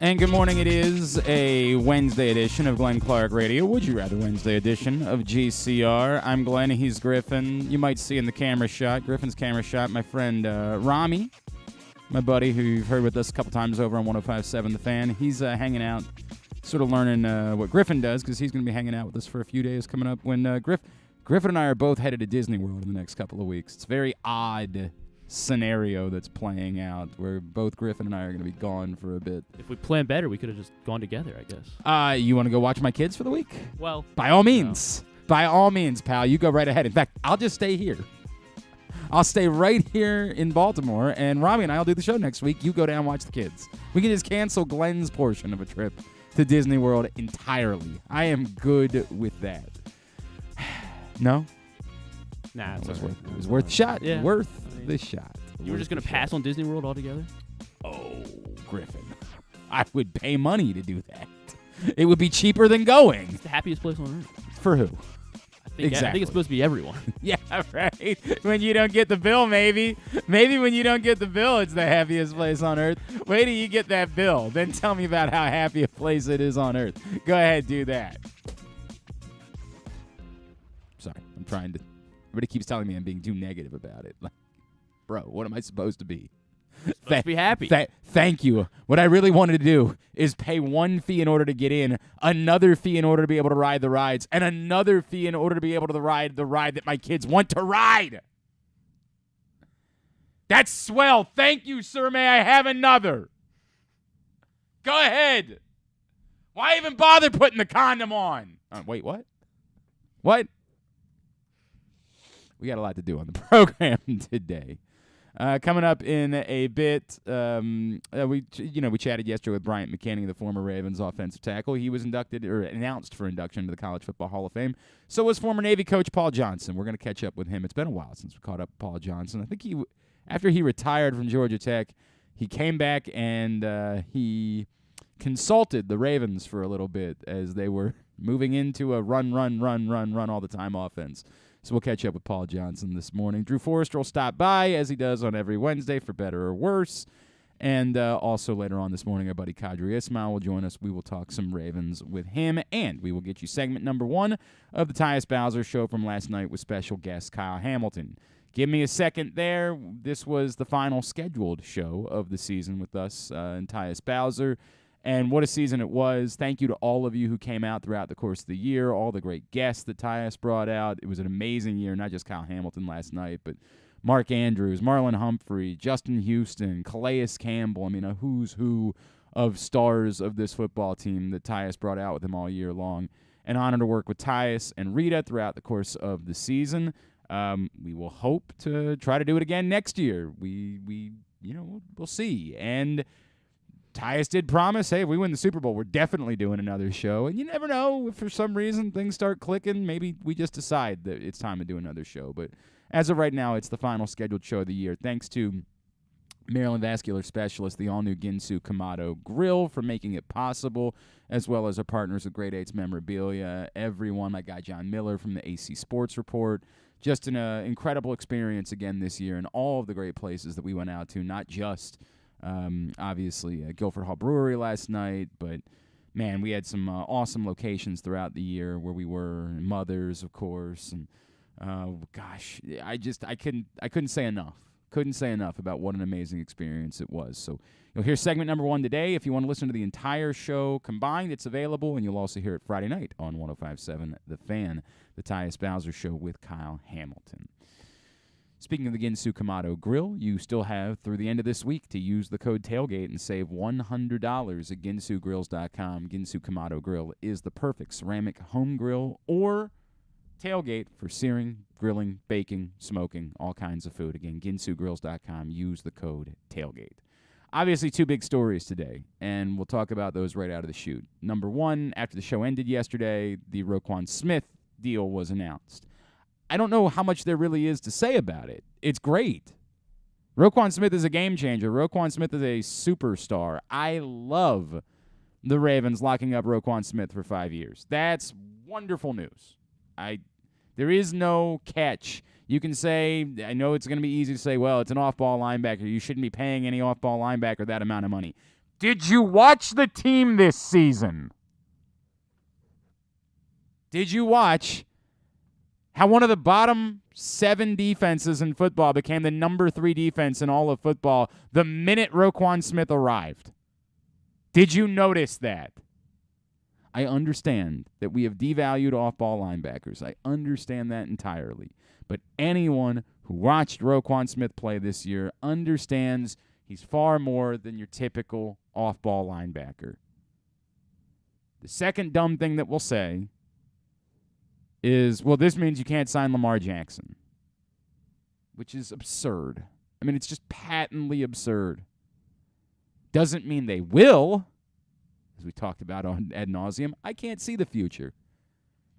And good morning. It is a Wednesday edition of Glenn Clark Radio. Would you rather Wednesday edition of GCR? I'm Glenn. He's Griffin. You might see in the camera shot, Griffin's camera shot, my friend Rami, my buddy who you've heard with us a couple times over on 105.7 The Fan. He's hanging out, sort of learning what Griffin does because he's going to be hanging out with us for a few days coming up when Griffin and I are both headed to Disney World in the next couple of weeks. It's a very odd scenario that's playing out where both Griffin and I are going to be gone for a bit. If we planned better, we could have just gone together, I guess. You want to go watch my kids for the week? Well, by all means. No. By all means, pal. You go right ahead. In fact, I'll just stay here. I'll stay right here in Baltimore, and Rami and I will do the show next week. You go down and watch the kids. We can just cancel Glenn's portion of a trip to Disney World entirely. I am good with that. No? Nah, it was worth the shot. Yeah. Worth the shot. You were just going to pass on Disney World altogether? Oh, Griffin. I would pay money to do that. It would be cheaper than going. It's the happiest place on earth. For who? Exactly. I think it's supposed to be everyone. Yeah, right. When you don't get the bill, maybe. Maybe when you don't get the bill, it's the happiest place on earth. Wait till you get that bill. Then tell me about how happy a place it is on earth. Go ahead, do that. Sorry, I'm trying to. Everybody keeps telling me I'm being too negative about it. Like, bro, what am I supposed to be? Supposed to be happy. Thank you. What I really wanted to do is pay one fee in order to get in, another fee in order to be able to ride the rides, and another fee in order to be able to ride the ride that my kids want to ride. That's swell. Thank you, sir. May I have another? Go ahead. Why even bother putting the condom on? Wait, what? What? We got a lot to do on the program today. Coming up in a bit, we chatted yesterday with Bryant McKinney, the former Ravens offensive tackle. He was announced for induction to the College Football Hall of Fame. So was former Navy coach Paul Johnson. We're going to catch up with him. It's been a while since we caught up with Paul Johnson. I think after he retired from Georgia Tech, he came back and he consulted the Ravens for a little bit as they were moving into a run all the time offense. So we'll catch up with Paul Johnson this morning. Drew Forrester will stop by, as he does on every Wednesday, for better or worse. And also later on this morning, our buddy Qadry Ismail will join us. We will talk some Ravens with him, and we will get you segment number 1 of the Tyus Bowser Show from last night with special guest Kyle Hamilton. Give me a second there. This was the final scheduled show of the season with us and Tyus Bowser. And what a season it was. Thank you to all of you who came out throughout the course of the year, all the great guests that Tyus brought out. It was an amazing year, not just Kyle Hamilton last night, but Mark Andrews, Marlon Humphrey, Justin Houston, Calais Campbell. I mean, a who's who of stars of this football team that Tyus brought out with him all year long. An honor to work with Tyus and Rita throughout the course of the season. We will hope to try to do it again next year. We'll see. And Tyus did promise, hey, if we win the Super Bowl, we're definitely doing another show. And you never know, if for some reason things start clicking, maybe we just decide that it's time to do another show. But as of right now, it's the final scheduled show of the year. Thanks to Maryland Vascular Specialist, the all-new Ginsu Kamado Grill, for making it possible, as well as our partners at Grade 8's Memorabilia, everyone, my guy John Miller from the AC Sports Report. Just an incredible experience again this year and all of the great places that we went out to, not just obviously Guilford Hall Brewery last night, but man, we had some awesome locations throughout the year where we were, and Mothers, of course, and I couldn't say enough. Couldn't say enough about what an amazing experience it was. So you'll hear segment number 1 today. If you want to listen to the entire show combined, it's available, and you'll also hear it Friday night on 105.7 The Fan, the Tyus Bowser Show with Kyle Hamilton. Speaking of the Ginsu Kamado Grill, you still have through the end of this week to use the code TAILGATE and save $100 at ginsugrills.com. Ginsu Kamado Grill is the perfect ceramic home grill or tailgate for searing, grilling, baking, smoking, all kinds of food. Again, ginsugrills.com. Use the code TAILGATE. Obviously, 2 big stories today, and we'll talk about those right out of the chute. Number 1, after the show ended yesterday, the Roquan Smith deal was announced. I don't know how much there really is to say about it. It's great. Roquan Smith is a game changer. Roquan Smith is a superstar. I love the Ravens locking up Roquan Smith for 5 years. That's wonderful news. There is no catch. You can say, I know it's going to be easy to say, well, it's an off-ball linebacker. You shouldn't be paying any off-ball linebacker that amount of money. Did you watch the team this season? Did you watch how one of the bottom 7 defenses in football became the number 3 defense in all of football the minute Roquan Smith arrived? Did you notice that? I understand that we have devalued off-ball linebackers. I understand that entirely. But anyone who watched Roquan Smith play this year understands he's far more than your typical off-ball linebacker. The second dumb thing that we'll say is, well, this means you can't sign Lamar Jackson, which is absurd. I mean, it's just patently absurd. Doesn't mean they will, as we talked about on ad nauseum. I can't see the future.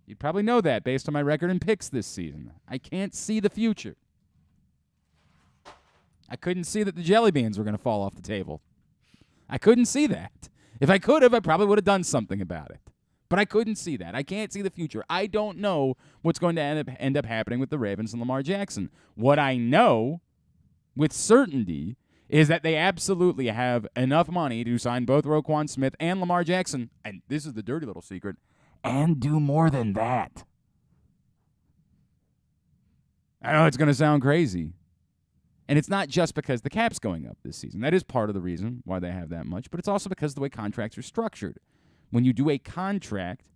You'd probably know that based on my record in picks this season. I can't see the future. I couldn't see that the jelly beans were going to fall off the table. I couldn't see that. If I could have, I probably would have done something about it. But I couldn't see that. I can't see the future. I don't know what's going to end up happening with the Ravens and Lamar Jackson. What I know with certainty is that they absolutely have enough money to sign both Roquan Smith and Lamar Jackson, and this is the dirty little secret, and do more than that. I know it's going to sound crazy. And it's not just because the cap's going up this season. That is part of the reason why they have that much, but it's also because of the way contracts are structured. When you do a contract,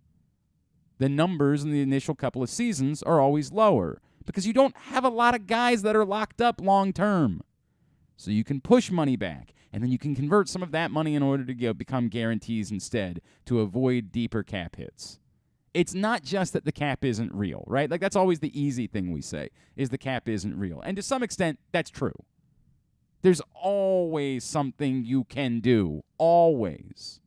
the numbers in the initial couple of seasons are always lower because you don't have a lot of guys that are locked up long term. So you can push money back, and then you can convert some of that money in order to become guarantees instead to avoid deeper cap hits. It's not just that the cap isn't real, right? Like, that's always the easy thing we say, is the cap isn't real. And to some extent, that's true. There's always something you can do. Always.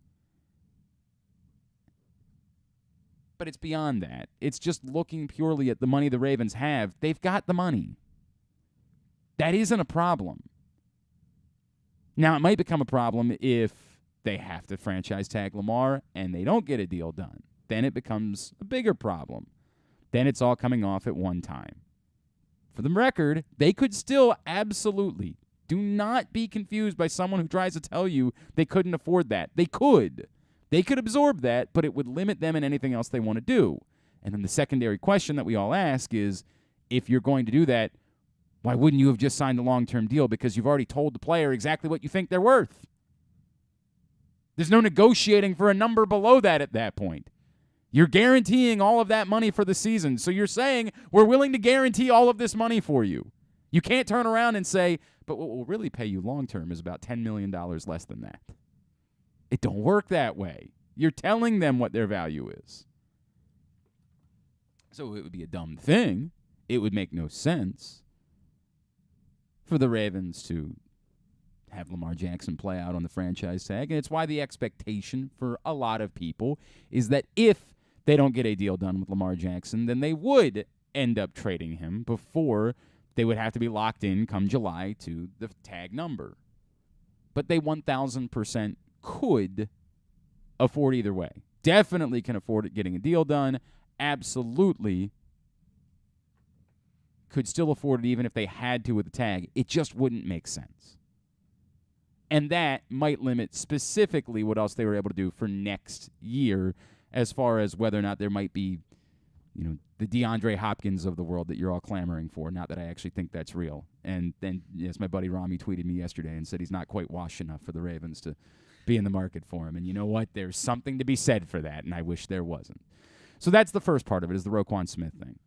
But it's beyond that. It's just looking purely at the money the Ravens have. They've got the money. That isn't a problem. Now, it might become a problem if they have to franchise tag Lamar and they don't get a deal done. Then it becomes a bigger problem. Then it's all coming off at one time. For the record, they could still absolutely, do not be confused by someone who tries to tell you they couldn't afford that. They could. They could absorb that, but it would limit them in anything else they want to do. And then the secondary question that we all ask is, if you're going to do that, why wouldn't you have just signed a long-term deal? Because you've already told the player exactly what you think they're worth. There's no negotiating for a number below that at that point. You're guaranteeing all of that money for the season. So you're saying, we're willing to guarantee all of this money for you. You can't turn around and say, but what we'll really pay you long-term is about $10 million less than that. It don't work that way. You're telling them what their value is. So it would be a dumb thing. It would make no sense for the Ravens to have Lamar Jackson play out on the franchise tag. And it's why the expectation for a lot of people is that if they don't get a deal done with Lamar Jackson, then they would end up trading him before they would have to be locked in come July to the tag number. But they 1,000% could afford either way. Definitely can afford it getting a deal done. Absolutely could still afford it even if they had to with the tag. It just wouldn't make sense. And that might limit specifically what else they were able to do for next year as far as whether or not there might be, the DeAndre Hopkins of the world that you're all clamoring for. Not that I actually think that's real. And then, yes, my buddy Rami tweeted me yesterday and said he's not quite washed enough for the Ravens to be in the market for him. And you know what? There's something to be said for that, and I wish there wasn't. So that's the first part of it, is the Roquan Smith thing.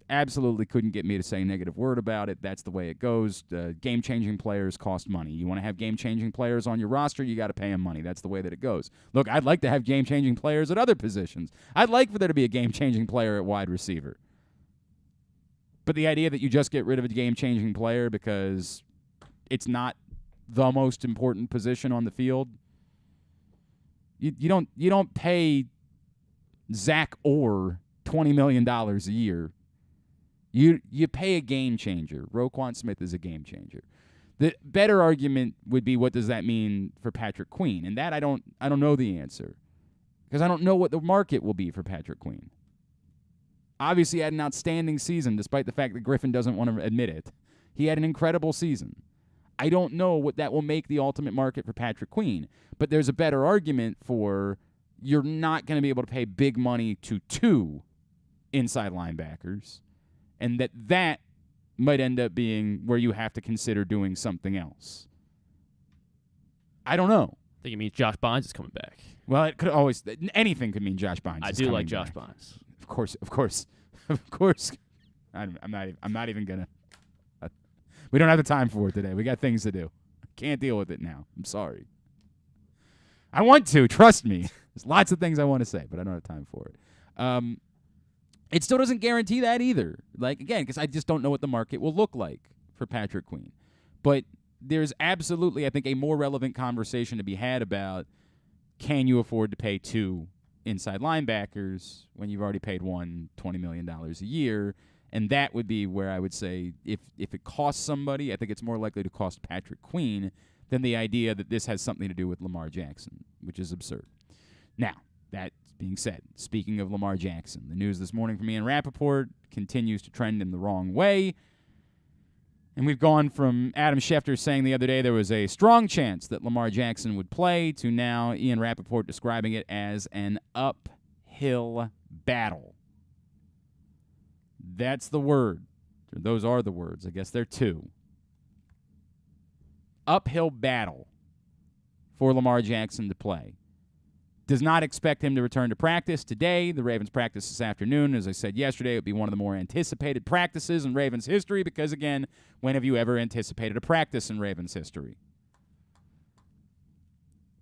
Absolutely couldn't get me to say a negative word about it. That's the way it goes. Game-changing players cost money. You want to have game-changing players on your roster, you got to pay them money. That's the way that it goes. Look, I'd like to have game-changing players at other positions. I'd like for there to be a game-changing player at wide receiver. But the idea that you just get rid of a game-changing player because it's not the most important position on the field, you don't pay Zach Orr $20 million a year. You pay a game changer. Roquan Smith is a game changer. The better argument would be, what does that mean for Patrick Queen? And that I don't know the answer, because I don't know what the market will be for Patrick Queen. Obviously, he had an outstanding season, despite the fact that Griffin doesn't want to admit it. He had an incredible season. I don't know what that will make the ultimate market for Patrick Queen. But there's a better argument for you're not going to be able to pay big money to 2 inside linebackers, and that might end up being where you have to consider doing something else. I don't know. I think it means Josh Bynes is coming back. Well, it could always anything could mean Josh Bynes. I is do coming like Josh back. Bynes. Of course. I'm not even gonna. We don't have the time for it today. We got things to do. Can't deal with it now. I'm sorry. I want to. Trust me. There's lots of things I want to say, but I don't have time for it. It still doesn't guarantee that either. Like, again, because I just don't know what the market will look like for Patrick Queen. But there's absolutely, I think, a more relevant conversation to be had about can you afford to pay 2 inside linebackers when you've already paid one $20 million a year. And that would be where I would say if it costs somebody, I think it's more likely to cost Patrick Queen than the idea that this has something to do with Lamar Jackson, which is absurd. Now, that being said, speaking of Lamar Jackson, the news this morning from Ian Rappaport continues to trend in the wrong way. And we've gone from Adam Schefter saying the other day there was a strong chance that Lamar Jackson would play to now Ian Rappaport describing it as an uphill battle. That's the word. Those are the words. I guess they're 2. Uphill battle for Lamar Jackson to play. Does not expect him to return to practice today. The Ravens practice this afternoon. As I said yesterday, it would be one of the more anticipated practices in Ravens history because, again, when have you ever anticipated a practice in Ravens history?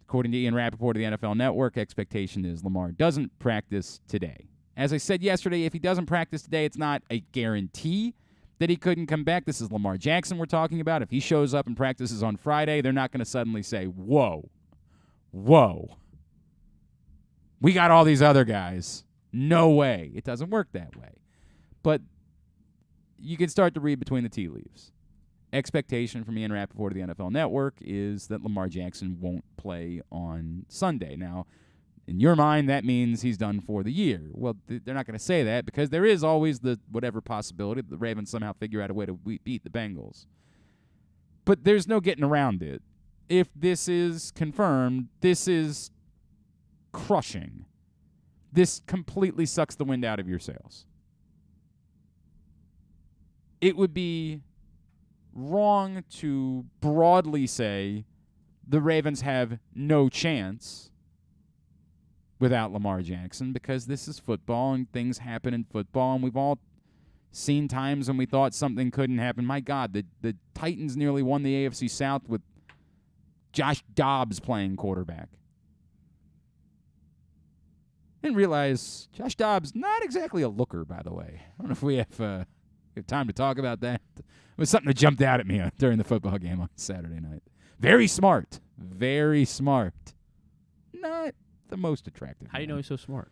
According to Ian Rappaport of the NFL Network, expectation is Lamar doesn't practice today. As I said yesterday, if he doesn't practice today, it's not a guarantee that he couldn't come back. This is Lamar Jackson we're talking about. If he shows up and practices on Friday, they're not going to suddenly say, whoa, we got all these other guys. No way. It doesn't work that way. But you can start to read between the tea leaves. Expectation from Ian Rappaport of the NFL Network is that Lamar Jackson won't play on Sunday. Now, in your mind, that means he's done for the year. Well, they're not going to say that because there is always the whatever possibility that the Ravens somehow figure out a way to beat the Bengals. But there's no getting around it. If this is confirmed, this is crushing. This completely sucks the wind out of your sails. It would be wrong to broadly say the Ravens have no chance without Lamar Jackson because this is football and things happen in football, and we've all seen times when we thought something couldn't happen. My God, the Titans nearly won the AFC South with Josh Dobbs playing quarterback. Didn't realize Josh Dobbs, not exactly a looker, by the way. I don't know if we have time to talk about that. It was something that jumped out at me during the football game on Saturday night. Very smart. Very smart. Not the most attractive. How do you know he's so smart?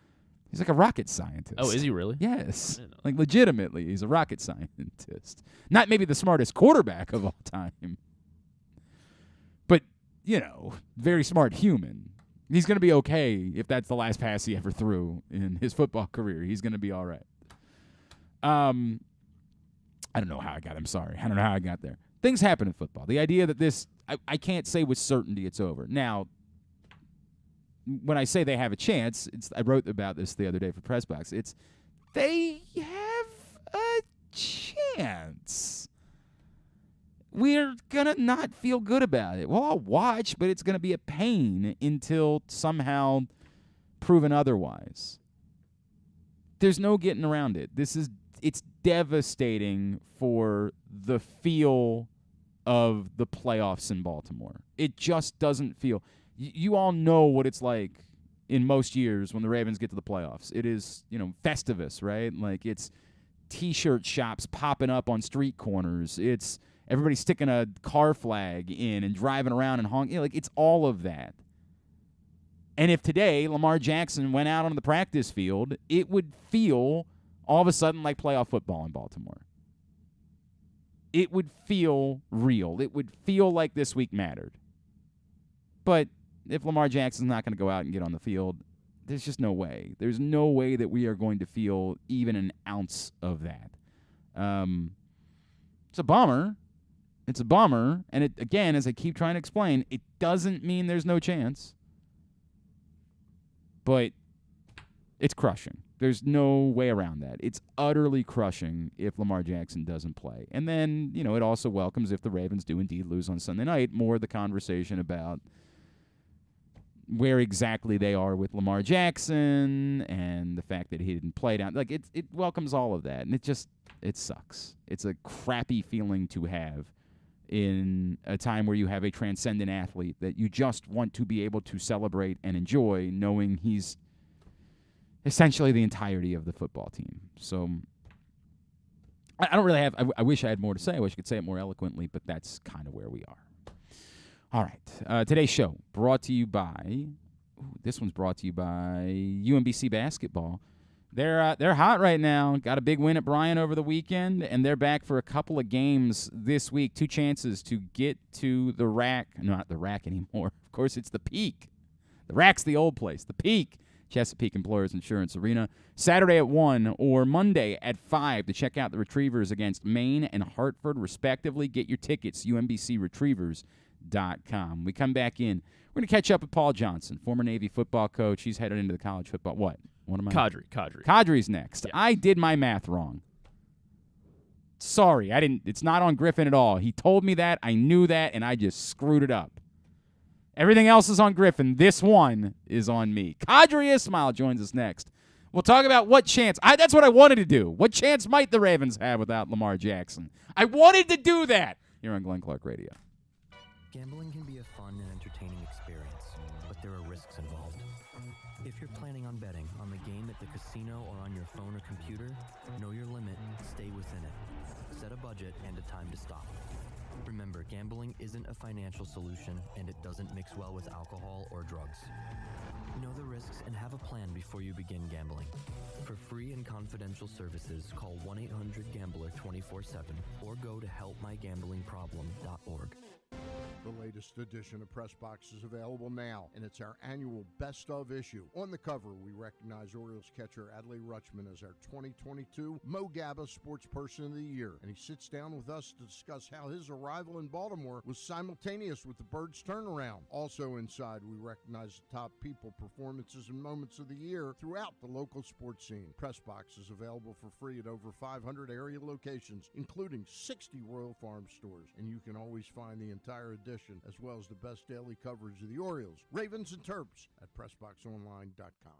He's like a rocket scientist. Oh, is he really? Yes. Like legitimately, he's a rocket scientist. Not maybe the smartest quarterback of all time. But, very smart human. He's going to be okay if that's the last pass he ever threw in his football career. He's going to be all right. I don't know how I got. I'm sorry. I don't know how I got there. Things happen in football. The idea that this, I can't say with certainty it's over. Now, when I say they have a chance, I wrote about this the other day for Pressbox. It's they have a chance. We're going to not feel good about it. Well, I'll watch, but it's going to be a pain until somehow proven otherwise. There's no getting around it. It's devastating for the feel of the playoffs in Baltimore. It just doesn't feel. You all know what it's like in most years when the Ravens get to the playoffs. It is, Festivus, right? Like it's T-shirt shops popping up on street corners. It's everybody sticking a car flag in and driving around and honking. It's all of that. And if today Lamar Jackson went out on the practice field, it would feel all of a sudden like playoff football in Baltimore. It would feel real. It would feel like this week mattered. But if Lamar Jackson's not going to go out and get on the field, there's just no way. There's no way that we are going to feel even an ounce of that. It's a bummer. It's a bummer. And it, again, as I keep trying to explain, it doesn't mean there's no chance. But it's crushing. There's no way around that. It's utterly crushing if Lamar Jackson doesn't play. And then, it also welcomes, if the Ravens do indeed lose on Sunday night, more of the conversation about where exactly they are with Lamar Jackson and the fact that he didn't play down. Like, it welcomes all of that. And it sucks. It's a crappy feeling to have in a time where you have a transcendent athlete that you just want to be able to celebrate and enjoy, knowing he's essentially the entirety of the football team. So I don't really have – I wish I had more to say. I wish I could say it more eloquently, but that's kind of where we are. All right. Today's show brought to you by this one's brought to you by UMBC Basketball. They're hot right now. Got a big win at Bryant over the weekend, and they're back for a couple of games this week. 2 chances to get to the rack. Not the rack anymore. Of course, it's the Peak. The rack's the old place. The Peak. Chesapeake Employers Insurance Arena. Saturday at 1 or Monday at 5 to check out the Retrievers against Maine and Hartford, respectively. Get your tickets, umbcretrievers.com. We come back in. We're going to catch up with Paul Johnson, former Navy football coach. He's headed into the college football. What am I? Qadry. Qadry's next. Yeah. I did my math wrong. Sorry, I didn't. It's not on Griffin at all. He told me that. I knew that, and I just screwed it up. Everything else is on Griffin. This one is on me. Qadry Ismail joins us next. We'll talk about what chance. That's what I wanted to do. What chance might the Ravens have without Lamar Jackson? I wanted to do that here on Glenn Clark Radio. Gambling can be a fun and entertaining experience, but there are risks involved. If you're planning on betting on the game at the casino or on your phone or computer, know your limit, stay within it. Set a budget and a time to stop. Remember, gambling isn't a financial solution, and it doesn't mix well with alcohol or drugs. Know the risks and have a plan before you begin gambling. For free and confidential services, call 1-800-GAMBLER 24/7 or go to helpmygamblingproblem.org. The latest edition of Press Box is available now, and it's our annual Best Of issue. On the cover, we recognize Orioles catcher Adley Rutschman as our 2022 Mo Gabba Sports Person of the Year, and he sits down with us to discuss how his arrival in Baltimore was simultaneous with the Birds' turnaround. Also inside, we recognize the top people, performances, and moments of the year throughout the local sports scene. Press Box is available for free at over 500 area locations, including 60 Royal Farm stores, and you can always find the entire edition, as well as the best daily coverage of the Orioles, Ravens, and Terps at PressBoxOnline.com.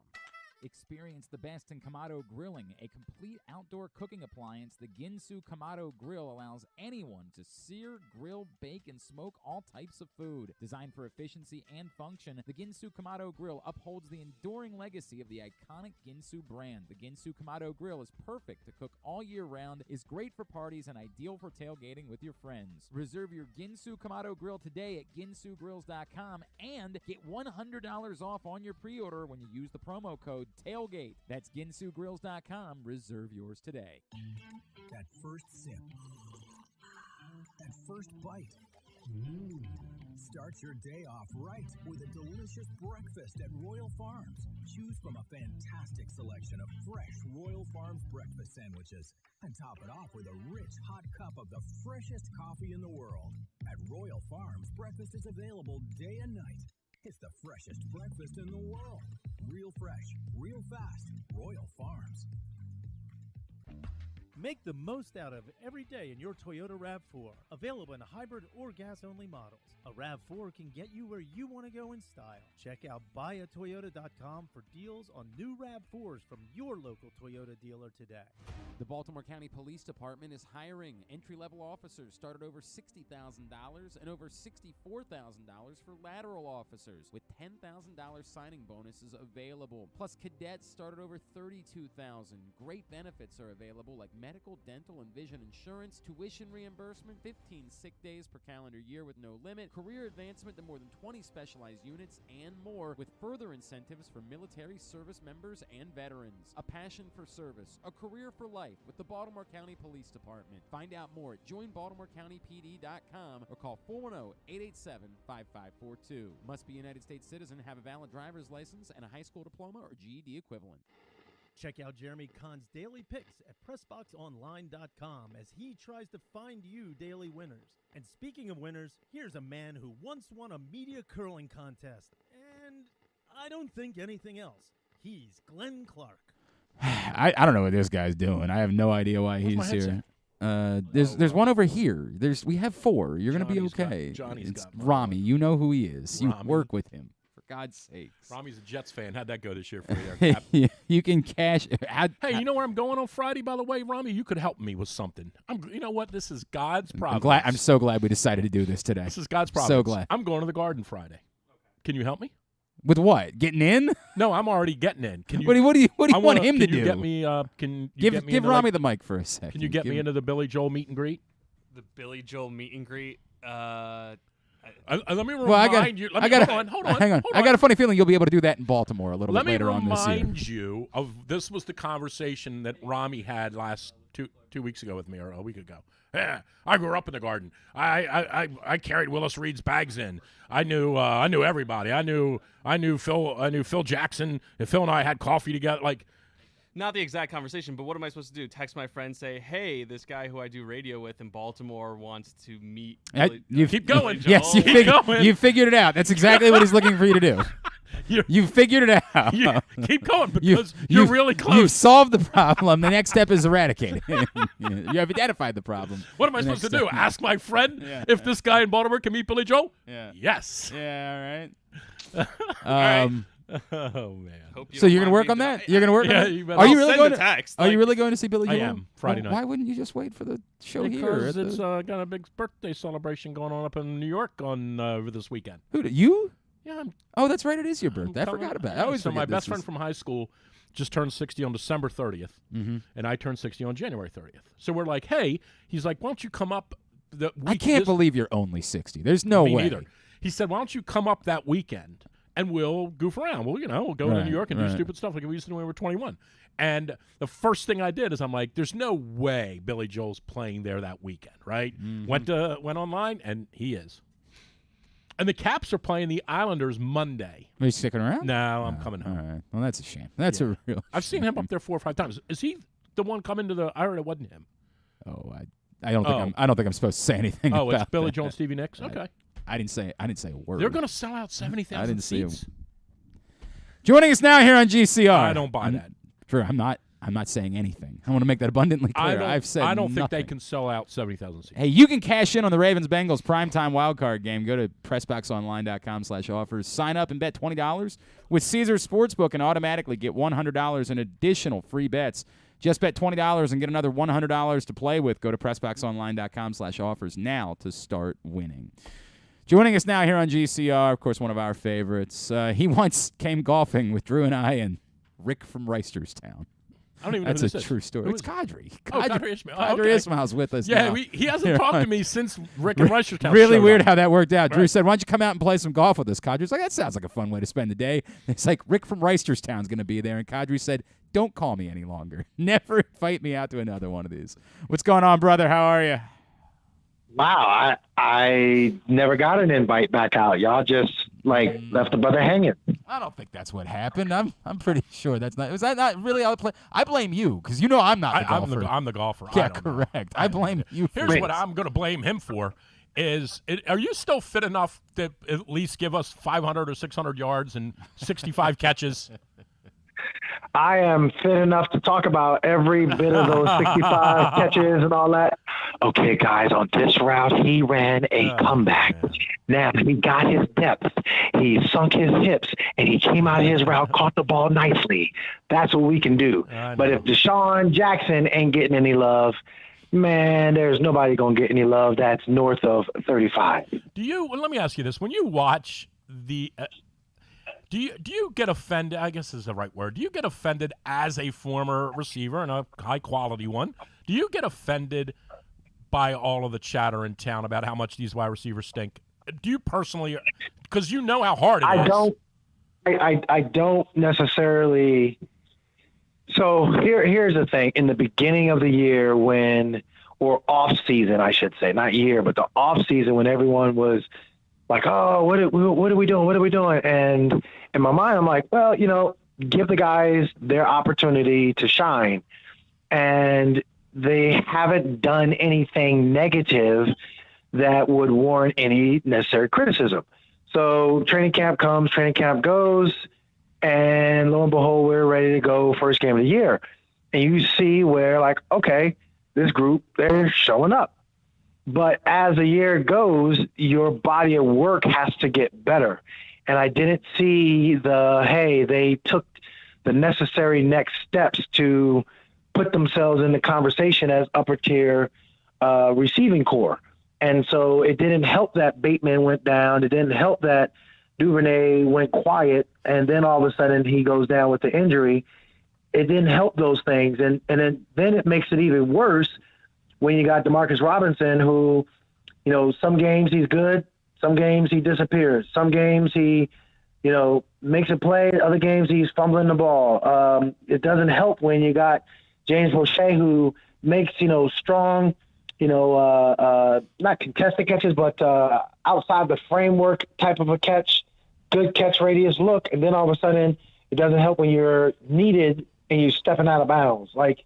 Experience the best in Kamado Grilling, a complete outdoor cooking appliance. The Ginsu Kamado Grill allows anyone to sear, grill, bake, and smoke all types of food. Designed for efficiency and function, the Ginsu Kamado Grill upholds the enduring legacy of the iconic Ginsu brand. The Ginsu Kamado Grill is perfect to cook all year round, is great for parties, and ideal for tailgating with your friends. Reserve your Ginsu Kamado Grill today at ginsugrills.com and get $100 off on your pre-order when you use the promo code TAILGATE. That's ginsugrills.com. Reserve yours today. That first sip. That first bite. Start your day off right with a delicious breakfast at Royal Farms. Choose from a fantastic selection of fresh Royal Farms breakfast sandwiches and top it off with a rich hot cup of the freshest coffee in the world. At Royal Farms, breakfast is available day and night. It's the freshest breakfast in the world. Real fresh, real fast. Royal Farms. Make the most out of every day in your Toyota RAV4. Available in hybrid or gas-only models. A RAV4 can get you where you want to go in style. Check out buyatoyota.com for deals on new RAV4s from your local Toyota dealer today. The Baltimore County Police Department is hiring. Entry-level officers start at over $60,000 and over $64,000 for lateral officers, with $10,000 signing bonuses available. Plus, cadets start at over $32,000. Great benefits are available, like medical, dental, and vision insurance, tuition reimbursement, 15 sick days per calendar year with no limit, career advancement to more than 20 specialized units, and more, with further incentives for military service members and veterans. A passion for service, a career for life with the Baltimore County Police Department. Find out more at joinbaltimorecountypd.com or call 410-887-5542. Must be a United States citizen, have a valid driver's license, and a high school diploma or GED equivalent. Check out Jeremy Kahn's daily picks at PressBoxOnline.com as he tries to find you daily winners. And speaking of winners, here's a man who once won a media curling contest, and I don't think anything else. He's Glenn Clark. I don't know what this guy's doing. I have no idea why he's here. There's one over here. We have 4. You're gonna be okay. Johnny's it's got Rami. You know who he is. Rami. You work with him. For God's sakes. Rami's a Jets fan. How'd that go this year for you there, Cap? You can cash. Hey, you know where I'm going on Friday, by the way, Rami? You could help me with something. You know what? This is God's providence. I'm so glad we decided to do this today. This is God's providence. So glad. I'm going to the Garden Friday. Can you help me? With what? Getting in? No, I'm already getting in. Can you? What do you want him to do? Can you get me? Can you get me give into, Rami the mic for a second? Can you get me into the Billy Joel meet and greet? The Billy Joel meet and greet. Let me remind you. Hold on. Hang on. I got a funny feeling you'll be able to do that in Baltimore a little bit later on this year. Let me remind you of this was the conversation that Rami had last two weeks ago with me, or a week ago. Yeah, I grew up in the Garden. I carried Willis Reed's bags in. I knew everybody. I knew Phil Jackson. And Phil and I had coffee together. Like, not the exact conversation, but what am I supposed to do? Text my friend, say, "Hey, this guy who I do radio with in Baltimore wants to meet." You keep going. Yes, you figured it out. That's exactly what he's looking for you to do. You figured it out. Keep going because you're really close. You've solved the problem. The next step is eradicating. You have identified the problem. What am I supposed to do? Ask my friend if this guy in Baltimore can meet Billy Joel? Yeah. Yes. Yeah, all right. All right. Oh, man. So you're going to work on that? You're going to work on that? Are you really going to Are you really going to see Billy Joel? I am, Friday night. Why wouldn't you just wait for the show here? Because it's got a big birthday celebration going on up in New York on this weekend. Who, you? Yeah. Oh, that's right. It is your birthday. I forgot about it. I always So forget my best friend from high school just turned 60 on December 30th, and I turned 60 on January 30th. So we're like, hey, he's like, why don't you come up the week? I can't believe you're only 60. There's no way. Me neither. He said, why don't you come up that weekend and we'll goof around. We'll go to New York and do stupid stuff like we used to do when we were 21. And the first thing I did is I'm like, there's no way Billy Joel's playing there that weekend, right? Went online, and he is. And the Caps are playing the Islanders Monday. Are you sticking around? No, I'm coming home. All right. Well, that's a shame. That's a real I've seen him up there 4 or 5 times. Is he the one coming to the? I heard it wasn't him. Oh, I don't think I'm supposed to say anything. Oh, about it's Billy that. Joel and Stevie Nicks. Okay. I didn't say a word. They're going to sell out 70,000 I didn't seats. see Joining us now here on GCR. I don't buy that. Sure, I'm not saying anything. I want to make that abundantly clear. I don't think they nothing. can sell out 70,000 seats. Hey, you can cash in on the Ravens-Bengals primetime wildcard game. Go to PressBoxOnline.com/offers. Sign up and bet $20 with Caesars Sportsbook and automatically get $100 in additional free bets. Just bet $20 and get another $100 to play with. Go to PressBoxOnline.com/offers now to start winning. Joining us now here on GCR, of course, one of our favorites. He once came golfing with Drew and I and Rick from Reisterstown. I don't even know That's who this a is. true story. Who It's is it? Qadry. Qadry Ismail. Qadry Okay. Ismail's with us Yeah, now. he hasn't talked to me since Rick and Reisterstown. Really showed weird up. how that worked out. Drew Right. said, why don't you come out and play some golf with us? Qadry's like, that sounds like a fun way to spend the day. It's like, Rick from Reisterstown's going to be there. And Qadry said, don't call me any longer. Never invite me out to another one of these. What's going on, brother? How are you? Wow, I never got an invite back out. Y'all just left the brother hanging. I don't think that's what happened. I'm pretty sure that's not. Was that not really how it played? I blame you because you know I'm not the golfer. I'm the golfer. Yeah, I don't know. correct. I blame you. Here's what I'm going to blame him for. Are you still fit enough to at least give us 500 or 600 yards and 65 catches? I am fit enough to talk about every bit of those 65 catches and all that. Okay, guys, on this route, he ran a comeback. Now, he got his depth. He sunk his hips, and he came out of his route, caught the ball nicely. That's what we can do. But if Deshaun Jackson ain't getting any love, man, there's nobody going to get any love that's north of 35. Let me ask you this. When you watch the do you get offended? I guess is the right word. Do you get offended as a former receiver and a high-quality one? Do you get offended by all of the chatter in town about how much these wide receivers stink? Do you personally, because you know how hard it is. I don't necessarily. So here's the thing. In the beginning of the year or off season, I should say, not year, but the off season when everyone was like, oh, what are we doing? What are we doing? And in my mind, I'm like, well, give the guys their opportunity to shine. And they haven't done anything negative that would warrant any necessary criticism. So training camp comes, training camp goes, and lo and behold, we're ready to go first game of the year. And you see where, like, okay, this group, they're showing up. But as the year goes, your body of work has to get better. And I didn't see they took the necessary next steps to put themselves in the conversation as upper tier receiving core. And so it didn't help that Bateman went down. It didn't help that Duvernay went quiet. And then all of a sudden he goes down with the injury. It didn't help those things. And then it makes it even worse when you got Demarcus Robinson, who, you know, some games he's good, some games he disappears, some games he, you know, makes a play, other games he's fumbling the ball. It doesn't help when you got James Boucher, who makes, you know, strong, you know, not contested catches, but outside the framework type of a catch, good catch radius look, and then all of a sudden it doesn't help when you're needed and you're stepping out of bounds. Like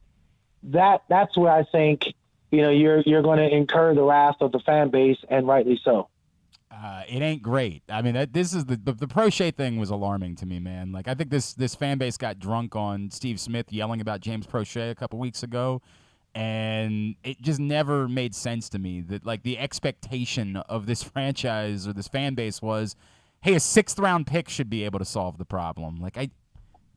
that's where I think, you know, you're going to incur the wrath of the fan base, and rightly so. It ain't great. I mean, this is the Prochet thing was alarming to me, man. Like, I think this fan base got drunk on Steve Smith yelling about James Prochet a couple weeks ago, and it just never made sense to me that, like, the expectation of this franchise or this fan base was, hey, a 6th-round pick should be able to solve the problem. Like,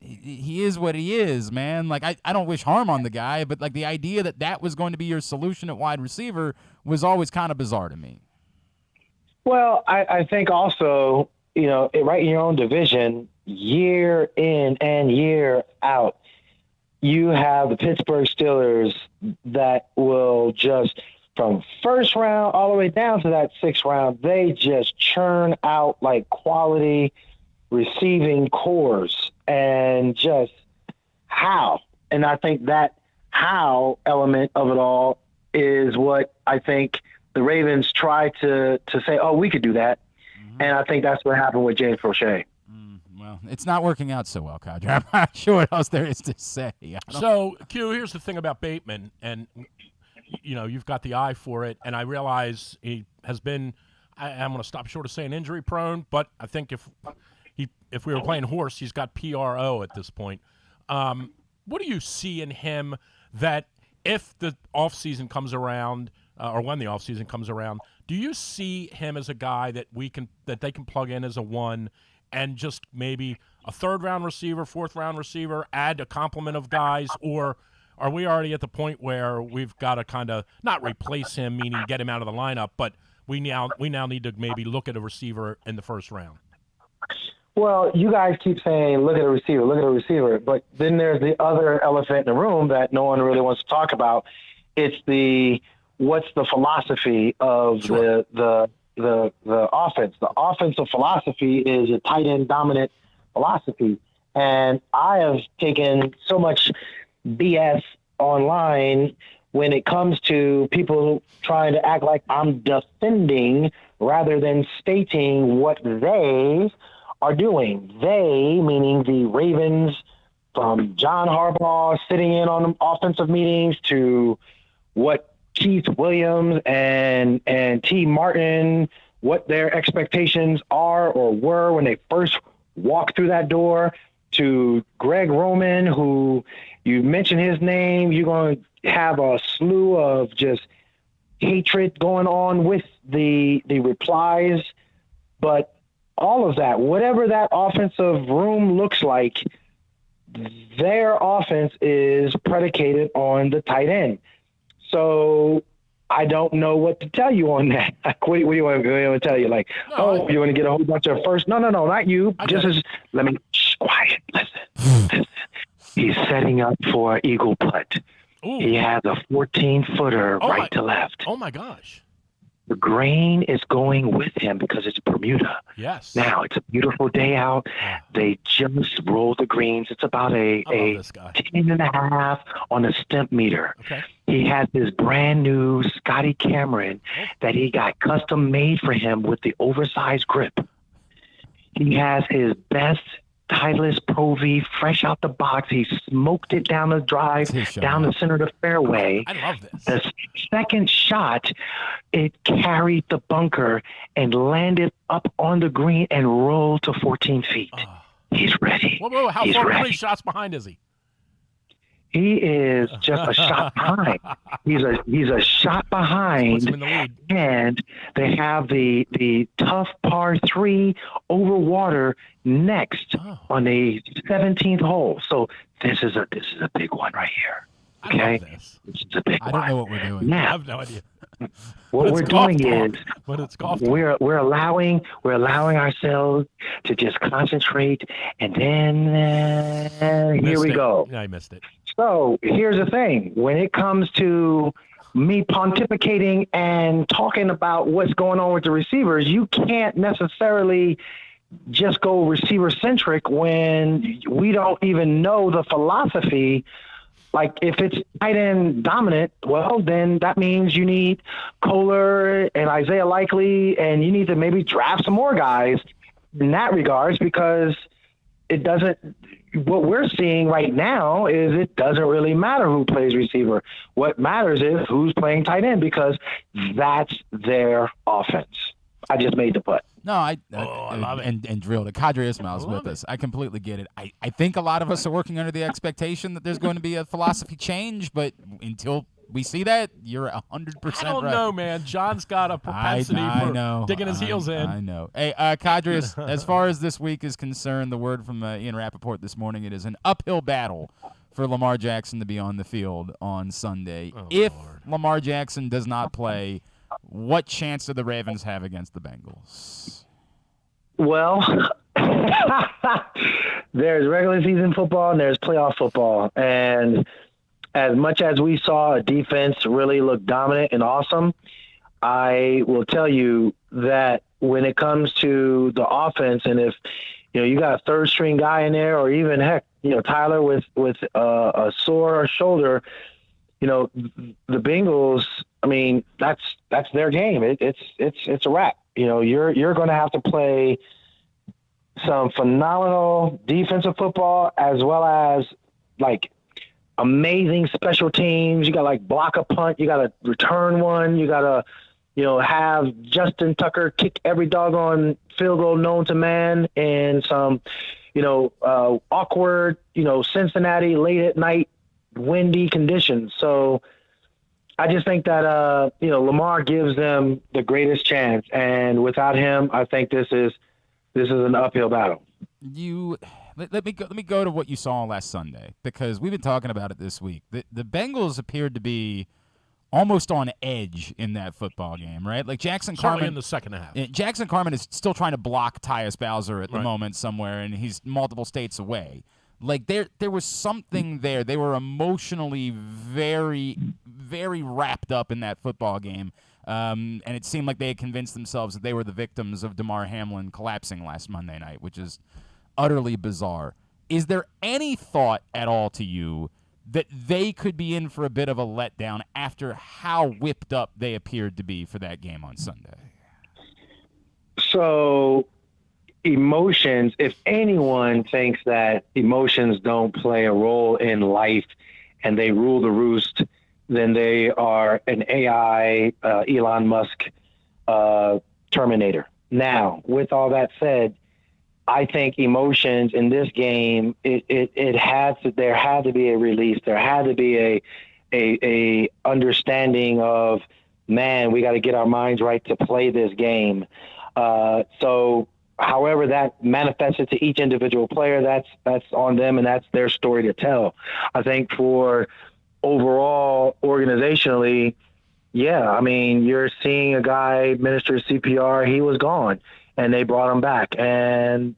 he is what he is, man. Like, I don't wish harm on the guy, but, like, the idea that was going to be your solution at wide receiver was always kind of bizarre to me. Well, I think also, you know, right in your own division, year in and year out, you have the Pittsburgh Steelers that will just, from first round all the way down to that 6th round, they just churn out like quality receiving cores, and just how. And I think that how element of it all is what I think the Ravens try to say, oh, we could do that. Mm-hmm. And I think that's what happened with James Prochet. Well, it's not working out so well, Qadry. I'm not sure what else there is to say. So, Q, here's the thing about Bateman, and, you know, you've got the eye for it, and I realize he has been, I'm going to stop short of saying injury prone, but I think if we were playing horse, he's got PRO at this point. What do you see in him that if the offseason comes around, or when the offseason comes around, do you see him as a guy that they can plug in as a 1 and just maybe a 3rd-round receiver, 4th-round receiver, add a complement of guys, or are we already at the point where we've got to kind of not replace him, meaning get him out of the lineup, but we now need to maybe look at a receiver in the 1st round? Well, you guys keep saying, look at a receiver, but then there's the other elephant in the room that no one really wants to talk about. It's what's the philosophy of the offense. The offensive philosophy is a tight end dominant philosophy. And I have taken so much BS online when it comes to people trying to act like I'm defending rather than stating what they are doing. They, meaning the Ravens, from John Harbaugh sitting in on offensive meetings to what Keith Williams and T. Martin, what their expectations are or were when they first walked through that door, to Greg Roman, who you mention his name, you're going to have a slew of just hatred going on with the replies. But all of that, whatever that offensive room looks like, their offense is predicated on the tight end. So I don't know what to tell you on that. What do you want to tell you? Like, you want to get a whole bunch of first? No, not you. Let me, quiet, listen. He's setting up for eagle putt. Ooh. He has a 14-footer right to left. Oh, my gosh. The grain is going with him because it's Bermuda. Yes. Now, it's a beautiful day out. They just rolled the greens. It's about a 10.5 on a stimp meter. Okay. He has his brand new Scotty Cameron that he got custom made for him with the oversized grip. He has his best Tyus Povey, fresh out the box. He smoked it down the drive, down the center of the fairway. I love this. The second shot, it carried the bunker and landed up on the green and rolled to 14 feet. He's ready. Whoa, how many shots behind is he? He is just a shot behind. He's a shot behind, Puts him in the lead. and they have the tough par 3 over water next on the 17th hole. So this is a big one right here. Okay, I love this. This is a big one. I don't know what we're doing. Now, I have no idea. what we're doing is it's golf talk. we're allowing ourselves to just concentrate, and then here we go. Yeah, I missed it. So here's the thing. When it comes to me pontificating and talking about what's going on with the receivers, you can't necessarily just go receiver-centric when we don't even know the philosophy. Like, if it's tight end dominant, well, then that means you need Kohler and Isaiah Likely, and you need to maybe draft some more guys in that regards, because it doesn't – what we're seeing right now is it doesn't really matter who plays receiver. What matters is who's playing tight end, because that's their offense. I just made the putt. No, I love it. And drilled it. Qadry Ismail's with us. I completely get it. I think a lot of us are working under the expectation that there's going to be a philosophy change, but until we see that, you're 100% right. I don't know, man. John's got a propensity for digging his heels in. I know. Hey, Qadry, as far as this week is concerned, the word from Ian Rappaport this morning, it is an uphill battle for Lamar Jackson to be on the field on Sunday. If Lamar Jackson does not play, what chance do the Ravens have against the Bengals? Well, there's regular season football and there's playoff football. And as much as we saw a defense really look dominant and awesome, I will tell you that when it comes to the offense, and if you got a third string guy in there, or even heck, Tyler with a sore shoulder, the Bengals, I mean, that's their game. It's a wrap. You're going to have to play some phenomenal defensive football, as well as like amazing special teams. You got like block a punt. You got to return one. You got to, have Justin Tucker kick every doggone field goal known to man, and some, awkward, Cincinnati late at night, windy conditions. So I just think that, Lamar gives them the greatest chance, and without him, I think this is an uphill battle. Let me go to what you saw last Sunday, because we've been talking about it this week. The Bengals appeared to be almost on edge in that football game, right? Like Jackson Carman in the second half. Jackson Carman is still trying to block Tyus Bowser at the moment somewhere, and he's multiple states away. Like there was something there. They were emotionally very, very wrapped up in that football game. And it seemed like they had convinced themselves that they were the victims of Damar Hamlin collapsing last Monday night, which is utterly bizarre. Is there any thought at all to you that they could be in for a bit of a letdown after how whipped up they appeared to be for that game on Sunday? So emotions, if anyone thinks that emotions don't play a role in life and they rule the roost, then they are an AI Elon Musk Terminator. Now, with all that said, I think emotions in this game, there had to be a release. There had to be a understanding of, man, we got to get our minds right to play this game. So however that manifested to each individual player, that's on them, and that's their story to tell. I think for overall organizationally, yeah, I mean, you're seeing a guy administer CPR. He was gone, and they brought him back. And,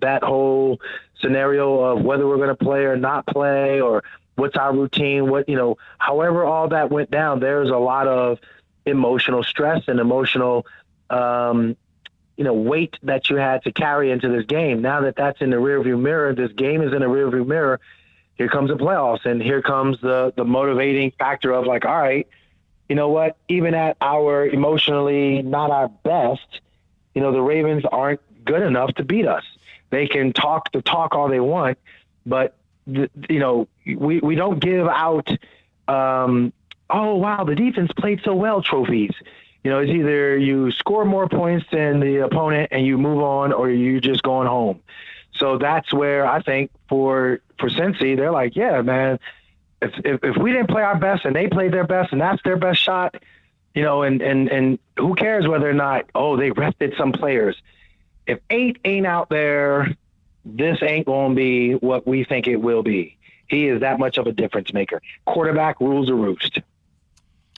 that whole scenario of whether we're going to play or not play, or what's our routine, however all that went down, there's a lot of emotional stress and emotional, weight that you had to carry into this game. Now that that's in the rearview mirror, this game is in the rearview mirror, here comes the playoffs, and here comes the motivating factor of like, all right, you know what, even at our emotionally not our best, the Ravens aren't good enough to beat us. They can talk the talk all they want, but we don't give out, oh wow, the defense played so well trophies. It's either you score more points than the opponent and you move on, or you just going home. So that's where I think for Cincy, they're like, yeah, man, if we didn't play our best and they played their best and that's their best shot, and who cares whether or not, they rested some players. If 8 ain't out there, this ain't going to be what we think it will be. He is that much of a difference maker. Quarterback rules the roost.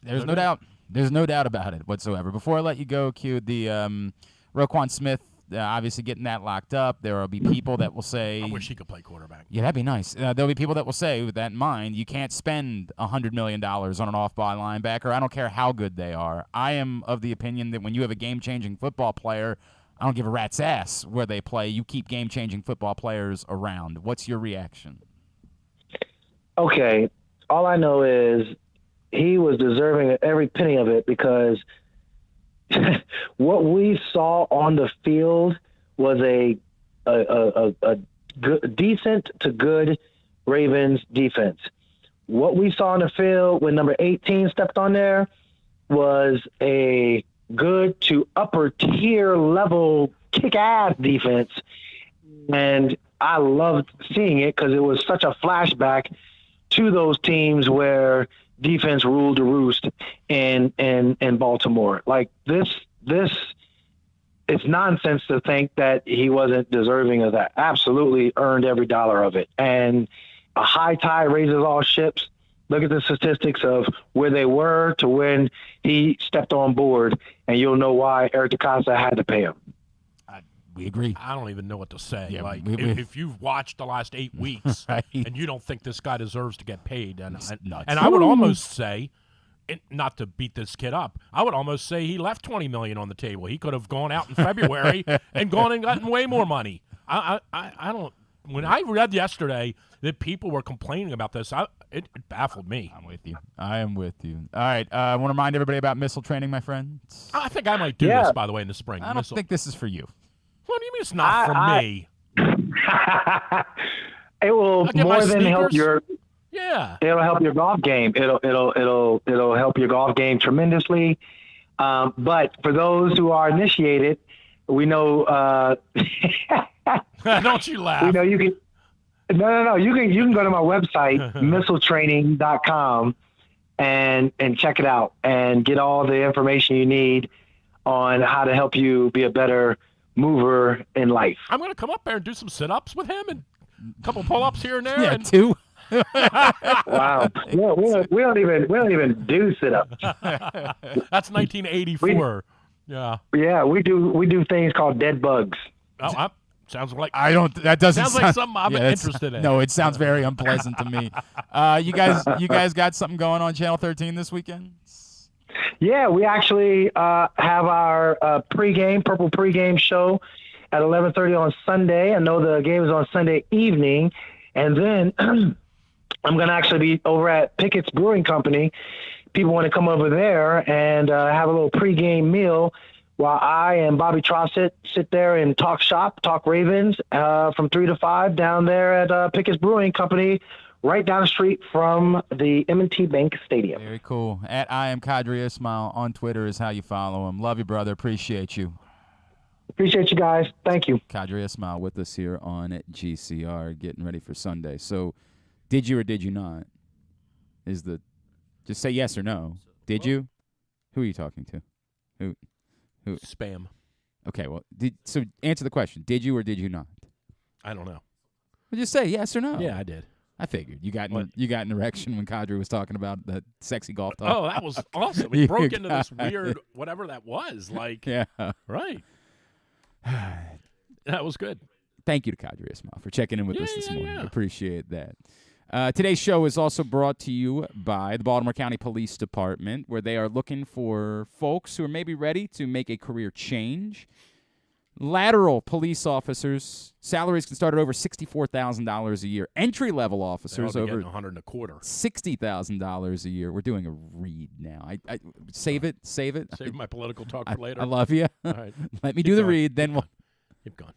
There's no doubt. There's no doubt about it whatsoever. Before I let you go, Q, the Roquan Smith, obviously getting that locked up. There will be people that will say, I wish he could play quarterback. Yeah, that'd be nice. There'll be people that will say, with that in mind, you can't spend $100 million on an off-ball linebacker. I don't care how good they are. I am of the opinion that when you have a game-changing football player, I don't give a rat's ass where they play. You keep game-changing football players around. What's your reaction? Okay, all I know is he was deserving of every penny of it, because what we saw on the field was a good, decent to good Ravens defense. What we saw on the field when number 18 stepped on there was a good to upper tier level kick-ass defense. And I loved seeing it because it was such a flashback to those teams where defense ruled the roost in Baltimore. Like this, it's nonsense to think that he wasn't deserving of that. Absolutely earned every dollar of it. And a high tide raises all ships. Look at the statistics of where they were to when he stepped on board, and you'll know why Eric DeCosta had to pay him. We agree. I don't even know what to say. Yeah, if you've watched the last 8 weeks right. and you don't think this guy deserves to get paid, and nuts. I would almost say, not to beat this kid up, I would almost say he left $20 million on the table. He could have gone out in February and gone and gotten way more money. I don't. When I read yesterday that people were complaining about this, it baffled me. I'm with you. I am with you. All right. I want to remind everybody about missile training, my friends. I think I might do this, by the way, in the spring. I don't think this is for you. What do you mean it's not for me? It will more than help your. Yeah. It'll help your golf game. It'll help your golf game tremendously. But for those who are initiated, we know. Don't you laugh? We know you can. No. You can go to my website, missiletraining.com, and check it out and get all the information you need on how to help you be a better mover in life. I'm going to come up there and do some sit-ups with him and a couple pull-ups here and there. Yeah, and 2. Wow. We don't even do sit-ups. That's 1984. Yeah, we do things called dead bugs. Oh, sounds like That doesn't sounds like something I'm interested in. No, it sounds very unpleasant to me. You guys got something going on Channel 13 this weekend? Yeah, we actually have our purple pregame show at 11:30 on Sunday. I know the game is on Sunday evening, and then I'm going to actually be over at Pickett's Brewing Company. People want to come over there and have a little pregame meal while I and Bobby Trossett sit there and talk Ravens from 3 to 5 down there at Pickett's Brewing Company, right down the street from the M&T Bank Stadium. Very cool. At I am Qadry Ismail on Twitter is how you follow him. Love you, brother. Appreciate you. Appreciate you guys. Thank you. Qadry Ismail with us here on GCR, getting ready for Sunday. So, did you or did you not? Just say yes or no. Did you? Who are you talking to? Who? Spam. Okay, well, so answer the question. Did you or did you not? I don't know. Well, just say yes or no. Yeah, I did. I figured. You got an erection when Qadry was talking about the sexy golf talk. Oh, that was awesome. We broke into this weird whatever that was. Like, yeah. Right. That was good. Thank you to Qadry Ismail for checking in with us this morning. Yeah. Appreciate that. Today's show is also brought to you by the Baltimore County Police Department, where they are looking for folks who are maybe ready to make a career change. Lateral police officers, salaries can start at over $64,000 a year. Entry-level officers over $60,000 a year. We're doing a read now. I save it. Save my political talk for later. I love you. All right. Let me do the read, then we'll Keep going.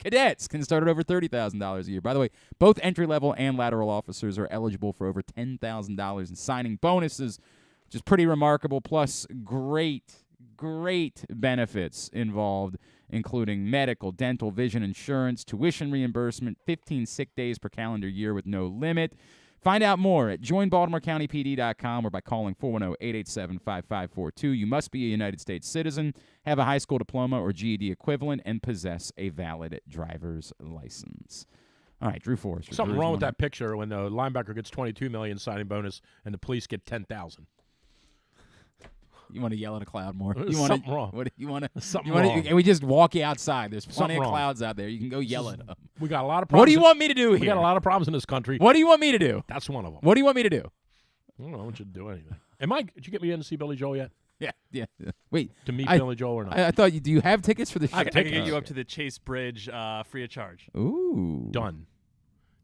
Cadets can start at over $30,000 a year. By the way, both entry-level and lateral officers are eligible for over $10,000 in signing bonuses, which is pretty remarkable, plus great benefits involved, including medical, dental, vision insurance, tuition reimbursement, 15 sick days per calendar year with no limit. Find out more at joinbaltimorecountypd.com or by calling 410-887-5542. You must be a United States citizen, have a high school diploma or GED equivalent, and possess a valid driver's license. All right, Drew Forrester. Something wrong with that picture when the linebacker gets $22 million signing bonus and the police get $10,000. You want to yell at a cloud more? There's something wrong. What you want to? Something wrong. Can we just walk you outside? There's plenty Something of wrong. clouds out there. You can go yell at them. We got a lot of problems. What do you want me to do here? We got a lot of problems in this country. What do you want me to do? That's one of them. What do you want me to do? I don't know. I want you to do anything. Did you get me in to see Billy Joel yet? Yeah. Wait. To meet I- Billy Joel or not? I thought do you have tickets for the show? I can get you up to the Chase Bridge free of charge. Ooh. Done.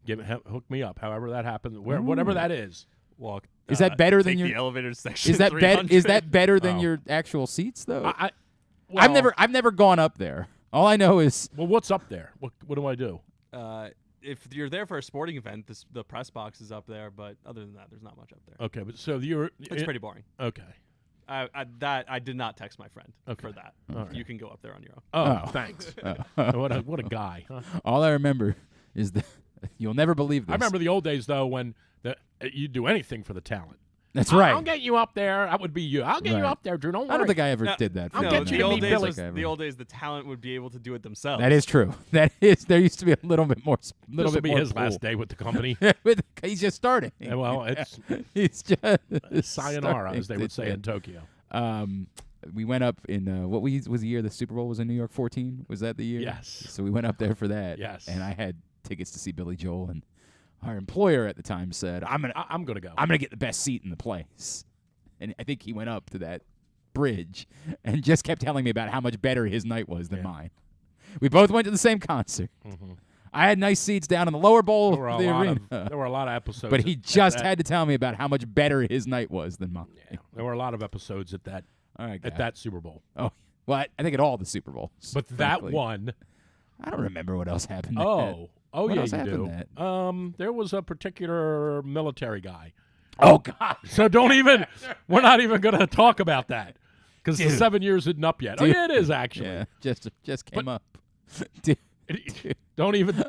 Hook me up. However that happens, whatever that is. Walk. Is that better than take your the elevator section? Is that is that better than Oh. your actual seats though? Well, I've never gone up there. All I know is Well, what's up there? What do I do? If you're there for a sporting event, the press box is up there. But other than that, there's not much up there. Okay, but so you're. It's pretty boring. Okay. I did not text my friend for that. All right. You can go up there on your own. Oh, thanks. What a guy. Huh? all I remember is that you'll never believe this. I remember the old days though when you'd do anything for the talent. That's right. I'll get you up there. That would be you. I'll get you Right. up there, Drew. Don't worry. I don't think I ever No, did that. For I'll No, get you. you to meet Billy. the old days, the talent would be able to do it themselves. That is true. That is. There used to be a little bit more. This will be more his pool. last day with the company. He's just starting. Yeah, well, it's He's just sayonara, as they starting would say to- in Tokyo. We went up in what was the year the Super Bowl was in New York? 14? Was that the year? Yes. So we went up there for that. Yes. And I had tickets to see Billy Joel, and our employer at the time said, "I'm gonna go. get the best seat in the place." And I think he went up to that bridge and just kept telling me about how much better his night was than mine. We both went to the same concert. Mhm. I had nice seats down in the lower bowl There were of a the lot arena. there were a lot of episodes. But he at just that. had to tell me about how much better his night was than mine. Yeah, there were a lot of episodes at that All right, at guy. that Super Bowl. Oh, well, I think at all the Super Bowls. But that frankly. one. I don't remember what else happened. at that. Oh, What yeah, else you happened do. at? There was a particular military guy. Oh God! So don't even. We're not even going to talk about that because the Dude. 7 years isn't up yet. Dude. Oh yeah, it is actually. Yeah, just came But- up. Dude, Don't even.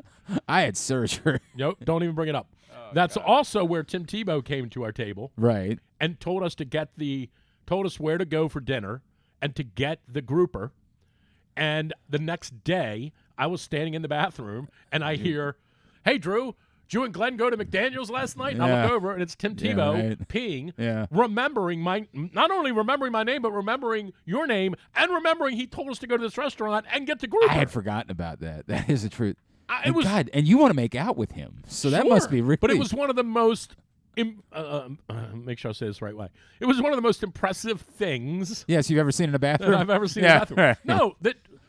I had surgery. Don't even bring it up. That's also where Tim Tebow came to our table Right. and told us where to go for dinner and to get the grouper. And the next day, I was standing in the bathroom and I hear, "Hey, Drew, did you and Glenn go to McDaniel's last night?" And I Yeah. look over and it's Tim Yeah, Tebow right. peeing, Yeah. not only remembering my name, but remembering your name and remembering he told us to go to this restaurant and get the grouper. I had forgotten about that. That is the truth. It And was God, and you want to make out with him, so that must Sure, be really. But it was one of the most. Make sure I say this the right way. It was one of the most impressive things Yes, you've ever seen in a bathroom. that I've ever seen Yeah, in a bathroom. right. No,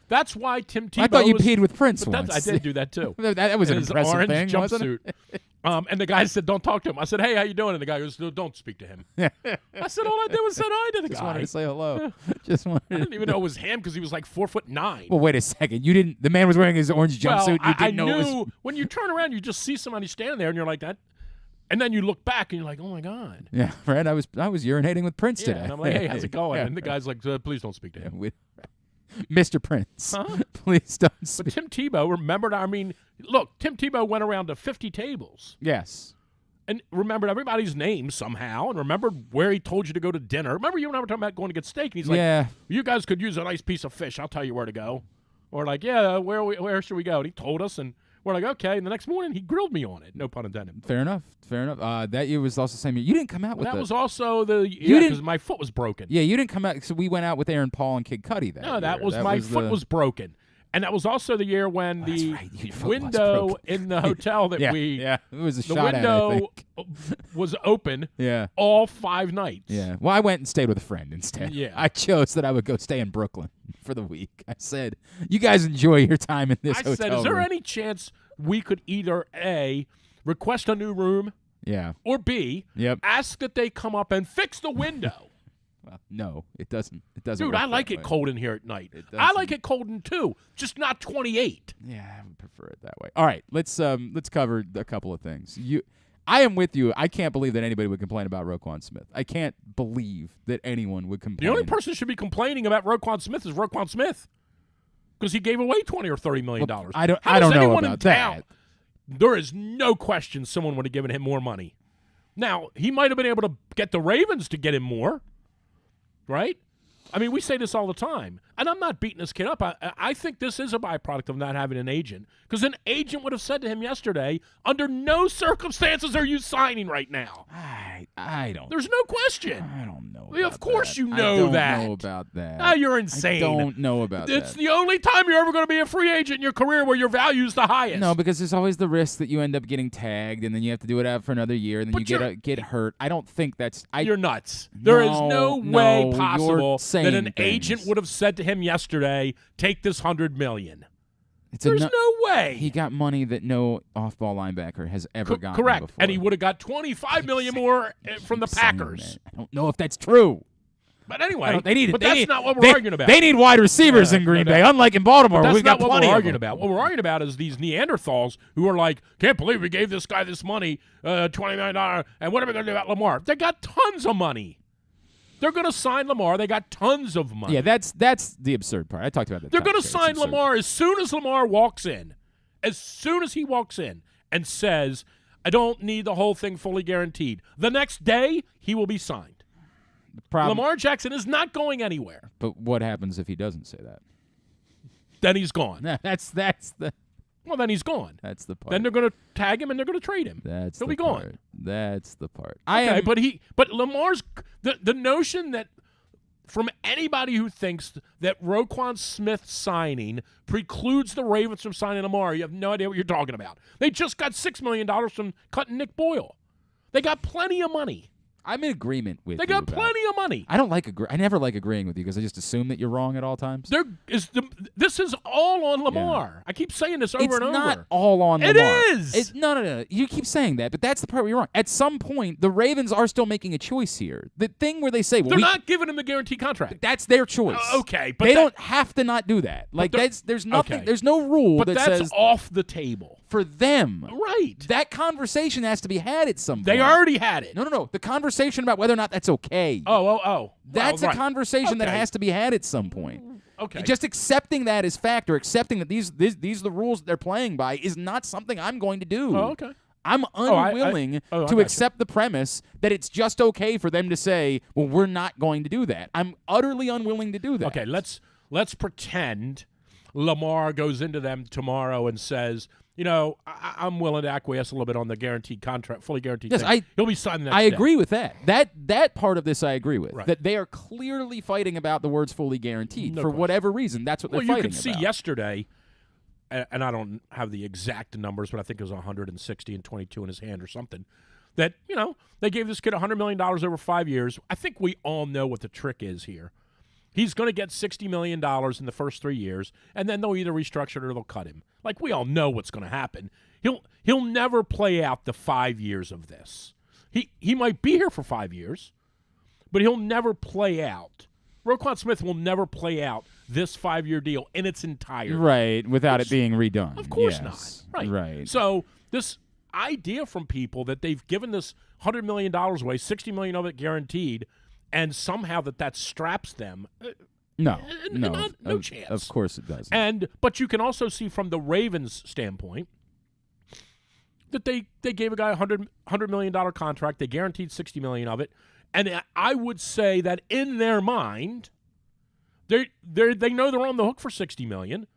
that's why Tim Tebow. I thought you was, peed with Prince but once. I did do that too. that was In an his impressive orange thing, wasn't jumpsuit. it? And the guy said, "Don't talk to him." I said, "Hey, how you doing?" And the guy goes, "No, don't speak to him." I said, "All I did was said hi to the Just guy." wanted to say hello. Just wanted. I didn't even know it was him because he was like 4'9". Well, wait a second. You didn't. The man was wearing his orange jumpsuit. Well, You I didn't know knew it was. when you turn around, you just see somebody standing there, and you're like that, and then you look back, and you're like, "Oh my god." Yeah, Fred. I was urinating with Prince Yeah, today. and I'm like, "Hey, how's it going?" Yeah. And the guy's like, "Please don't speak to him." With Mr. Prince, Huh? please don't But speak. Tim Tebow remembered. I mean, look, Tim Tebow went around to 50 tables Yes. and remembered everybody's name somehow, and remembered where he told you to go to dinner. Remember, you and I were talking about going to get steak, and he's like, Yeah. "You guys could use a nice piece of fish. I'll tell you where to go." Or like, "Yeah, where should we go?" And he told us, and we're like, "Okay." And the next morning, he grilled me on it. No pun intended. Fair enough. Fair enough. That year was also the same year. You didn't come out with That the- was also the didn't- because my foot was broken. Yeah, you didn't come out. So we went out with Aaron Paul and Kid Cudi that No, that year. was my foot the- was broken. And that was also the year when Oh, that's the right. Your foot was window broken. in the hotel that Yeah, we yeah. It was a the shot at, I window think. was open Yeah. all 5 nights. Yeah. Well, I went and stayed with a friend instead. Yeah. I chose that I would go stay in Brooklyn for the week. I said, "You guys enjoy your time in this I hotel said, "Is there room." any chance we could either A, request a new room, Yeah. or B, Yep. ask that they come up and fix the window?" Well, no, it doesn't. It doesn't. Dude, work I like that it way. cold in here at night. It I like doesn't. it cold in too, just not 28. Yeah, I would prefer it that way. All right, let's cover a couple of things. I am with you. I can't believe that anybody would complain about Roquan Smith. I can't believe that anyone would complain. The only person who should be complaining about Roquan Smith is Roquan Smith, because he gave away $20 or $30 million. Well, I don't How does know anyone about in town- that. There is no question someone would have given him more money. Now, he might have been able to get the Ravens to get him more, right? I mean, we say this all the time, and I'm not beating this kid up. I think this is a byproduct of not having an agent, because an agent would have said to him yesterday, under no circumstances are you signing right now. I don't. There's no question. I don't know. Well, of about course that. you know that. I don't know about that. Ah, you're insane. I don't know about that. It's the only time you're ever going to be a free agent in your career where your value's the highest. No, because there's always the risk that you end up getting tagged, and then you have to do it out for another year, and then But you get hurt. I don't think that's. You're nuts. There is no way you're possible saying that an things. agent would have said to him yesterday, "Take this $100 million." There's no way. He got money that no off-ball linebacker has ever gotten correct, before. and he would have got $25 million more from the Keep saying Packers. that. I don't know if that's true. But anyway, But that's not what we're arguing about. They need wide receivers in Green Bay, unlike in Baltimore. But that's We've got not what plenty we're of arguing them. about. What we're arguing about is these Neanderthals who are like, can't believe we gave this guy this money, $20 million, and what are we going to do about Lamar? They got tons of money. They're going to sign Lamar. They got tons of money. Yeah, that's the absurd part. I talked about that. They're going to sign Lamar as soon as Lamar walks in. As soon as he walks in and says, I don't need the whole thing fully guaranteed. The next day, he will be signed. Lamar Jackson is not going anywhere. But what happens if he doesn't say that? Then he's gone. That's the. Well, then he's gone. That's the part. Then they're going to tag him and they're going to trade him. He'll be gone. Part. That's the part. Okay, but Lamar's the notion that from anybody who thinks that Roquan Smith signing precludes the Ravens from signing Lamar, you have no idea what you're talking about. They just got $6 million from cutting Nick Boyle. They got plenty of money. I'm in agreement with They you. got plenty of money. I don't like I never like agreeing with you because I just assume that you're wrong at all times. This is all on Lamar. Yeah. I keep saying this over It's and over. not all on It Lamar. is. No. You keep saying that, but that's the part where you're wrong. At some point, the Ravens are still making a choice here. The thing where they say, well, They're not giving him the guaranteed contract. That's their choice. Okay, but they don't have to not do that. Like there's nothing. Okay. There's no rule But that that's says off the table. for them. Right. That conversation has to be had at some point. They already had it. No. The conversation about whether or not that's okay. Oh. That's Well, a conversation that Okay. has to be had at some point. Okay. Just accepting that as fact or accepting that these are the rules that they're playing by is not something I'm going to do. Oh, okay. I'm unwilling I to got you. accept the premise that it's just okay for them to say, well, we're not going to do that. I'm utterly unwilling to do that. Okay, let's pretend Lamar goes into them tomorrow and says, I'm willing to acquiesce a little bit on the guaranteed contract, fully guaranteed. Yes, thing. He'll be signing that. I agree with that. That part of this I agree with. Right. That they are clearly fighting about the words fully guaranteed. No For question. whatever reason, that's what Well, they're you fighting could see about. yesterday, and I don't have the exact numbers, but I think it was 160 and 22 in his hand or something, that, they gave this kid $100 million over 5 years. I think we all know what the trick is here. He's going to get $60 million in the first 3 years, and then they'll either restructure it or they'll cut him. Like, we all know what's going to happen. He'll never play out the 5 years of this. He might be here for 5 years, but he'll never play out. Roquan Smith will never play out this 5-year deal in its entirety. Right, without it being redone. Of course Yes. not. Right. So this idea from people that they've given this $100 million away, $60 million of it guaranteed, and somehow that straps them. No chance. Of course it doesn't. But you can also see from the Ravens' standpoint that they gave a guy a $100 million contract. They guaranteed $60 million of it, and I would say that in their mind, they know they're on the hook for $60 million.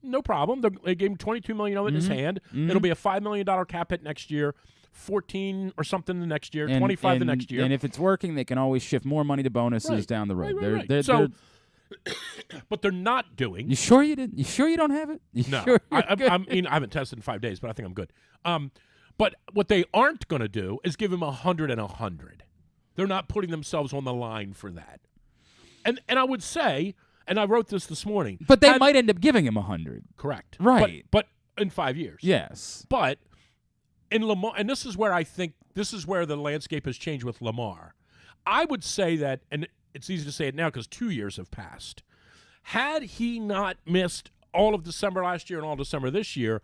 No problem. They gave him $22 million of it in his hand. It'll be a $5 million cap hit next year. 14 or something the next year, 25 the next year. And if it's working, they can always shift more money to bonuses down the road. Right. But they're not doing. You sure you didn't? You sure you don't have it? You No, sure I mean I haven't tested in 5 days, but I think I'm good. But what they aren't going to do is give him 100 and 100. They're not putting themselves on the line for that. And I would say, and I wrote this morning, but they might end up giving him 100. Correct. Right. But in 5 years. Yes. But in Lamar, and this is where I think the landscape has changed with Lamar. I would say that, and it's easy to say it now because 2 years have passed. Had he not missed all of December last year and all December this year,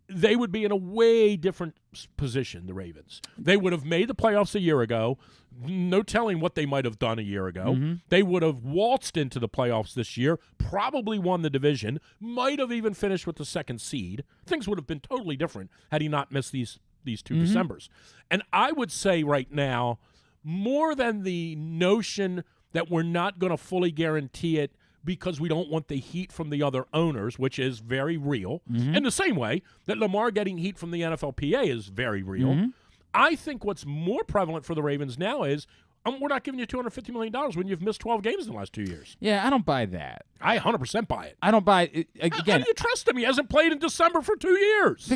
they would be in a way different position, the Ravens. They would have made the playoffs a year ago. No telling what they might have done a year ago. Mm-hmm. They would have waltzed into the playoffs this year, probably won the division, might have even finished with the second seed. Things would have been totally different had he not missed these two Decembers. And I would say right now, more than the notion that we're not going to fully guarantee it because we don't want the heat from the other owners, which is very real, in the same way that Lamar getting heat from the NFLPA is very real. I think what's more prevalent for the Ravens now is we're not giving you $250 million when you've missed 12 games in the last 2 years. Yeah, I don't buy that. I 100% buy it. I don't buy it. Again, how do you trust him? He hasn't played in December for 2 years.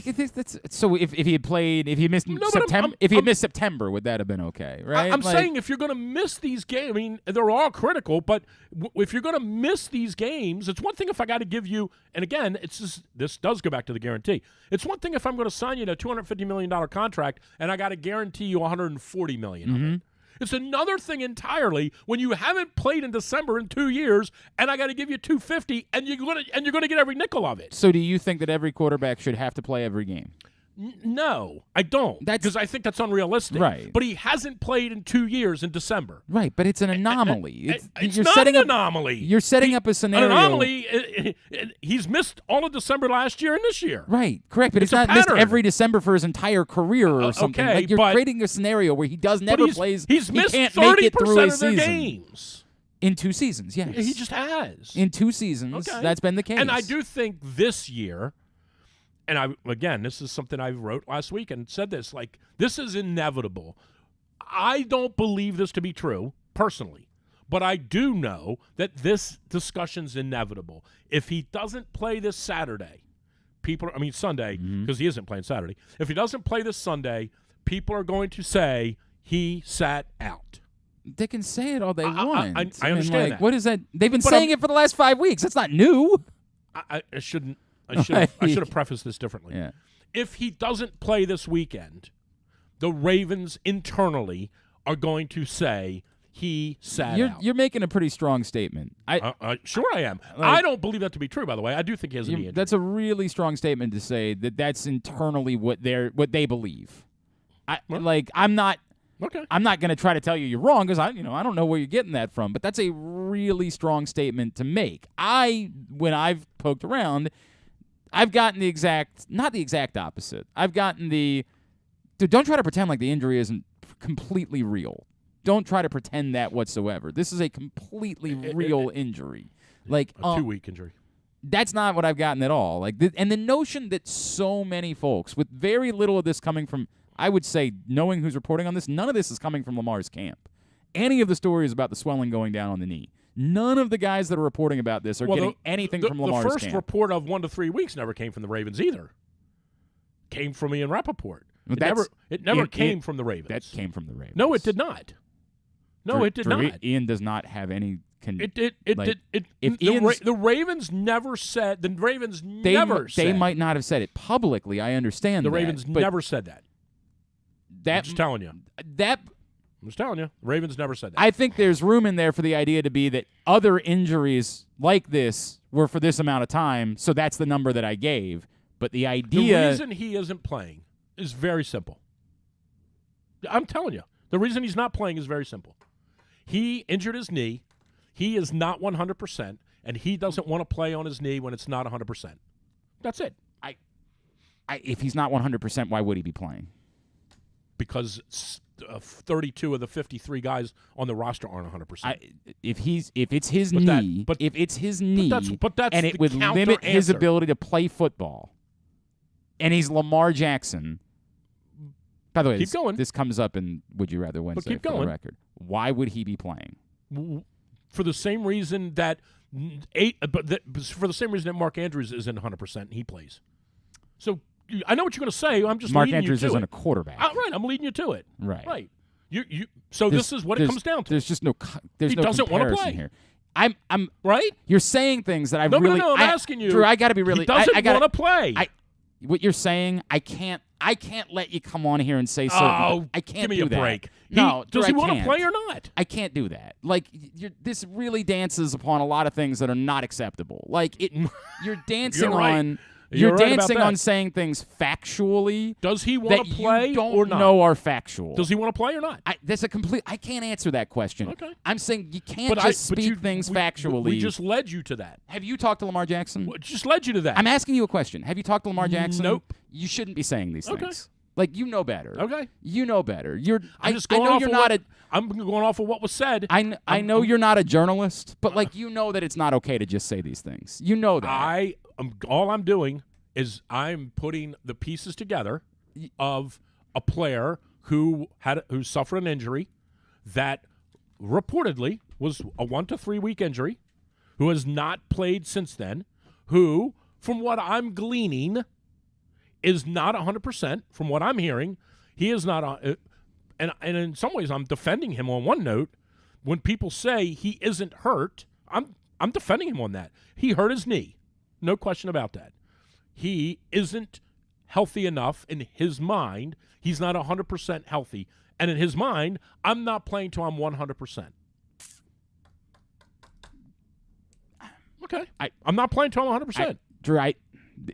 So if he had played, if he missed September, if he had missed September, would that have been okay? Right? I'm saying if you're going to miss these games, I mean, they're all critical, but if you're going to miss these games, it's one thing if I got to give you, and again, this does go back to the guarantee. It's one thing if I'm going to sign you to a $250 million contract and I got to guarantee you $140 million of it. It's another thing entirely when you haven't played in December in 2 years, and I got to give you $250, and you're going to get every nickel of it. So, do you think that every quarterback should have to play every game? No, I don't. Because I think that's unrealistic. Right. But he hasn't played in 2 years in December. Right, but it's an anomaly. It's not an anomaly. You're setting up a scenario. An anomaly. He's missed all of December last year and this year. Right, correct. But it's not missed every December for his entire career or something. Okay, like you're creating a scenario where he never plays. He's missed he can't 30% make it through a of their season. games. In 2 seasons, yes. He just has. In 2 seasons, that's been the case. And I do think this year, and again, this is something I wrote last week and said this, like, this is inevitable. I don't believe this to be true, personally, but I do know that this discussion's inevitable. If he doesn't play this Saturday, Sunday, because he isn't playing Saturday. If he doesn't play this Sunday, people are going to say he sat out. They can say it all they want. I understand that. What is that? They've been saying it for the last 5 weeks. That's not new. I should have prefaced this differently. Yeah. If he doesn't play this weekend, the Ravens internally are going to say he sat out. You're making a pretty strong statement. Sure I am. I don't believe that to be true, by the way. I do think he has a knee injury. That's a really strong statement to say that's internally what they believe. I'm not going to try to tell you you're wrong because I don't know where you're getting that from, but that's a really strong statement to make. When I've poked around, I've gotten not the exact opposite. I've gotten dude, don't try to pretend like the injury isn't completely real. Don't try to pretend that whatsoever. This is a completely real injury. Like a 2-week injury. That's not what I've gotten at all. And the notion that so many folks, with very little of this coming from, I would say, knowing who's reporting on this, none of this is coming from Lamar's camp. Any of the stories about the swelling going down on the knee, none of the guys that are reporting about this are getting anything from Lamar's camp. The first report of 1 to 3 weeks never came from the Ravens either. Came from Ian Rappaport. It never came from the Ravens. That came from the Ravens. No, it did not. No, it did not. Ian does not have any. The Ravens never said. The Ravens never said. They might not have said it publicly. I understand the Ravens never said that. I'm just telling you. I'm just telling you. The Ravens never said that. I think there's room in there for the idea to be that other injuries like this were for this amount of time, so that's the number that I gave. But the idea... The reason he isn't playing is very simple. I'm telling you. The reason he's not playing is very simple. He injured his knee. He is not 100%, and he doesn't want to play on his knee when it's not 100%. That's it. If he's not 100%, why would he be playing? Because 32 of the 53 guys on the roster aren't 100%. If it's his knee, and it would limit his ability to play football, and he's Lamar Jackson. By the way, this comes up in Would You Rather Wednesday for the record. Why would he be playing? For the same reason that for the same reason that Mark Andrews isn't 100% and he plays. So I know what you're going to say. I'm just Mark leading Andrews you to isn't it. a quarterback. Right, I'm leading you to it. Right. So this is what it comes down to. There's just no. There's he no doesn't want to play here. I'm right. You're saying things that I'm asking you. Drew, I got to be really. He doesn't want to play. What you're saying, I can't I can't let you come on here and say certain. Oh, I can't give me do a that. break. No, does he want to play or not? I can't do that. Like, this really dances upon a lot of things that are not acceptable. Like, you're dancing You're right. on. You're You're right about dancing that. on saying things factually. Does he want that to play you don't or not? know are factual? Does he want to play or not? That's a complete. I can't answer that question. Okay. I'm saying you can't But just speak things we factually. just led you to that. Have you talked to Lamar Jackson? Just led you to that. I'm asking you a question. Have you talked to Lamar Jackson? Nope. You shouldn't be saying these Okay. things. Like, you know better. Okay. You know better. I'm just going I know off you're of not what, I'm going off of what was said. I know you're not a journalist, but like, you know that it's not okay to just say these things. You know that. All I'm doing is I'm putting the pieces together of a player who suffered an injury that reportedly was a 1 to 3 week injury, who has not played since then, who, from what I'm gleaning, is not 100%. From what I'm hearing, he is not. And in some ways, I'm defending him on one note. When people say he isn't hurt, I'm defending him on that. He hurt his knee, no question about that. He isn't healthy enough in his mind. He's not 100% healthy. And in his mind, I'm not playing till I'm 100%. Okay. I'm not playing till I'm 100%. Drew,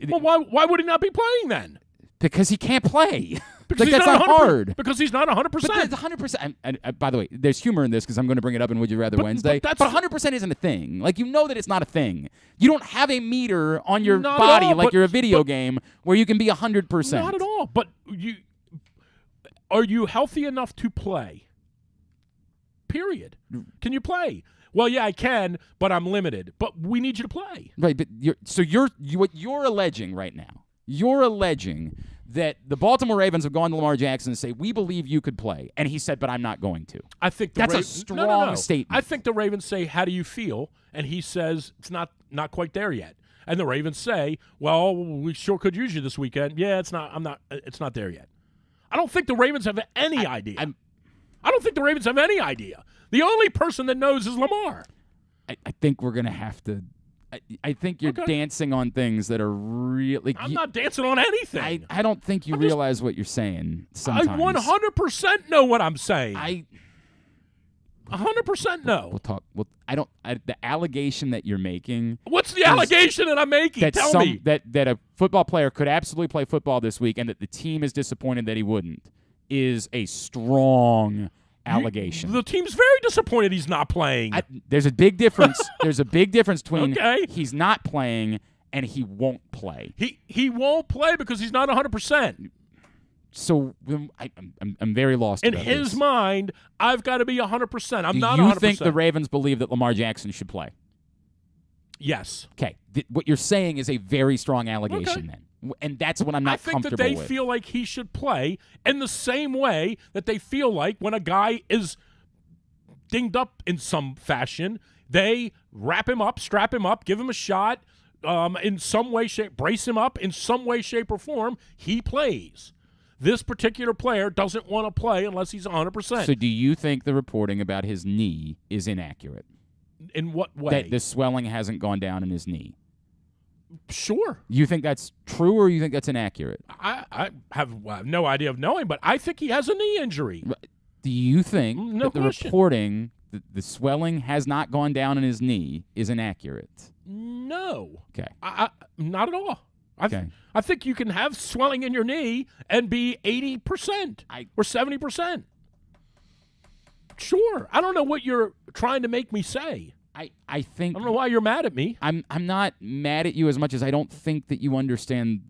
well, why would he not be playing then? Because he can't play. Because like, that's not hard. Because he's not 100%. But 100%. And by the way, there's humor in this because I'm going to bring it up in Would You Rather Wednesday. But 100% isn't a thing. Like, you know that it's not a thing. You don't have a meter on your body like you're a video game where you can be 100%. Not at all. But are you healthy enough to play? Period. Can you play? Well, yeah, I can, but I'm limited. But we need you to play. Right. But what you're alleging right now, you're alleging that the Baltimore Ravens have gone to Lamar Jackson and say, we believe you could play. And he said, but I'm not going to. I think that's a strong statement. I think the Ravens say, how do you feel? And he says, it's not quite there yet. And the Ravens say, well, we sure could use you this weekend. Yeah, it's not there yet. I don't think the Ravens have any idea. I don't think the Ravens have any idea. The only person that knows is Lamar. I think we're going to have to. I think you're dancing on things that are really. I'm not dancing on anything. I don't think you realize what you're saying sometimes. I 100% know what I'm saying. 100% know. We'll talk. The allegation that you're making. What's the allegation that I'm making? Tell me. That a football player could absolutely play football this week and that the team is disappointed that he wouldn't is a strong allegation. The team's very disappointed he's not playing. There's a big difference. There's a big difference between he's not playing and he won't play. He won't play because he's not 100%. So I'm very lost. In his mind, I've got to be 100%. I'm not 100%. Do you think the Ravens believe that Lamar Jackson should play? Yes. Okay. What you're saying is a very strong allegation then. And that's what I'm not comfortable with. I think that they feel like he should play in the same way that they feel like when a guy is dinged up in some fashion, they wrap him up, strap him up, give him a shot, in some way, shape, brace him up in some way, shape, or form. He plays. This particular player doesn't want to play unless he's 100%. So do you think the reporting about his knee is inaccurate? In what way? That the swelling hasn't gone down in his knee. Sure. You think that's true or you think that's inaccurate? I have no idea of knowing, but I think he has a knee injury. Do you think that the reporting, the swelling has not gone down in his knee is inaccurate? No. Okay. Not at all. I think you can have swelling in your knee and be 80% or 70%. Sure. I don't know what you're trying to make me say. I think I don't know why you're mad at me. I'm not mad at you as much as I don't think that you understand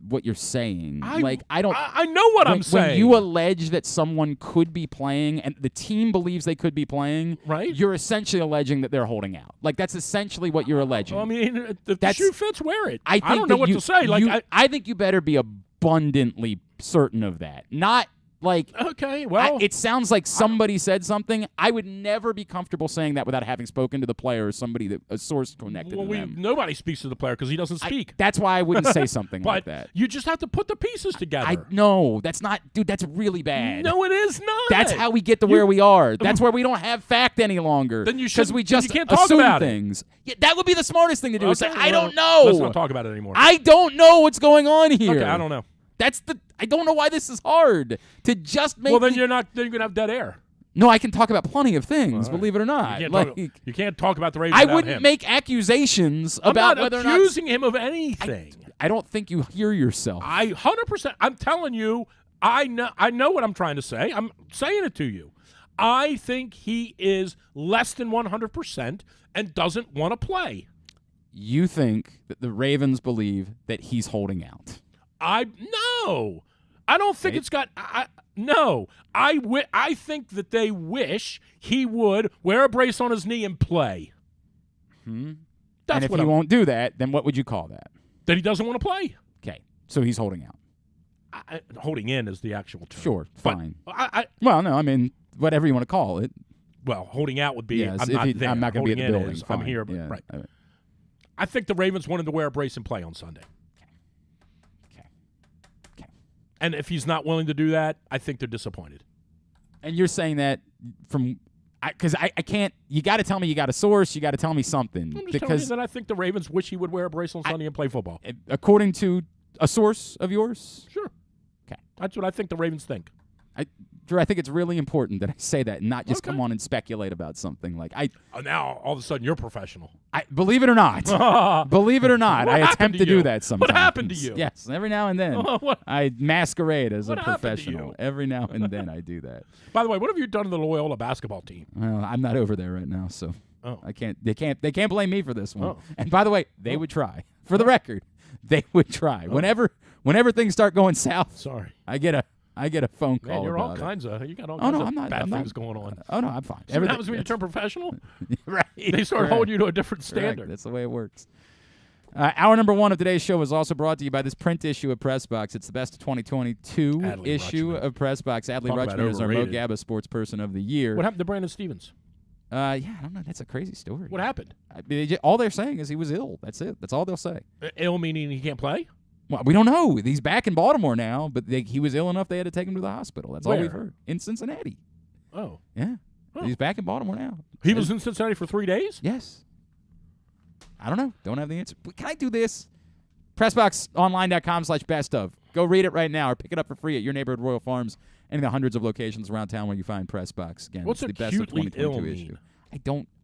what you're saying. I know what I'm saying. When you allege that someone could be playing and the team believes they could be playing, right? You're essentially alleging that they're holding out. Like, that's essentially what you're alleging. Well, I mean, if the shoe fits, wear it. I don't know what to say. I think you better be abundantly certain of that. Not like, okay, well, it sounds like somebody said something. I would never be comfortable saying that without having spoken to the player or somebody a source connected to them. Nobody speaks to the player because he doesn't speak. That's why I wouldn't say something like that. You just have to put the pieces together. No, that's not, dude. That's really bad. No, it is not. That's how we get to where we are. That's where we don't have fact any longer. Then you should. We just you can't talk assume about things. Yeah, that would be the smartest thing to do. Okay, is say, I don't know. Let's not talk about it anymore. I don't know what's going on here. Okay, I don't know. I don't know why this is hard to just make. Well, then you're gonna have dead air. No, I can talk about plenty of things. Believe it or not, You can't talk about the Ravens. I without wouldn't him. make accusations I'm about not whether or not accusing him of anything. I don't think you hear yourself. 100%. I'm telling you, I know what I'm trying to say. I'm saying it to you. I think he is less than 100% and doesn't want to play. You think that the Ravens believe that he's holding out? No. I don't think it's got. No. I think that they wish he would wear a brace on his knee and play. And That's if what he won't do that, then what would you call that? That he doesn't want to play. Okay, so he's holding out. Holding in is the actual term. Sure, fine. But well, no, I mean, whatever you want to call it. Well, holding out would be Yes, I'm not there. I'm not going to be at the building. I'm Fine. here, but Yeah, right. I think the Ravens wanted to wear a brace and play on Sunday. Okay. And if he's not willing to do that, I think they're disappointed. And you're saying that from because I can't. You got to tell me you got a source. You got to tell me something. I'm just because telling you that I think the Ravens wish he would wear a brace on Sunday and play football. According to a source of yours? Sure. Okay. That's what I think the Ravens think. Drew, I think it's really important that I say that and not just come on and speculate about something. Like now, all of a sudden, you're professional. Believe it or not. Believe it or not. I attempt to do that sometimes. What happened to you? Yes, every now and then. I masquerade as a professional. Every now and then I do that. By the way, what have you done to the Loyola basketball team? Well, I'm not over there right now, so I can't. They can't blame me for this one. And by the way, they would try. For the record, they would try. Whenever things start going south. Sorry, I get a phone call. Man, you're about all kinds of. You got all Oh, kinds no, of I'm not, bad I'm things not. going on. Oh no, I'm fine. So what happens when you turn professional? Right. They start holding you to a different standard. Correct. That's the way it works. Hour number 1 of today's show is also brought to you by this print issue of Press Box. It's the best of 2022 issue of Press Box. Adley Rutschman is our Mo Gabba Sports Person of the Year. What happened to Brandon Stevens? Yeah, I don't know. That's a crazy story. What happened? All they're saying is he was ill. That's it. That's all they'll say. Ill meaning he can't play? Well, we don't know. He's back in Baltimore now, but he was ill enough they had to take him to the hospital. That's all we've heard. In Cincinnati. Oh. Yeah. Oh. He's back in Baltimore now. He was in Cincinnati for 3 days? Yes. I don't know. Don't have the answer. But can I do this? PressBoxOnline.com/best-of. Go read it right now or pick it up for free at your neighborhood Royal Farms and the hundreds of locations around town where you find Press Box. Again, What's it's the best of 2022 issue. I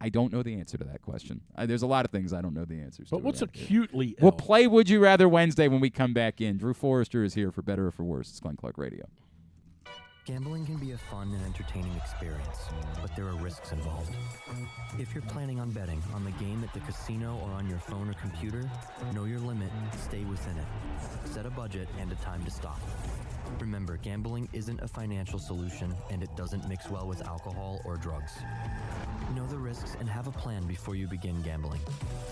don't know the answer to that question. There's a lot of things I don't know the answers to. But what's acutely ill? We'll play Would You Rather Wednesday when we come back in. Drew Forrester is here for better or for worse. It's Glenn Clark Radio. Gambling can be a fun and entertaining experience, but there are risks involved. If you're planning on betting on the game at the casino or on your phone or computer, know your limit, stay within it. Set a budget and a time to stop. Remember, gambling isn't a financial solution, and it doesn't mix well with alcohol or drugs. Know the risks and have a plan before you begin gambling.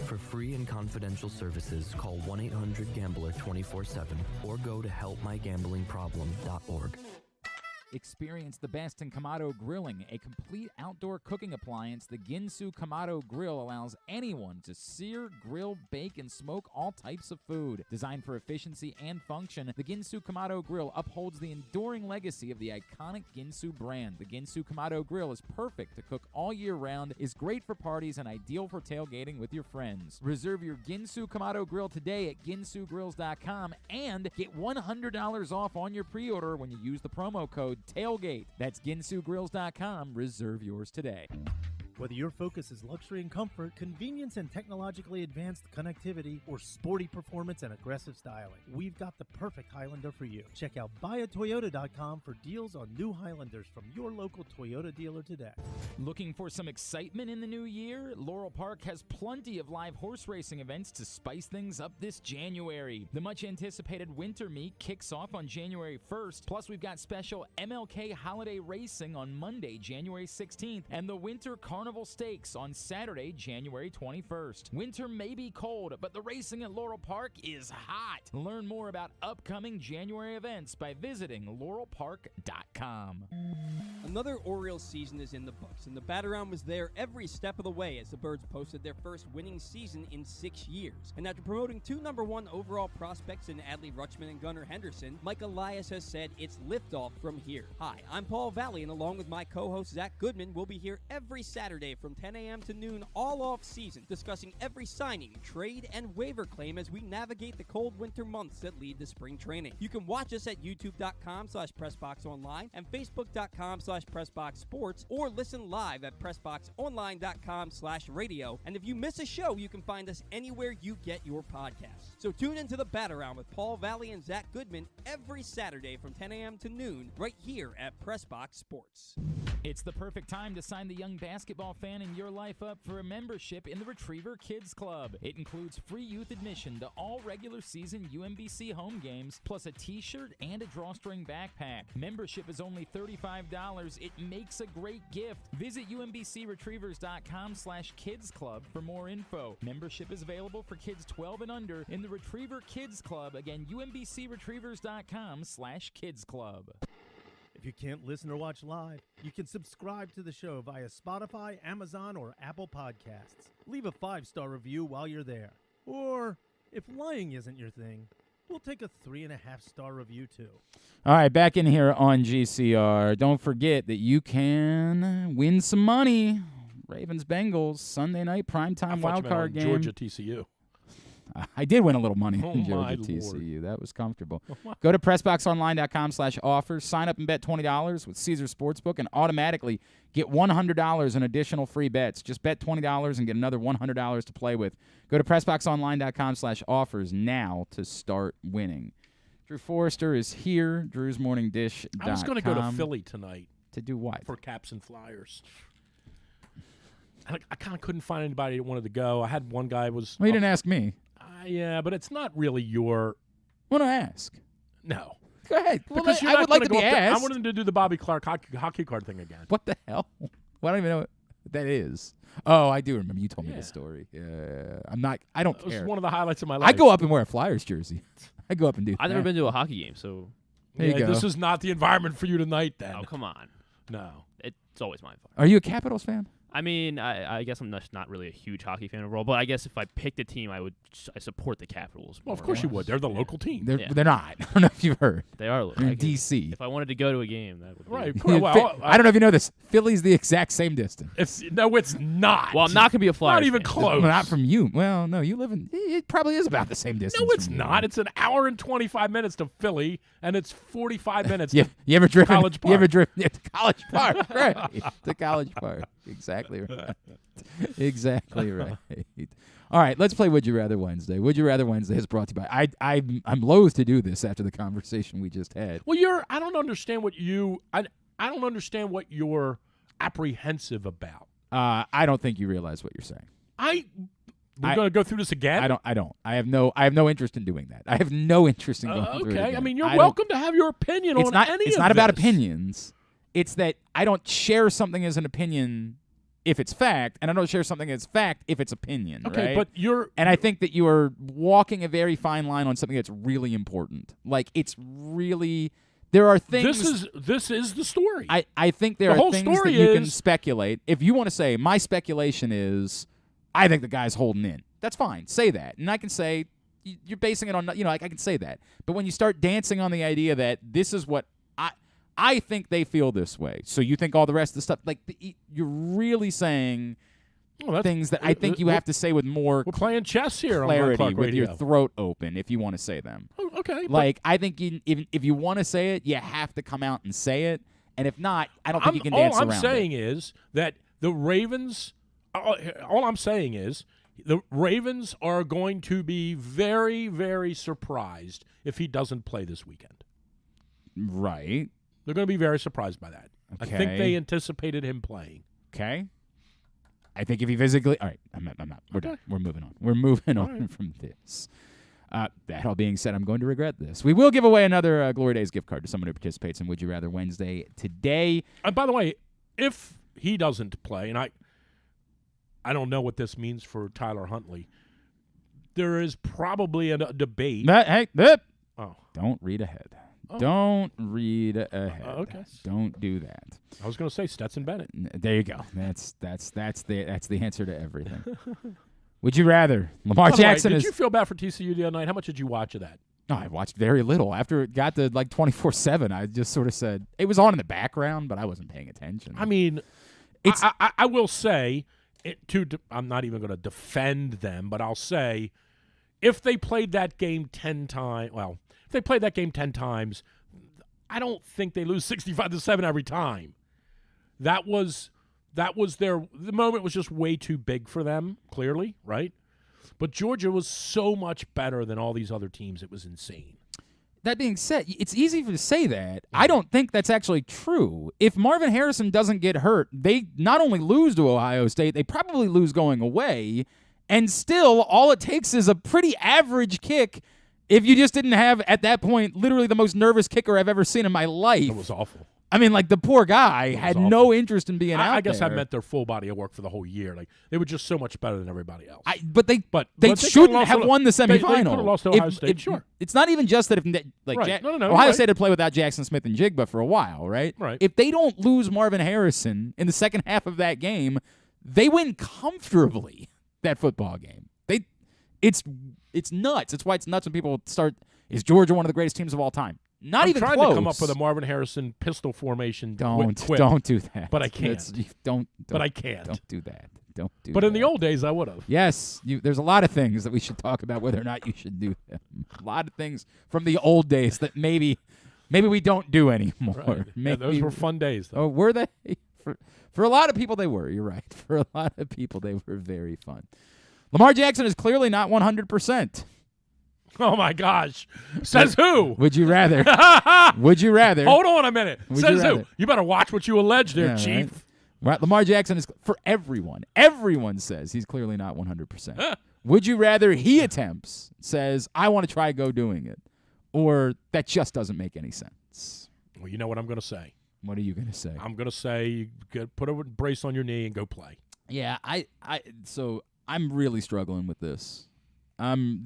For free and confidential services, call 1-800-GAMBLER 24/7 or go to helpmygamblingproblem.org. Experience the best in Kamado Grilling, a complete outdoor cooking appliance. The Ginsu Kamado Grill allows anyone to sear, grill, bake, and smoke all types of food. Designed for efficiency and function, the Ginsu Kamado Grill upholds the enduring legacy of the iconic Ginsu brand. The Ginsu Kamado Grill is perfect to cook all year round, is great for parties, and ideal for tailgating with your friends. Reserve your Ginsu Kamado Grill today at ginsugrills.com and get $100 off on your pre-order when you use the promo code TAILGATE. That's ginsugrills.com. Reserve yours today. Whether your focus is luxury and comfort, convenience and technologically advanced connectivity, or sporty performance and aggressive styling, we've got the perfect Highlander for you. Check out buyatoyota.com for deals on new Highlanders from your local Toyota dealer today. Looking for some excitement in the new year? Laurel Park has plenty of live horse racing events to spice things up this January. The much-anticipated Winter Meet kicks off on January 1st, plus we've got special MLK Holiday Racing on Monday, January 16th, and the Winter Carnival Stakes on Saturday, January 21st. Winter may be cold, but the racing at Laurel Park is hot. Learn more about upcoming January events by visiting laurelpark.com. Another Orioles season is in the books, and the Bat-Around was there every step of the way as the Birds posted their first winning season in 6 years. And after promoting 2 #1 overall prospects in Adley Rutschman and Gunnar Henderson, Mike Elias has said it's liftoff from here. Hi, I'm Paul Valley, and along with my co-host Zach Goodman, we'll be here every Saturday Saturday from 10 a.m. to noon all off season, discussing every signing, trade, and waiver claim as we navigate the cold winter months that lead to spring training. You can watch us at youtube.com/PressBoxOnline and Facebook.com/PressBoxSports, or listen live at PressBoxOnline.com/radio. And if you miss a show, you can find us anywhere you get your podcasts. So tune into the Bat Around with Paul Valley and Zach Goodman every Saturday from 10 a.m. to noon right here at PressBox Sports. It's the perfect time to sign the young basketball fan in your life up for a membership in the Retriever Kids Club. It includes free youth admission to all regular season UMBC home games, plus a t-shirt and a drawstring backpack. Membership is only $35. It makes a great gift. Visit UMBCRetrievers.com/Kids Club for more info. Membership is available for kids 12 and under in the Retriever Kids Club. Again, UMBCRetrievers.com/Kids Club. If you can't listen or watch live, you can subscribe to the show via Spotify, Amazon, or Apple Podcasts. Leave a 5-star review while you're there. Or, if lying isn't your thing, we'll take a 3.5-star review too. All right, back in here on GCR. Don't forget that you can win some money. Ravens-Bengals, Sunday night primetime wildcard game. Georgia TCU. I did win a little money Oh in my Georgia TCU. Lord. That was comfortable. Go to PressBoxOnline.com/offers. Sign up and bet $20 with Caesar Sportsbook and automatically get $100 in additional free bets. Just bet $20 and get another $100 to play with. Go to PressBoxOnline.com/offers now to start winning. Drew Forrester is here. Drew'sMorningDish.com. I was going to go to Philly tonight. To do what? For Caps and Flyers. I kind of couldn't find anybody that wanted to go. I had one guy was. Well, you didn't ask me. Yeah, but it's not really your. Want to ask? No. Go ahead. Well, Because I would like to be asked. I wanted to do the Bobby Clark hockey card thing again. What the hell? Well, I don't even know what that is. Oh, I do remember. You told me the story. Yeah, I don't care. It was one of the highlights of my life. I go up and wear a Flyers jersey. I go up and do that. I've never been to a hockey game, so. There you go. This is not the environment for you tonight, then. Oh, come on. No. It's always my fault. Are you a Capitals fan? I mean, I guess I'm not really a huge hockey fan overall, but I guess if I picked a team, I support the Capitals. Well, of course you would. They're the local team. They're not. I don't know if you've heard. They are local. They're in D.C. If I wanted to go to a game, that would be. Right. Well, I don't know if you know this. Philly's the exact same distance. No, it's not. Well, I'm not going to be a Flyers Not even fan. close. Well, not from you. Well, no, you live in. It probably is about the same distance. No, it's from you. not. It's an hour and 25 minutes to Philly, and it's 45 minutes You to ever driven? College Park. You ever driven to College Park? Right. To College Park. Exactly right. Exactly right. All right, let's play Would You Rather Wednesday. Would You Rather Wednesday is brought to you by. I'm loath to do this after the conversation we just had. Well, I don't understand what I don't understand what you're apprehensive about. I don't think you realize what you're saying. We're going to go through this again? I don't. I have no interest in doing that. I have no interest in going through it okay. again. I mean, you're welcome to have your opinion on any of this. It's not about opinions. It's that I don't share something as an opinion if it's fact, and I don't share something as fact if it's opinion. Okay, right? but And I think that you are walking a very fine line on something that's really important. Like, it's really. There are things. This is the story. I think there The are whole things story that you can is- speculate. If you want to say, my speculation is, I think the guy's holding in. That's fine. Say that. And I can say, you're basing it on, I can say that. But when you start dancing on the idea that this is what I think they feel this way, so you think all the rest of the stuff, like, you're really saying things that I think you have to say with more We're playing chess here clarity, on Clark with Radio. your throat open, if you want to say them. Okay. Like, I think if you want to say it, you have to come out and say it. And if not, I don't think you can dance around it. All I'm saying is that the Ravens, all I'm saying is the Ravens are going to be very, very surprised if he doesn't play this weekend. Right. They're going to be very surprised by that. Okay. I think they anticipated him playing. Okay. I think if he physically... All right, I'm not. We're done. We're moving on. We're moving on from this. That all being said, I'm going to regret this. We will give away another Glory Days gift card to someone who participates in Would You Rather Wednesday today. And by the way, if he doesn't play, and I don't know what this means for Tyler Huntley, there is probably a debate. Don't read ahead. Oh. Don't read ahead. Okay. Don't do that. I was going to say Stetson Bennett. There you go. That's the answer to everything. Would you rather Lamar Jackson? Did you feel bad for TCU the other night? How much did you watch of that? No, I watched very little. After it got to like 24/7, I just sort of said it was on in the background, but I wasn't paying attention. I mean, I will say, I'm not even going to defend them, but I'll say if they played that game 10 times, if they played that game 10 times, I don't think they lose 65-7 every time. That was the moment was just way too big for them, clearly, right? But Georgia was so much better than all these other teams. It was insane. That being said, it's easy to say that. I don't think that's actually true. If Marvin Harrison doesn't get hurt, they not only lose to Ohio State, they probably lose going away. And still, all it takes is a pretty average kick if you just didn't have, at that point, literally the most nervous kicker I've ever seen in my life. It was awful. I mean, like, the poor guy had no interest in being out there. I guess I meant their full body of work for the whole year. Like, they were just so much better than everybody else. But they shouldn't have won the semifinal. They could have lost to Ohio State, sure. It's not even just that Ohio State had played without Jackson Smith and Jigba for a while, right? Right. If they don't lose Marvin Harrison in the second half of that game, they win comfortably that football game. It's nuts. It's why it's nuts when people start, is Georgia one of the greatest teams of all time? Not even close. I'm trying to come up with a Marvin Harrison pistol formation. Don't do that. But I can't. But I can't. Don't do that. Don't do that. But in the old days, I would have. Yes. There's a lot of things that we should talk about whether or not you should do them. A lot of things from the old days that maybe we don't do anymore. Right. Yeah, those were fun days, though. Oh, were they? For a lot of people, they were. You're right. For a lot of people, they were very fun. Lamar Jackson is clearly not 100%. Oh, my gosh. Says who? Would you rather? Would you rather? Hold on a minute. Says who? You better watch what you allege there, Chief. Right. Lamar Jackson is, for everyone. Everyone says he's clearly not 100%. Would you rather he attempts, says, I want to try doing it, or that just doesn't make any sense? Well, you know what I'm going to say. What are you going to say? I'm going to say put a brace on your knee and go play. Yeah, so I'm really struggling with this. I'm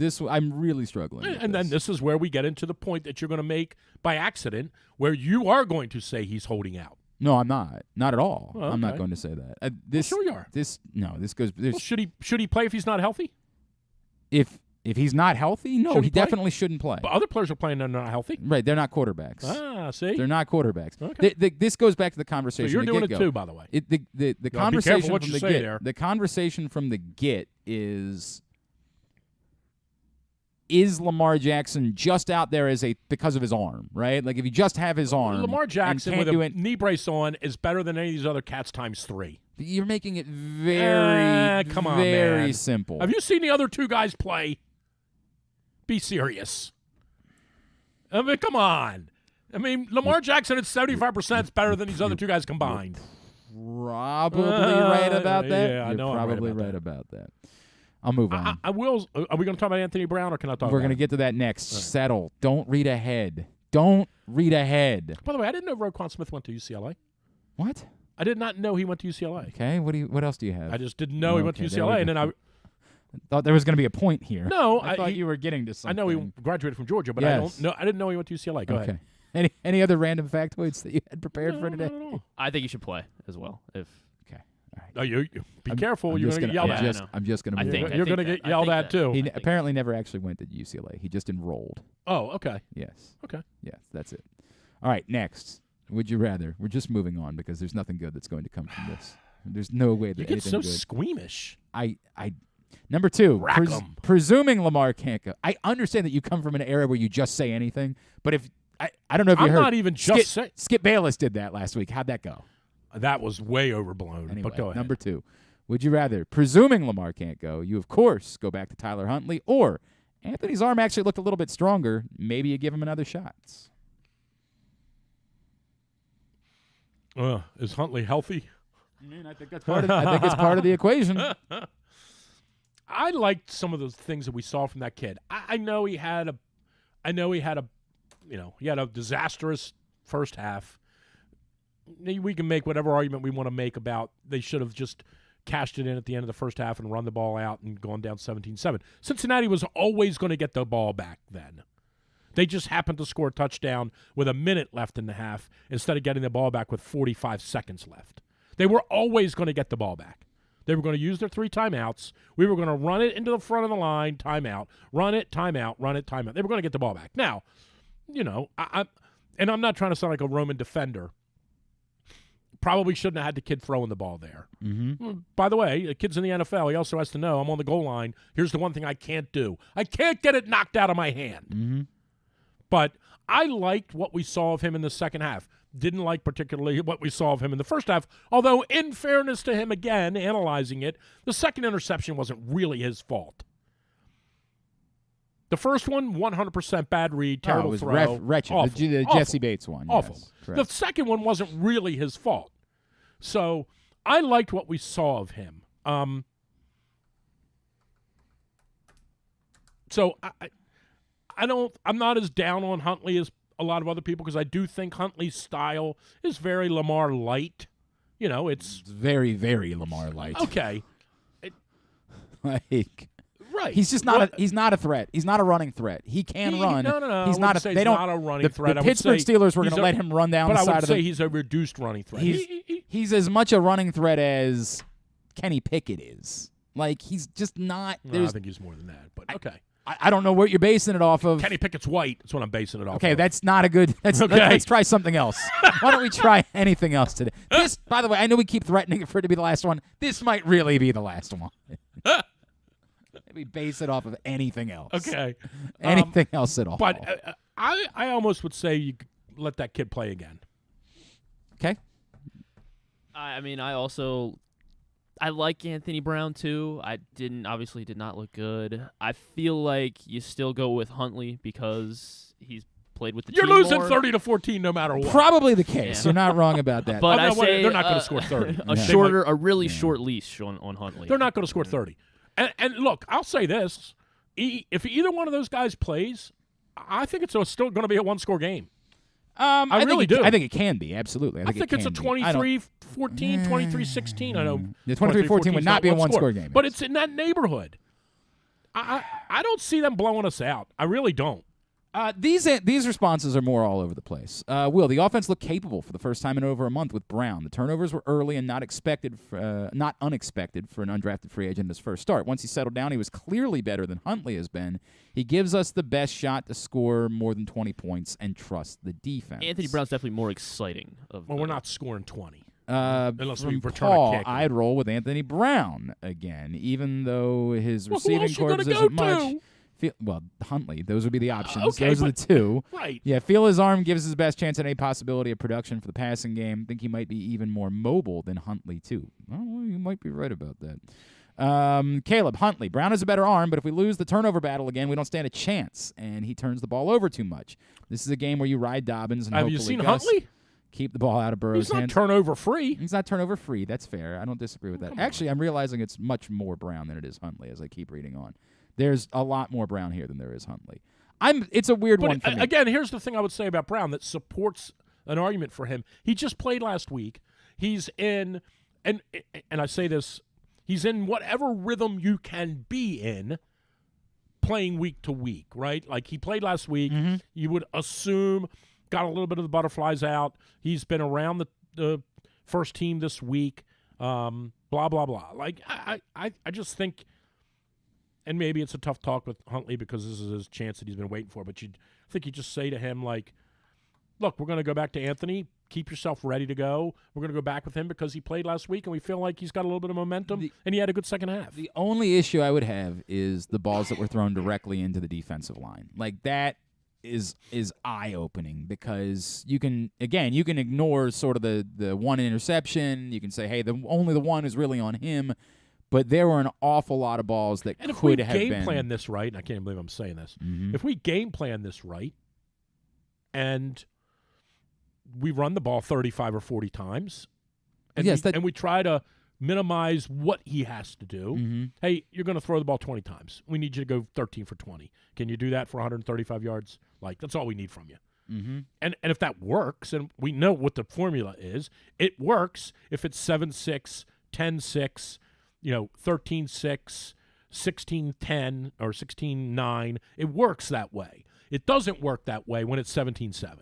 really struggling. And then this is where we get into the point that you're going to make by accident, where you are going to say he's holding out. No, I'm not. Not at all. Oh, okay. I'm not going to say that. Sure you are. This goes. Well, should he play if he's not healthy? If he's not healthy, no, he definitely shouldn't play. But other players are playing and they're not healthy. Right, they're not quarterbacks. See, they're not quarterbacks. Okay. This goes back to the conversation. So you're doing it too, by the way. The conversation be careful what from you the say get. there. The conversation from the get is Lamar Jackson just out there because of his arm, right? Like if you just have his arm, Lamar Jackson with a knee brace on is better than any of these other cats times 3. You're making it very simple. Have you seen the other two guys play? Be serious. I mean, come on. I mean, Lamar Jackson at 75% is better than these other two guys combined. Probably right about that. Yeah, I know. You're probably right about that. I'll move on. I will. Are we going to talk about Anthony Brown, or can I talk about it? We're going to get to that next. Right. Settle. Don't read ahead. Don't read ahead. By the way, I didn't know Roquan Smith went to UCLA. What? I did not know he went to UCLA. Okay. What else do you have? I just didn't know he went to UCLA, and then I thought there was going to be a point here. No, I thought you were getting to something. I know he graduated from Georgia, but yes. I didn't know he went to UCLA. Go ahead. Any other random factoids that you had prepared for today? No. I think you should play as well. Okay. All right. Oh, you be careful. You're going to get yelled at. I'm just going to move on. You're going to get yelled at, too. He apparently never actually went to UCLA. He just enrolled. Oh, okay. Yes. Okay. Yes, that's it. All right, next. Would you rather? We're just moving on because there's nothing good that's going to come from this. There's no way that you get so good. Squeamish. Number 2, presuming Lamar can't go. I understand that you come from an era where you just say anything, but if I don't know if you heard. I'm not even just saying. Skip Bayless did that last week. How'd that go? That was way overblown. Anyway, but go ahead. Number 2, would you rather, presuming Lamar can't go, you of course go back to Tyler Huntley, or Anthony's arm actually looked a little bit stronger, maybe you give him another shot? Is Huntley healthy? I mean, I think that's part of. I think it's part of the equation. I liked some of those things that we saw from that kid. I know he had a disastrous first half. We can make whatever argument we want to make about they should have just cashed it in at the end of the first half and run the ball out and gone down 17-7. Cincinnati was always going to get the ball back then. They just happened to score a touchdown with a minute left in the half instead of getting the ball back with 45 seconds left. They were always going to get the ball back. They were going to use their 3 timeouts. We were going to run it into the front of the line, timeout, run it, timeout, run it, timeout. They were going to get the ball back. Now, I'm not trying to sound like a Roman defender. probably shouldn't have had the kid throwing the ball there. Mm-hmm. By the way, the kid's in the NFL. He also has to know I'm on the goal line. Here's the one thing I can't do. I can't get it knocked out of my hand. Mm-hmm. But I liked what we saw of him in the second half. Didn't like particularly what we saw of him in the first half, although in fairness to him, again, analyzing it, the second interception wasn't really his fault. The first one, 100% bad read, terrible it was throw. wretched. Awful. The Awful. Jesse Bates one. Awful. Yes, correct. The second one wasn't really his fault. So I liked what we saw of him. So I'm not as down on Huntley as a lot of other people because I do think Huntley's style is very Lamar light. You know, it's very, very Lamar light. Okay. Like, right. He's just not. He's not a threat. He's not a running threat. He can run. No. He's not. He's not a running threat. The Pittsburgh Steelers were going to let him run down the side of the. But I would say he's a reduced running threat. He's as much a running threat as Kenny Pickett is. Like, he's just not. No, I think he's more than that. But okay. I don't know what you're basing it off of. Kenny Pickett's white. That's what I'm basing it off of. Okay, that's not a good. Okay. Let's try something else. Why don't we try anything else today? This, by the way, I know we keep threatening it for it to be the last one. This might really be the last one. We base it off of anything else. Okay. Anything else at all. But I almost would say you let that kid play again. Okay. I mean, I like Anthony Brown too. Obviously did not look good. I feel like you still go with Huntley because he's played with the You're team losing more. 30-14 no matter what. Probably the case. Yeah. You're not wrong about that. But they're not going to score 30. A really short leash on Huntley. They're not going to score 30. And look, I'll say this. If either one of those guys plays, I think it's still going to be a one-score game. I really do. I think it can be, absolutely. I think it's a 23-14, 23-16. I know. The 23-14 would not be a one-score game. But it's in that neighborhood. I don't see them blowing us out. I really don't. These responses are more all over the place. Will, the offense looked capable for the first time in over a month with Brown. The turnovers were early and not unexpected for an undrafted free agent in his first start. Once he settled down, he was clearly better than Huntley has been. He gives us the best shot to score more than 20 points and trust the defense. Anthony Brown's definitely more exciting. We're not scoring 20. Unless we return Paul, a kick. I'd roll with Anthony Brown again, even though his receiving corps isn't much. Huntley. Those would be the options. Okay, those are the two. Right. Yeah, feel his arm gives his best chance at any possibility of production for the passing game. Think he might be even more mobile than Huntley, too. Well, you might be right about that. Caleb, Huntley. Brown has a better arm, but if we lose the turnover battle again, we don't stand a chance, and he turns the ball over too much. This is a game where you ride Dobbins and Have hopefully you seen Gus Huntley? keep the ball out of Burrow's He's not hands. turnover-free. He's not turnover-free. That's fair. I don't disagree with that. Actually, I'm realizing it's much more Brown than it is Huntley as I keep reading on. There's a lot more Brown here than there is Huntley. It's a weird one for me. Again, here's the thing I would say about Brown that supports an argument for him. He just played last week. He's in, and I say this, he's in whatever rhythm you can be in playing week to week, right? Like he played last week. Mm-hmm. You would assume got a little bit of the butterflies out. He's been around the first team this week, blah, blah, blah. Like I just think, and maybe it's a tough talk with Huntley because this is his chance that he's been waiting for, but I think you just say to him, like, look, we're going to go back to Anthony. Keep yourself ready to go. We're going to go back with him because he played last week, and we feel like he's got a little bit of momentum, and he had a good second half. The only issue I would have is the balls that were thrown directly into the defensive line. Like, that is eye-opening because you can ignore sort of the one interception. You can say, hey, only the one is really on him. But there were an awful lot of balls that and could have been. If we game plan this right, and I can't believe I'm saying this, if we game plan this right and we run the ball 35 or 40 times and we try to minimize what he has to do, hey, you're going to throw the ball 20 times. We need you to go 13 for 20. Can you do that for 135 yards? Like, that's all we need from you. And if that works, and we know what the formula is, it works if it's 7-6, 10-6, 13-6, 16-10, or 16-9. It works that way. It doesn't work that way when it's 17-7.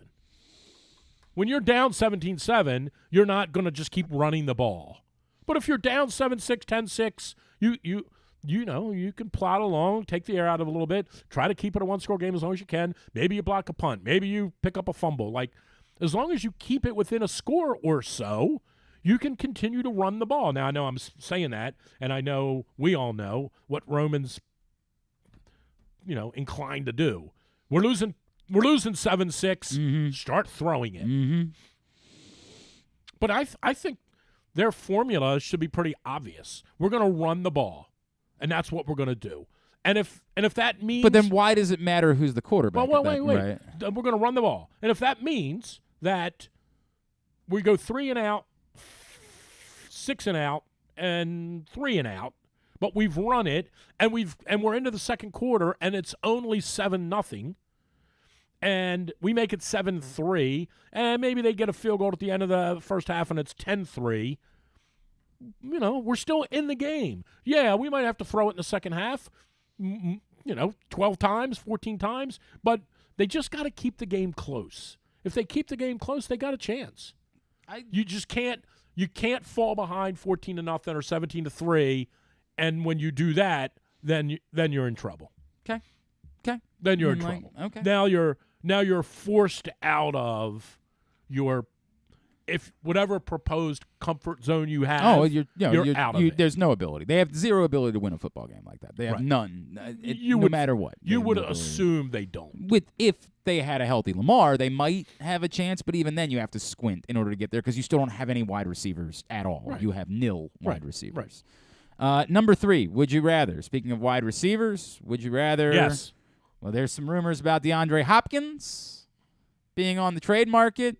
When you're down 17-7, you're not going to just keep running the ball. But if you're down 7-6, 10-6, you can plod along, take the air out of it a little bit, try to keep it a one-score game as long as you can. Maybe you block a punt. Maybe you pick up a fumble. Like, as long as you keep it within a score or so, you can continue to run the ball. Now, I know I'm saying that, and I know we all know what Roman's, inclined to do. We're losing 7-6. Start throwing it. But I think their formula should be pretty obvious. We're going to run the ball, and that's what we're going to do. And if that means, but then why does it matter who's the quarterback? Well, wait. Right? We're going to run the ball, and if that means that we go 3 and out, 6 and out, and 3 and out, but we've run it, and we're into the second quarter, and it's only 7-0, and we make it 7-3, and maybe they get a field goal at the end of the first half, and it's 10-3. We're still in the game. Yeah, we might have to throw it in the second half, 12 times, 14 times, but they just got to keep the game close. If they keep the game close, they got a chance. You just can't fall behind 14-0 or 17-3, and when you do that, then you're in trouble. Okay. Then you're in trouble. Okay. Now you're forced out of your whatever proposed comfort zone you have. Oh, you're out of it. There's no ability. They have zero ability to win a football game like that. They have none. No matter what. You would assume they don't. If they had a healthy Lamar, they might have a chance, but even then you have to squint in order to get there because you still don't have any wide receivers at all. Right. You have nil wide receivers. Right. Number 3, would you rather? Speaking of wide receivers, would you rather? Yes. Well, there's some rumors about DeAndre Hopkins being on the trade market.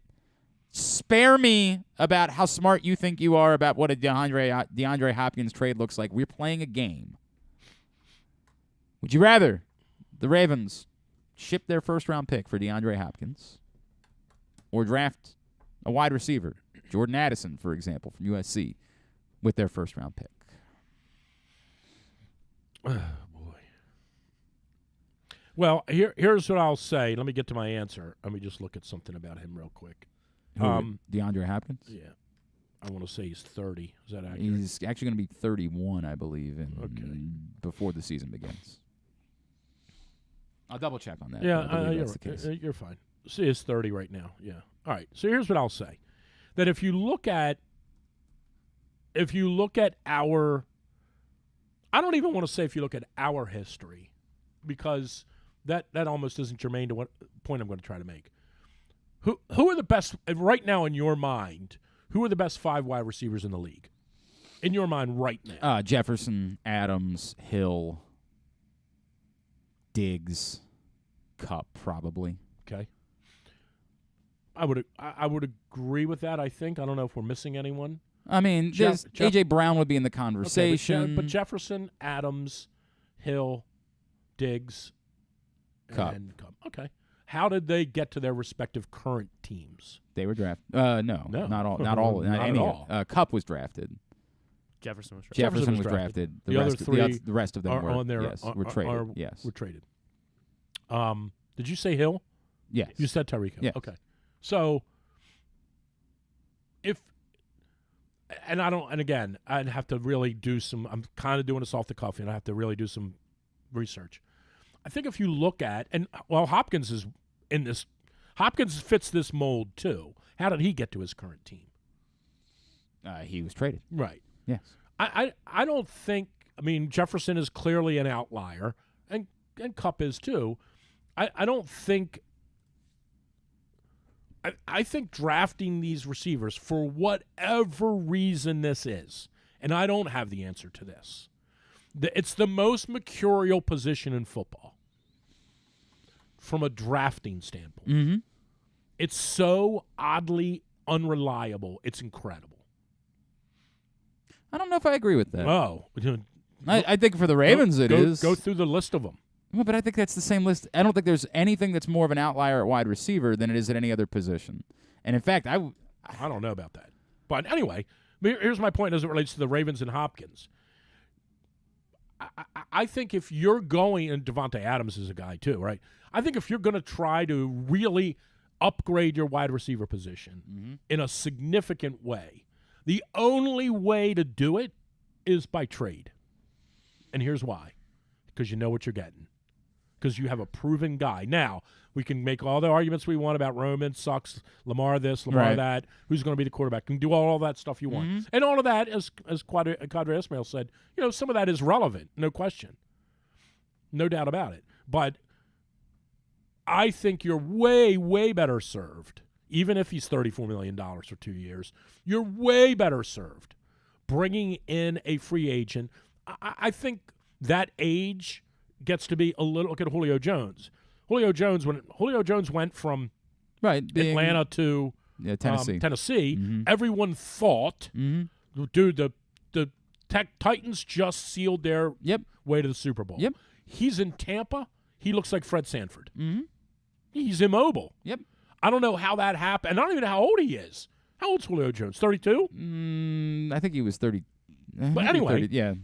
Spare me about how smart you think you are about what a DeAndre Hopkins trade looks like. We're playing a game. Would you rather the Ravens ship their first-round pick for DeAndre Hopkins or draft a wide receiver, Jordan Addison, for example, from USC, with their first-round pick? Oh, boy. Well, here's what I'll say. Let me get to my answer. Let me just look at something about him real quick. DeAndre Hopkins? Yeah. I want to say he's 30. Is that accurate? He's actually going to be 31, I believe, before the season begins. I'll double-check on that. Yeah, you're fine. See, it's 30 right now. Yeah. All right. So here's what I'll say. That if you look at our – I don't even want to say if you look at our history because that almost isn't germane to what point I'm going to try to make. Who are the best right now in your mind? Who are the best 5 wide receivers in the league? In your mind right now? Jefferson, Adams, Hill, Diggs, Kupp, probably. Okay. I would agree with that. I think I don't know if we're missing anyone. I mean, A.J. Brown would be in the conversation. Okay, but Jefferson, Adams, Hill, Diggs, Kupp. And Kupp. Okay. How did they get to their respective current teams? They were drafted. No, not all. Not all. Not any. At all. Kupp was drafted. Jefferson was drafted. Jefferson was drafted. The other 3 the rest of them were on there. Were traded. Yes, were traded. Did you say Hill? Yes. You said Tyreek Hill. Yes. Okay. So again, I'd have to really do some. I'm kind of doing this off the cuff, and I have to really do some research. I think if you look at Hopkins is in this. Hopkins fits this mold too. How did he get to his current team? He was traded. Right. Yes. I don't think. I mean, Jefferson is clearly an outlier, and Kupp is too. I don't think. I think drafting these receivers for whatever reason this is, and I don't have the answer to this. It's the most mercurial position in football from a drafting standpoint. Mm-hmm. It's so oddly unreliable. It's incredible. I don't know if I agree with that. Oh. I think for the Ravens it is. Go through the list of them. Well, but I think that's the same list. I don't think there's anything that's more of an outlier at wide receiver than it is at any other position. And in fact, I don't know about that. But anyway, here's my point as it relates to the Ravens and Hopkins. I think if you're going, and Devontae Adams is a guy too, right? I think if you're going to try to really upgrade your wide receiver position in a significant way, the only way to do it is by trade. And here's why. Because you know what you're getting. because you have a proven guy. Now, we can make all the arguments we want about Roman sucks, Lamar this, Lamar that, who's going to be the quarterback. You can do all that stuff you want. And all of that, as Qadry Ismail said, some of that is relevant, no question. No doubt about it. But I think you're way, way better served, even if he's $34 million for 2 years, you're way better served bringing in a free agent. I think that age gets to be a little – look at Julio Jones. Julio Jones went from Atlanta to Tennessee. Everyone thought, dude, the Titans just sealed their way to the Super Bowl. He's in Tampa. He looks like Fred Sanford. He's immobile. I don't know how that happened. And I don't even know how old he is. How old's Julio Jones? 32? I think he was 30. But anyway, 30, yeah.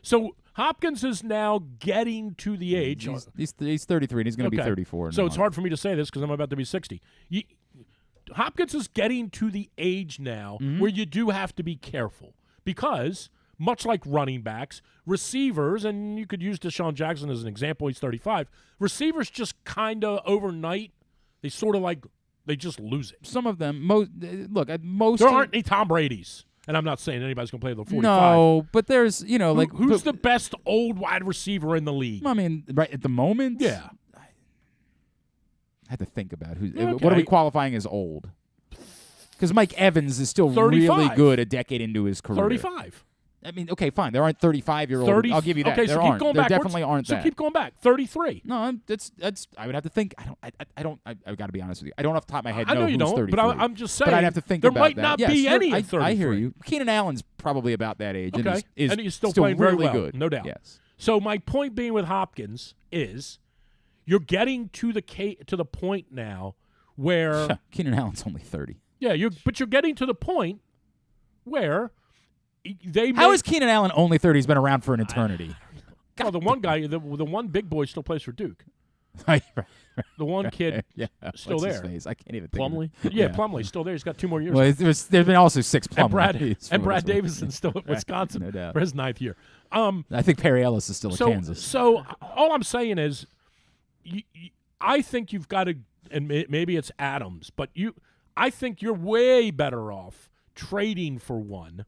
So Hopkins is now getting to the age. He's 33, and he's going to be 34. So it's hard for me to say this because I'm about to be 60. Hopkins is getting to the age now where you do have to be careful because, much like running backs, receivers, and you could use Deshaun Jackson as an example, he's 35, receivers just kind of overnight, they sort of they just lose it. Some of them, most there aren't any Tom Brady's. And I'm not saying anybody's going to play the 45. No, but there's, who's the best old wide receiver in the league? I mean, right at the moment? Yeah. I had to think about what are we qualifying as old? Because Mike Evans is still 35. really good a decade into his career. 35. I mean, okay, fine. There aren't 35-year-olds. I'll give you that. Okay, there so aren't. keep going there back. Definitely aren't So keep going back. 33. No, that's. I would have to think. I've got to be honest with you. I don't off the top of my head I know you who's don't, 33. but I'm just saying. But I'd have to think there about might that. not Yes, be any at 33. I hear you. Keenan Allen's probably about that age. Okay. And he's still really playing very well, good. no doubt. Yes. So my point being with Hopkins is you're getting to the point now where Keenan Allen's only 30. Yeah, but you're getting to the point where How is Keenan Allen only 30? He's been around for an eternity. Well, the one guy, the one big boy still plays for Duke. Right. The one kid still What's there. His face? I can't even think. Plumlee? Yeah, Plumlee's still there. He's got 2 more years. Well, there's been also 6 Plumlee. And Brad Davison's still at Wisconsin no doubt. for his 9th year. I think Perry Ellis is still at Kansas. So all I'm saying is I think you've got to, and maybe it's Adams, but I think you're way better off trading for one.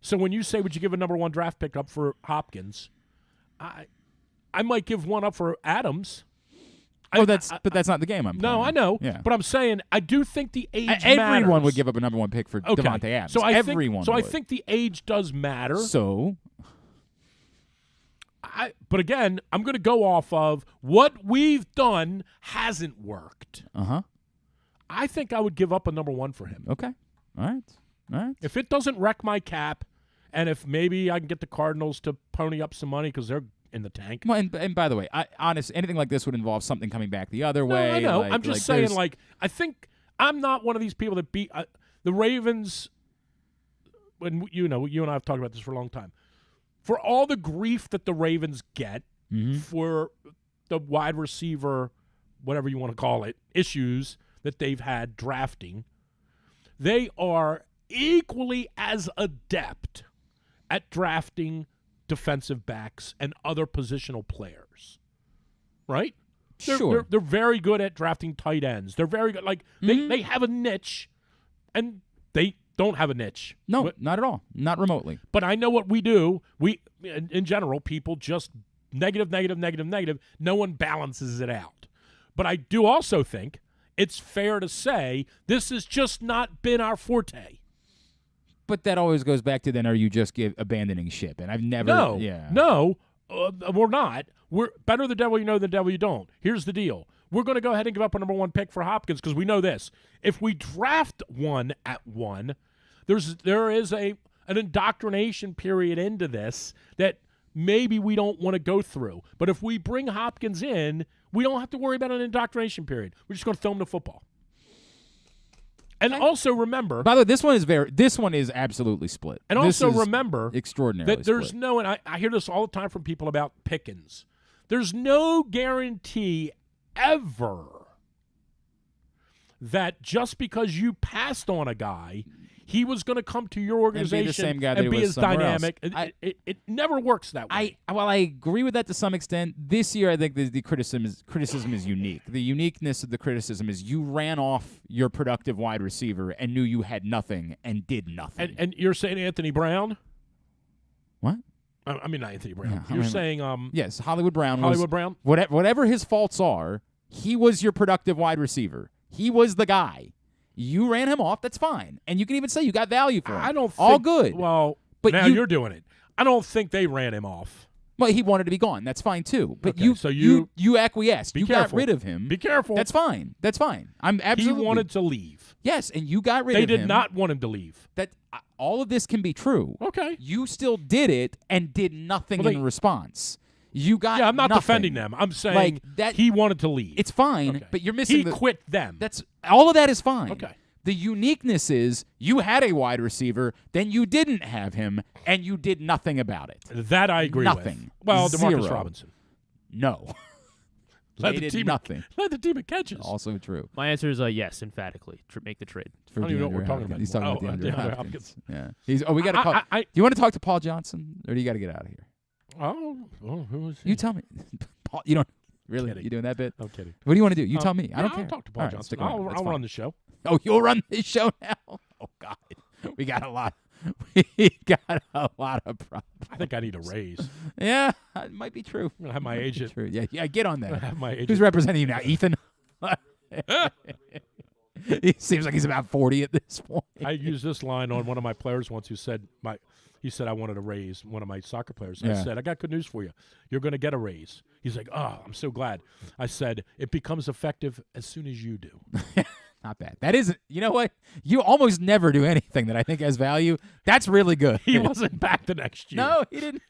So when you say, would you give a number 1 draft pick up for Hopkins, I might give one up for Adams. But that's not the game I'm playing. No, I know. Yeah. But I'm saying I do think the age Everyone matters. would give up a number 1 pick for Devontae Adams. So Everyone I would. think the age does matter. So but again, I'm going to go off of what we've done hasn't worked. I think I would give up a number 1 for him. Okay. All right. If it doesn't wreck my cap, and if maybe I can get the Cardinals to pony up some money because they're in the tank. Well, and by the way, anything like this would involve something coming back the other way. I know. I'm just saying, there's- I think I'm not one of these people that beat the Ravens. When you and I have talked about this for a long time. For all the grief that the Ravens get for the wide receiver, whatever you want to call it, issues that they've had drafting, they are equally as adept at drafting defensive backs and other positional players, right? Sure. They're very good at drafting tight ends. They're very good. They have a niche, and they don't have a niche. No, not at all. Not remotely. But I know what we do. We, in general, people just negative. No one balances it out. But I do also think it's fair to say this has just not been our forte. But that always goes back to then, are you just abandoning ship? And I've never. No, we're not. We're better the devil you know than the devil you don't. Here's the deal. We're going to go ahead and give up a number 1 pick for Hopkins because we know this. If we draft one at 1, there is an indoctrination period into this that maybe we don't want to go through. But if we bring Hopkins in, we don't have to worry about an indoctrination period. We're just going to throw him to football. And also remember, by the way, this one is absolutely split. And this also is remember extraordinarily that there's split. no, and I hear this all the time from people about Pickens. There's no guarantee ever that just because you passed on a guy, he was going to come to your organization same guy that and he be was as somewhere else. dynamic. It never works that way. I agree with that to some extent. This year, I think the criticism is unique. The uniqueness of the criticism is you ran off your productive wide receiver and knew you had nothing and did nothing. And you're saying Anthony Brown? What? I mean, not Anthony Brown. Yeah, You're saying yes, Hollywood Brown. Hollywood Brown? Whatever his faults are, he was your productive wide receiver. He was the guy. You ran him off. That's fine, and you can even say you got value for him. I don't think, all good. Well, but now you're doing it. I don't think they ran him off. Well, he wanted to be gone. That's fine too. But Okay, you acquiesced. You careful. got rid of him. Be careful. That's fine. That's fine. I'm absolutely. He wanted to leave. Yes, and you got rid of him. They did not want him to leave. That all of this can be true. Okay. You still did it and did nothing Well, in response. You got I'm not nothing. defending them. I'm saying like that, he wanted to leave. It's fine, Okay. but you're missing. He quit them. That's all of that is fine. Okay. The uniqueness is you had a wide receiver, then you didn't have him, and you did nothing about it. That I agree nothing. with. Well, Zero. DeMarcus Robinson. No. Led they the did team nothing. Led the team in catches. Also true. My answer is yes, emphatically. Make the trade. For I don't even know what DeAndre we're talking Hopkins. about He's talking anymore. about DeAndre DeAndre Hopkins. Hopkins. Yeah. We got to call. Do you want to talk to Paul Johnson, or do you got to get out of here? Who is he? You tell me. Paul, you don't really. Kidding. You doing that bit? I'm kidding. What do you want to do? You tell me. I don't I'll care. talk to Paul All right, Johnson. stick around. That's I'll fine. run the show. Oh, you'll run this show now? Oh God, we got a lot. We got a lot of problems. I think I need a raise. Yeah, it might be true. I'm gonna have my agent. True. Yeah, get on I that. have my agent. Who's representing you now, Ethan? He seems like he's about 40 at this point. I used this line on one of my players once who said he said I wanted a raise, one of my soccer players. Yeah. I said, I got good news for you. You're going to get a raise. He's like, oh, I'm so glad. I said, it becomes effective as soon as you do. Not bad. That isn't, you know what? You almost never do anything that I think has value. That's really good. He wasn't back the next year. No, he didn't.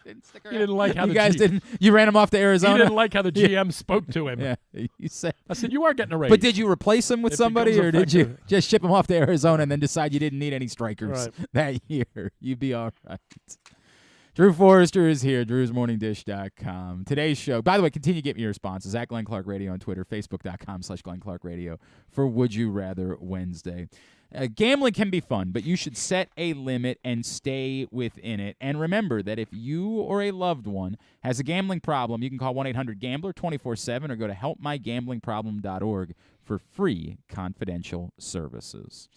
Didn't stick around. He didn't like how you guys didn't. You ran him off to Arizona. He didn't like how the GM spoke to him. Yeah, you said. I said, you are getting a raise. But did you replace him with It somebody, becomes or did you effective. just ship him off to Arizona and then decide you didn't need any strikers Right. that year? You'd be all right. Drew Forrester is here, drewsmorningdish.com. Today's show, by the way, continue to get me your responses at Glenn Clark Radio on Twitter, facebook.com/Glenn Clark Radio for Would You Rather Wednesday. Gambling can be fun, but you should set a limit and stay within it. And remember that if you or a loved one has a gambling problem, you can call 1-800-GAMBLER 24/7 or go to helpmygamblingproblem.org for free confidential services.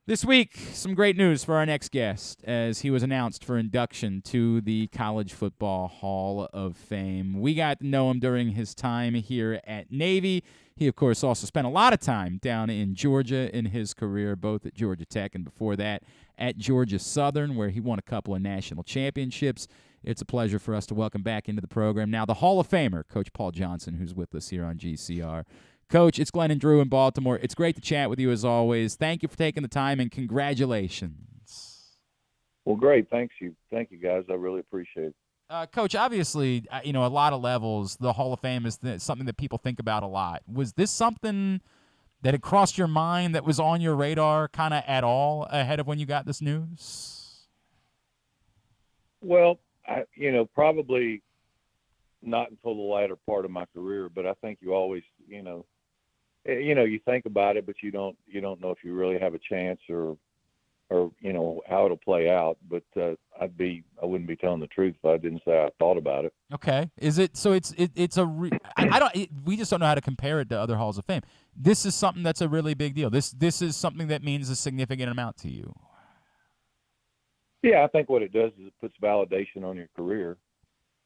This week, some great news for our next guest as he was announced for induction to the College Football Hall of Fame. We got to know him during his time here at Navy. He, of course, also spent a lot of time down in Georgia in his career, both at Georgia Tech and before that at Georgia Southern, where he won a couple of national championships. It's a pleasure for us to welcome back into the program now the Hall of Famer, Coach Paul Johnson, who's with us here on GCR. Coach, it's Glenn and Drew in Baltimore. It's great to chat with you as always. Thank you for taking the time, and congratulations. Well, great. Thank you, guys. I really appreciate it. Coach, obviously, a lot of levels, the Hall of Fame is something that people think about a lot. Was this something that had crossed your mind, that was on your radar kind of at all ahead of when you got this news? Well, probably not until the latter part of my career, but I think you always, you think about it, but you don't know if you really have a chance or how it'll play out. But I wouldn't be telling the truth if I didn't say I thought about it. Okay. Is it so? We just don't know how to compare it to other Halls of Fame. This is something that's a really big deal. This is something that means a significant amount to you. Yeah, I think what it does is it puts validation on your career.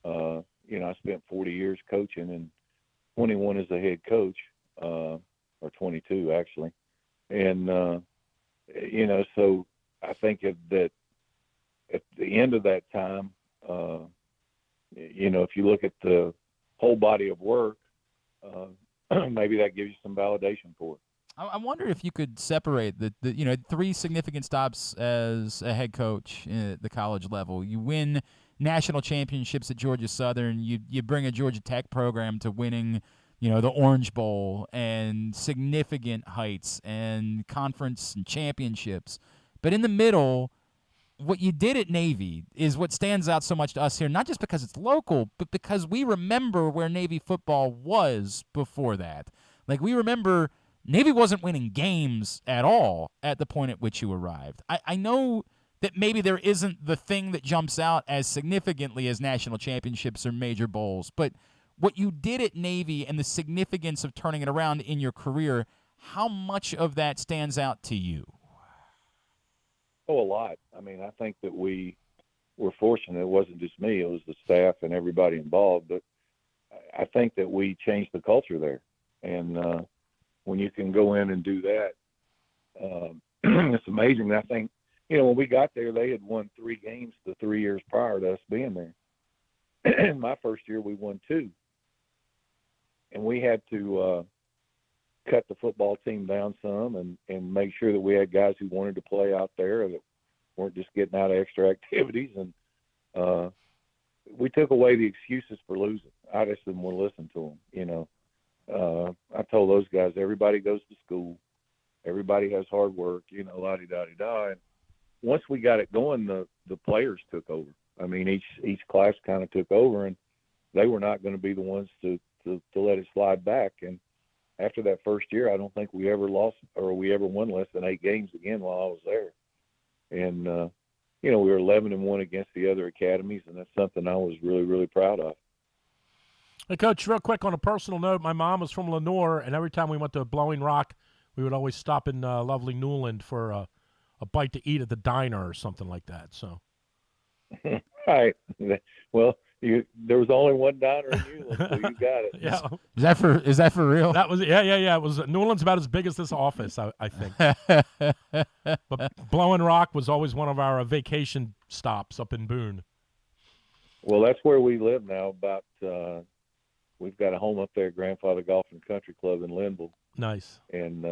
I spent 40 years coaching and 21 as a head coach, or 22 actually. And, so I think that at the end of that time, if you look at the whole body of work, maybe that gives you some validation for it. I wonder if you could separate the 3 significant stops as a head coach at the college level. You win national championships at Georgia Southern. You bring a Georgia Tech program to winning, the Orange Bowl and significant heights and conference and championships. But in the middle, what you did at Navy is what stands out so much to us here, not just because it's local, but because we remember where Navy football was before that. Like, we remember Navy wasn't winning games at all at the point at which you arrived. I know that maybe there isn't the thing that jumps out as significantly as national championships or major bowls, but what you did at Navy and the significance of turning it around in your career, how much of that stands out to you? Oh, a lot. I mean, I think that we were fortunate. It wasn't just me. It was the staff and everybody involved. But I think that we changed the culture there. And when you can go in and do that, it's amazing. I think, when we got there, they had won 3 games the 3 years prior to us being there. My first year, we won 2. And we had to cut the football team down some and make sure that we had guys who wanted to play out there that weren't just getting out of extra activities. And we took away the excuses for losing. I just didn't want to listen to them, I told those guys, everybody goes to school. Everybody has hard work, la-di-da-di-da. And once we got it going, the players took over. I mean, each class kind of took over, and they were not going to be the ones to let it slide back. And after that first year, I don't think we ever lost or we ever won less than 8 games again while I was there. And, we were 11-1 against the other academies, and that's something I was really, really proud of. Hey, Coach, real quick on a personal note, my mom was from Lenore, and every time we went to Blowing Rock, we would always stop in lovely Newland for a bite to eat at the diner or something like that. So, right. Well, there was only one diner in Newland, so you got it. Yeah. Is that for real? That was yeah. It was Newland's about as big as this office, I think. But Blowing Rock was always one of our vacation stops up in Boone. Well, that's where we live now. About we've got a home up there, Grandfather Golf and Country Club in Linville. Nice. And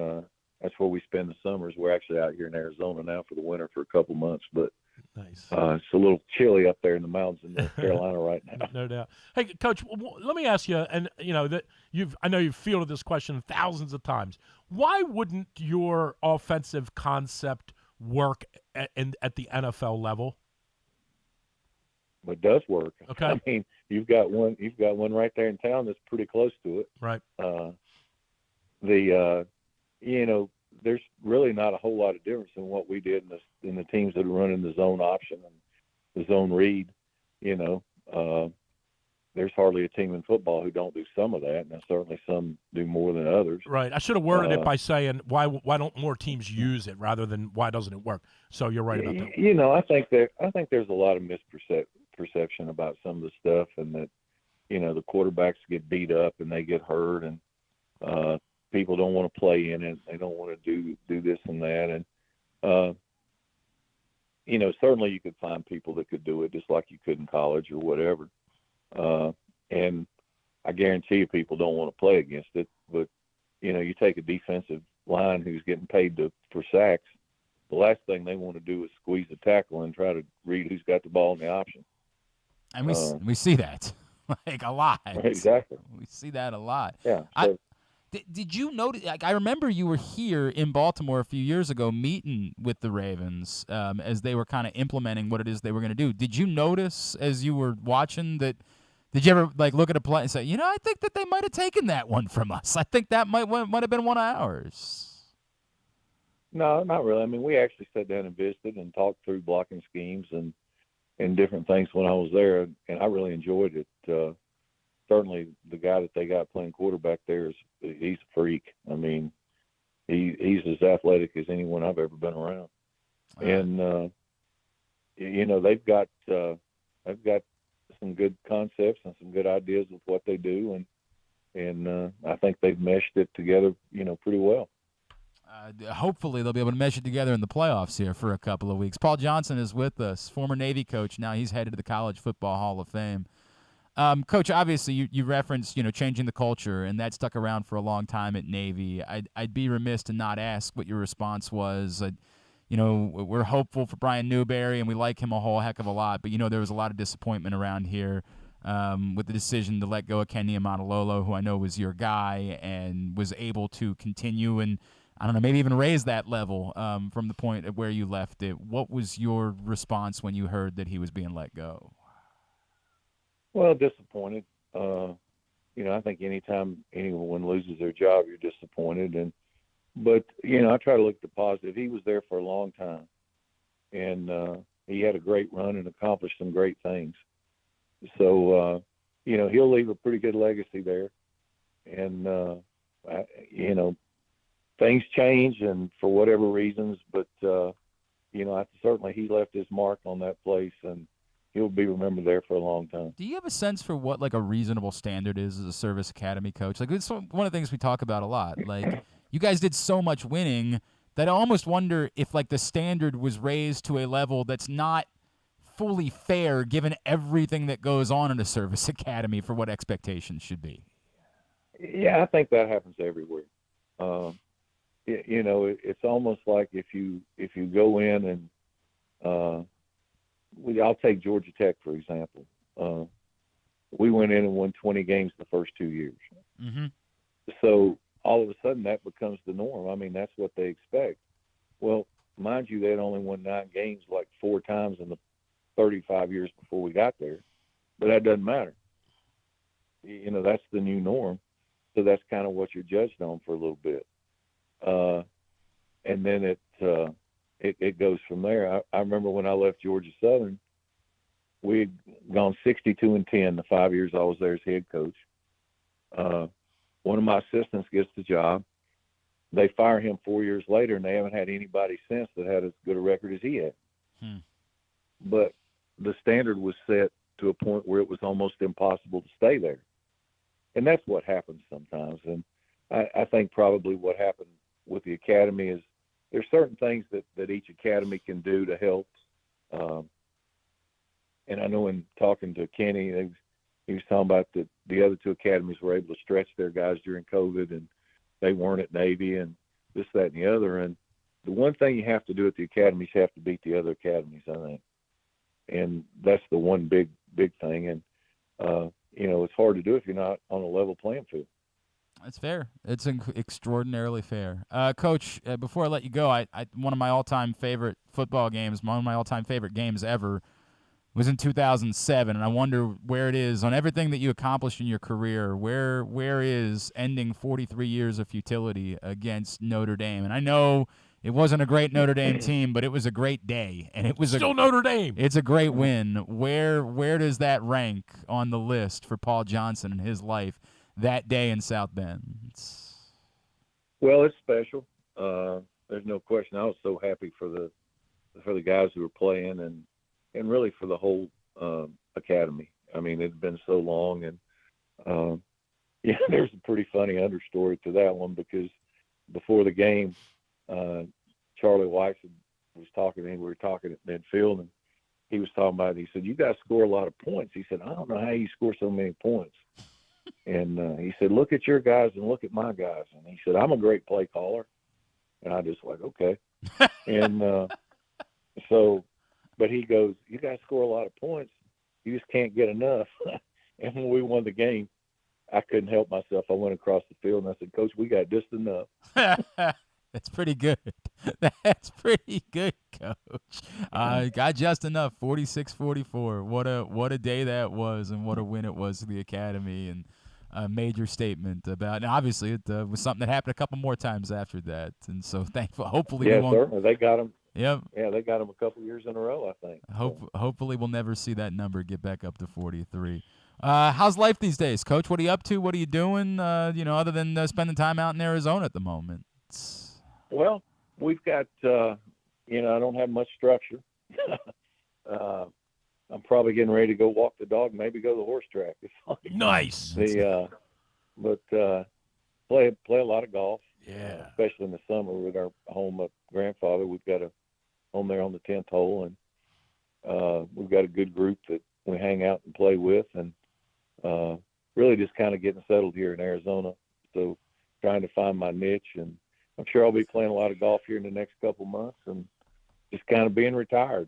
that's where we spend the summers. We're actually out here in Arizona now for the winter for a couple months, but nice. It's a little chilly up there in the mountains in North Carolina right now. No doubt. Hey, Coach, let me ask you, and that I know you've fielded this question thousands of times. Why wouldn't your offensive concept work at the NFL level? It does work. Okay. I mean, you've got one right there in town that's pretty close to it. Right. There's really not a whole lot of difference in what we did in the teams that are running the zone option and the zone read. There's hardly a team in football who don't do some of that, and certainly some do more than others. Right. I should have worded it by saying why don't more teams use it rather than why doesn't it work? So you're right about that. I think there's a lot of misperception about some of the stuff, and that the quarterbacks get beat up and they get hurt, and people don't want to play in it. They don't want to do this and that. And, certainly you could find people that could do it just like you could in college or whatever. And I guarantee you people don't want to play against it. But, you take a defensive line who's getting paid for sacks, the last thing they want to do is squeeze a tackle and try to read who's got the ball in the option. And we see that like a lot. Exactly. We see that a lot. Yeah. Did you notice? Like, I remember you were here in Baltimore a few years ago meeting with the Ravens as they were kind of implementing what it is they were going to do. Did you notice as you were watching that? Did you ever look at a play and say, I think that they might have taken that one from us. I think that might have been one of ours. No, not really. I mean, we actually sat down and visited and talked through blocking schemes and different things when I was there, and I really enjoyed it. Certainly the guy that they got playing quarterback there he's a freak. I mean, he's as athletic as anyone I've ever been around. And they've got some good concepts and some good ideas of what they do, and I think they've meshed it together, pretty well. Hopefully they'll be able to mesh it together in the playoffs here for a couple of weeks. Paul Johnson is with us, former Navy coach. Now he's headed to the College Football Hall of Fame. Coach, obviously you referenced, changing the culture, and that stuck around for a long time at Navy. I'd be remiss to not ask what your response was. We're hopeful for Brian Newberry, and we like him a whole heck of a lot, but, there was a lot of disappointment around here with the decision to let go of Kenny Amanalolo, who I know was your guy and was able to continue and, I don't know, maybe even raise that level from the point at where you left it. What was your response when you heard that he was being let go? Well, disappointed. I think anytime anyone loses their job, you're disappointed. And But, I try to look at the positive. He was there for a long time, and he had a great run and accomplished some great things. So, he'll leave a pretty good legacy there. And, things change and for whatever reasons, but, certainly he left his mark on that place, and he'll be remembered there for a long time. Do you have a sense for what like a reasonable standard is as a service academy coach? Like it's one of the things we talk about a lot. Like you guys did so much winning that I almost wonder if like the standard was raised to a level that's not fully fair given everything that goes on in a service academy for what expectations should be. Yeah, I think that happens everywhere. It's almost like if you go in and I'll take Georgia Tech, for example. We went in and won 20 games the first 2 years. Mm-hmm. So all of a sudden that becomes the norm. I mean, that's what they expect. Well, mind you, they had only won 9 games like 4 times in the 35 years before we got there. But that doesn't matter. That's the new norm. So that's kind of what you're judged on for a little bit. And then it goes from there. I remember when I left Georgia Southern, we had gone 62-10 the 5 years I was there as head coach. One of my assistants gets the job. They fire him 4 years later, and they haven't had anybody since that had as good a record as he had. But the standard was set to a point where it was almost impossible to stay there. And that's what happens sometimes. And I think probably what happened with the academy is there's certain things that each academy can do to help. And I know in talking to Kenny, he was talking about that the other 2 academies were able to stretch their guys during COVID, and they weren't at Navy and this, that, and the other. And the one thing you have to do at the academies, you have to beat the other academies, I think. And that's the one big thing. And, it's hard to do if you're not on a level playing field. That's fair. It's extraordinarily fair. Coach, before I let you go, I one of my all-time favorite football games, one of my all-time favorite games ever was in 2007, and I wonder where it is on everything that you accomplished in your career. Where is ending 43 years of futility against Notre Dame? And I know it wasn't a great Notre Dame team, but it was a great day, and it was still Notre Dame. It's a great win. Where does that rank on the list for Paul Johnson and his life that day in South Bend? Well, it's special. There's no question. I was so happy for the guys who were playing and really for the whole academy. I mean, it's been so long, and there's a pretty funny understory to that one because before the game, Charlie Weiss was talking, and we were talking at midfield, and he was talking about it. He said, "You guys score a lot of points." He said, "I don't know how you score so many points." And he said, "Look at your guys and look at my guys." And he said, "I'm a great play caller." And I just like, okay. And but he goes, "You guys score a lot of points. You just can't get enough." And when we won the game, I couldn't help myself. I went across the field and I said, "Coach, we got just enough." That's pretty good. That's pretty good, Coach. Got just enough, 46-44. What a day that was, and what a win it was to the academy, and a major statement about. And obviously, it was something that happened a couple more times after that, and so thankful. Hopefully, we won't. Certainly they got him. Yep. Yeah, they got him a couple years in a row, I think. Hopefully, we'll never see that number get back up to 43. How's life these days, Coach? What are you up to? What are you doing? Other than spending time out in Arizona at the moment. Well, we've got, I don't have much structure. I'm probably getting ready to go walk the dog, maybe go to the horse track. Nice. But play a lot of golf. Yeah. Especially in the summer with our home up grandfather. We've got a home there on the 10th hole, and we've got a good group that we hang out and play with, and really just kind of getting settled here in Arizona. So trying to find my niche, and I'm sure I'll be playing a lot of golf here in the next couple months, and just kind of being retired.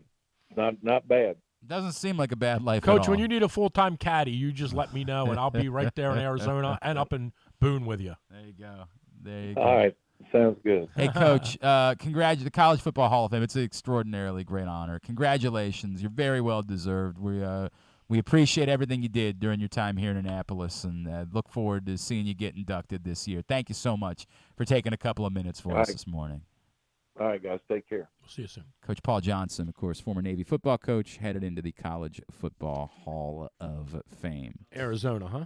Not bad. Doesn't seem like a bad life, Coach, at all. when you need a full-time caddy, you just let me know, and I'll be right there in Arizona and up in Boone with you. There you go. All right. Sounds good. Hey, Coach, the College Football Hall of Fame. It's an extraordinarily great honor. Congratulations. You're very well deserved. We We appreciate everything you did during your time here in Annapolis, and look forward to seeing you get inducted this year. Thank you so much for taking a couple of minutes for us this morning. All right, guys. Take care. We'll see you soon. Coach Paul Johnson, of course, former Navy football coach, headed into the College Football Hall of Fame. Arizona, huh?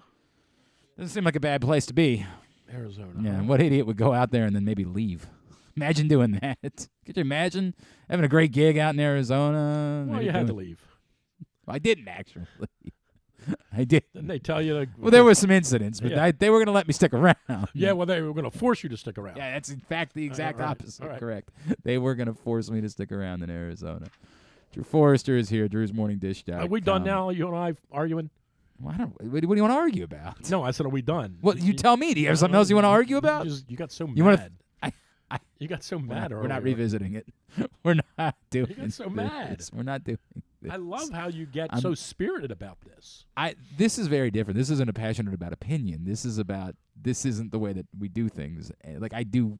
Doesn't seem like a bad place to be. Arizona. Yeah, huh? and what idiot would go out there and then maybe leave? Imagine doing that. Could you imagine having a great gig out in Arizona? Well, you had to leave. I didn't actually. I did. Didn't they tell you? Well, there were some incidents, but Yeah. they were going to let me stick around. Yeah, well, they were going to force you to stick around. Yeah, that's in fact the exact All right. opposite. All right. Correct. They were going to force me to stick around in Arizona. Drew Forrester is here. Drew's Morning Dish. Are we done now? You and I arguing? Well, what do you want to argue about? No, I said, are we done? Well, you tell me. Do you have something else you want to argue about? You got so You wanna- mad. You got so mad We're not earlier. revisiting it. We're not doing You got so this. mad. We're not doing this. I love how you get so spirited about this. This is very different. This isn't a passionate about opinion. This isn't the way that we do things. Like I do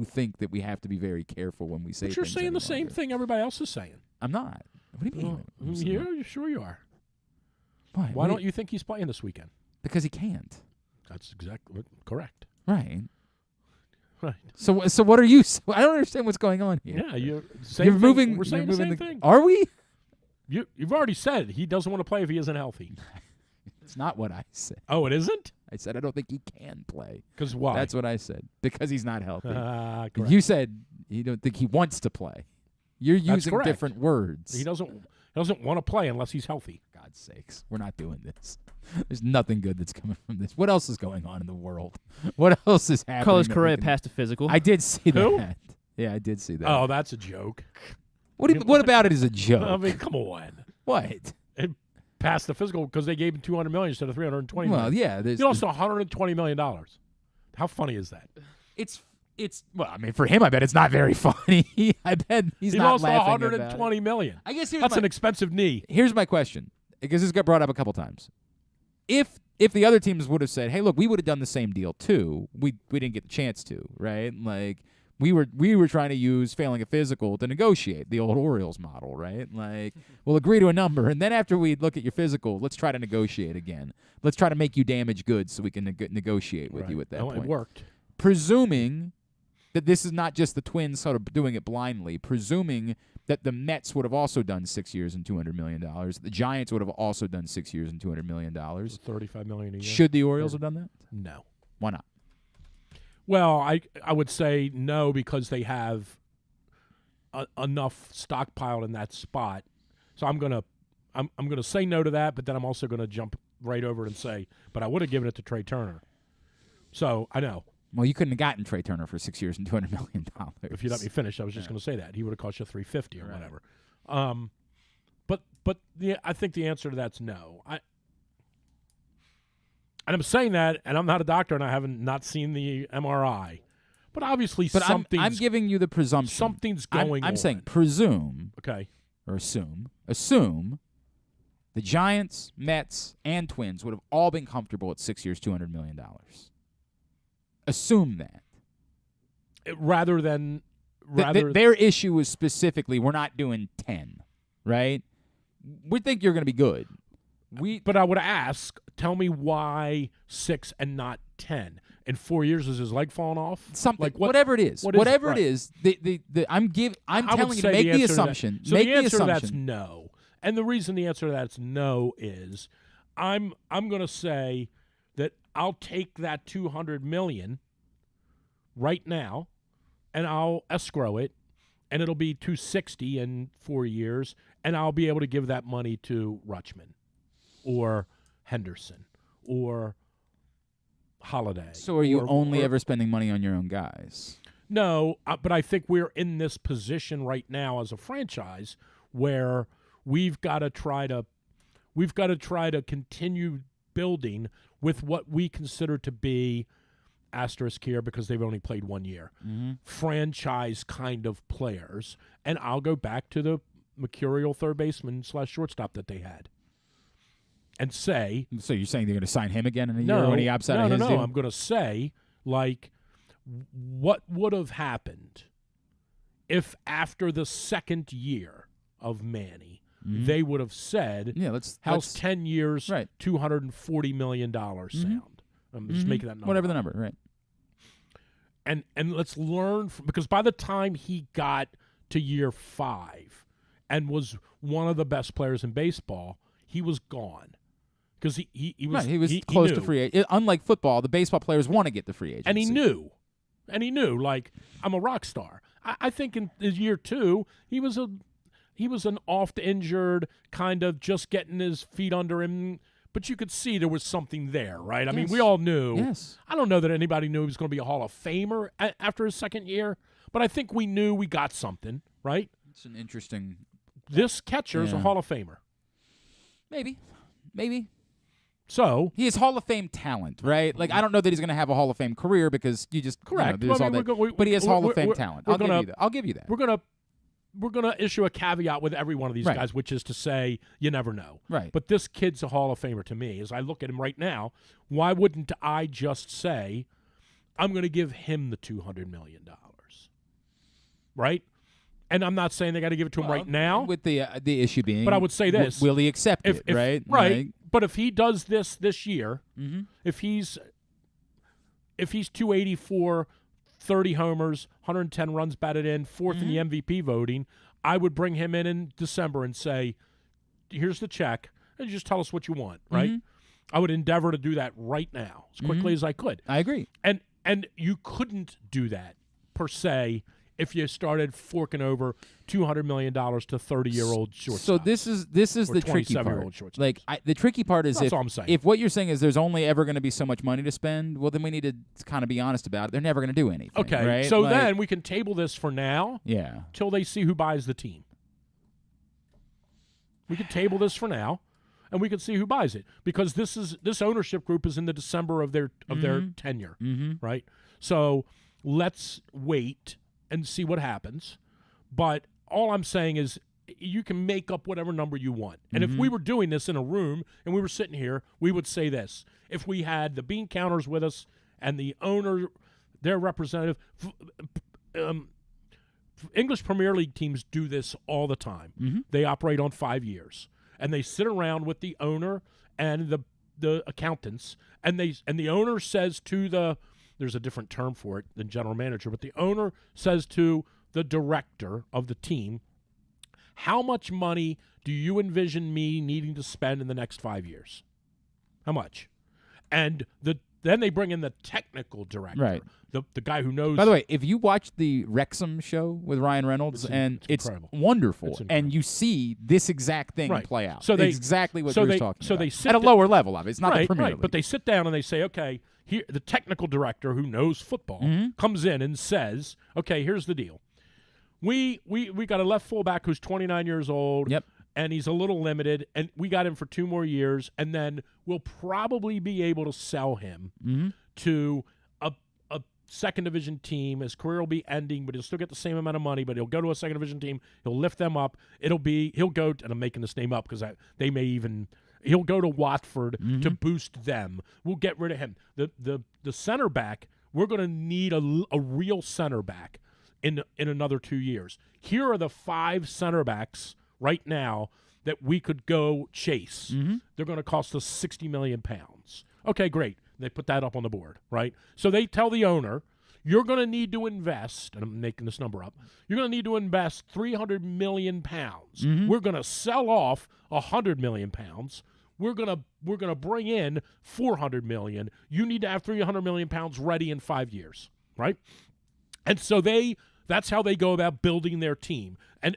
think that we have to be very careful when we say But you're things saying any the same longer. thing everybody else is saying. I'm not. What do you mean? I'm saying that? You sure you are. Why? Why don't you think he's playing this weekend? Because he can't. That's exactly correct. Right. Right. So what are you? I don't understand what's going on here. Yeah, you're moving. We're saying you're the moving same thing. Are we? You've already said he doesn't want to play if he isn't healthy. It's not what I said. Oh, it isn't? I said I don't think he can play. Because why? That's what I said. Because he's not healthy. Correct. You said you don't think he wants to play. You're That's using correct. different words. He doesn't want to play unless he's healthy. God's sakes, we're not doing this. There's nothing good that's coming from this. What else is going on in the world? What else is happening? Carlos that we Correa can- passed a physical. I did see Who? that. Yeah, I did see that. Oh, that's a joke. What about it is a joke? I mean, come on. What? It passed the physical because they gave him $200 million instead of $320 million. Well, yeah. He lost $120 million. How funny is that? It's well, I mean, for him, I bet it's not very funny. I bet he's He not lost laughing about $120 it. million. I guess That's an expensive knee. Here's my question, because this got brought up a couple times. If the other teams would have said, "Hey, look, we would have done the same deal too. We didn't get the chance to, right? Like we were trying to use failing a physical to negotiate the old Orioles model, right? Like we'll agree to a number, and then after we look at your physical, let's try to negotiate again. Let's try to make you damage goods so we can negotiate with you at that point. It worked. Presuming that this is not just the Twins sort of doing it blindly, presuming that the Mets would have also done 6 years and $200 million. The Giants would have also done 6 years and $200 million. $35 million a year. Should the Orioles have done that? No. Why not? Well, I would say no because they have enough stockpiled in that spot. So I'm gonna say no to that, but then I'm also gonna jump right over it and say, but I would have given it to Trey Turner. So I know. Well, you couldn't have gotten Trey Turner for 6 years and $200 million. If you let me finish, I was just going to say that he would have cost you $350 or Right. whatever. But I think the answer to that's no. And I'm saying that, and I'm not a doctor, and I haven't not seen the MRI. But obviously, But something's I'm giving you the presumption. something's going on. I'm saying presume Okay. or assume the Giants, Mets, and Twins would have all been comfortable at 6 years, $200 million. Assume that. Rather than Their issue is specifically we're not doing 10, right? We think you're going to be good. But I would ask, tell me why 6 and not 10. In 4 years, is his leg falling off? Something, Like what- whatever it is, what is it? whatever Right. it is. I'm I would telling you to say make the answer to that- assumption. So make the answer to assumption. that's no. And the reason the answer to that's no is I'm going to say that I'll take that $200 million right now and I'll escrow it and it'll be $260 in 4 years and I'll be able to give that money to Rutschman or Henderson or Holiday. So are you or- only or- ever spending money on your own guys? No, but I think we're in this position right now as a franchise where we've got to try to continue building with what we consider to be asterisk here because they've only played 1 year. Franchise kind of players, and I'll go back to the mercurial third baseman / shortstop that they had. And say, So you're saying they're going to sign him again in a year when he opts out of his no. deal? I'm going to say, like, what would have happened if after the second year of Manny they would have said, how's 10 years, $240 million sound? I'm just making that number. Whatever the number, right. And let's learn, because by the time he got to year 5 and was one of the best players in baseball, he was gone. Because he was close to free agent. Unlike football, the baseball players want to get the free agency. And he knew, like, I'm a rock star. I think in year 2, he was an oft-injured, kind of just getting his feet under him. But you could see there was something there, right? I mean, we all knew. Yes. I don't know that anybody knew he was going to be a Hall of Famer after his second year, but I think we knew we got something, right? It's an interesting. This catcher's a Hall of Famer. Maybe. So he is Hall of Fame talent, right? Like, I don't know that he's going to have a Hall of Fame career because you just correct. There's all that, but he has Hall of Fame talent. I'll give you that. We're gonna issue a caveat with every one of these guys, which is to say you never know. Right. But this kid's a Hall of Famer to me. As I look at him right now, why wouldn't I just say I'm going to give him the $200 million? Right. And I'm not saying they got to give it to him right now. With the issue being, but I would say this: will he accept it? Right. Right. Like, but if he does this year, if he's 284, 30 homers, 110 runs batted in, 4th in the MVP voting, I would bring him in December and say, here's the check, and just tell us what you want, right? I would endeavor to do that right now as quickly as I could. I agree. And you couldn't do that, per se, if you started forking over $200 million to 30-year-old shortstop. So this is the tricky part. Like, the tricky part is That's all I'm saying. If what you're saying is there's only ever going to be so much money to spend, well, then we need to kind of be honest about it. They're never going to do anything. Okay, right? So then we can table this for now. Yeah. Till they see who buys the team. We can table this for now, and we can see who buys it, because this ownership group is in the December of their tenure, right? So let's wait and see what happens. But all I'm saying is you can make up whatever number you want. And if we were doing this in a room and we were sitting here, we would say this. If we had the bean counters with us and the owner, their representative, English Premier League teams do this all the time. They operate on 5 years. And they sit around with the owner and the accountants, and the owner says to there's a different term for it than general manager, but the owner says to the director of the team, how much money do you envision me needing to spend in the next 5 years? How much? And then they bring in the technical director, right? The guy who knows. By the way, if you watch the Wrexham show with Ryan Reynolds, it's wonderful, and you see this exact thing play out. So exactly what Drew's talking about. They sit at a lower level of it. It's not the Premier League. League. But they sit down and they say, okay, here the technical director who knows football comes in and says, okay, here's the deal. We got a left fullback who's 29 years old. Yep. And he's a little limited, and we got him for 2 more years, and then we'll probably be able to sell him to a second division team. His career will be ending, but he'll still get the same amount of money, but he'll go to a second division team. He'll lift them up. He'll go, and I'm making this name up because he'll go to Watford to boost them. We'll get rid of him. The center back, we're going to need a real center back in another 2 years. Here are the 5 center backs right now that we could go chase. They're going to cost us 60 million pounds. Okay, great. They put that up on the board, right? So they tell the owner, you're going to need to invest, and I'm making this number up, you're going to need to invest 300 million pounds. We're going to sell off 100 million pounds. We're going to bring in 400 million. You need to have 300 million pounds ready in 5 years, right? And so that's how they go about building their team. And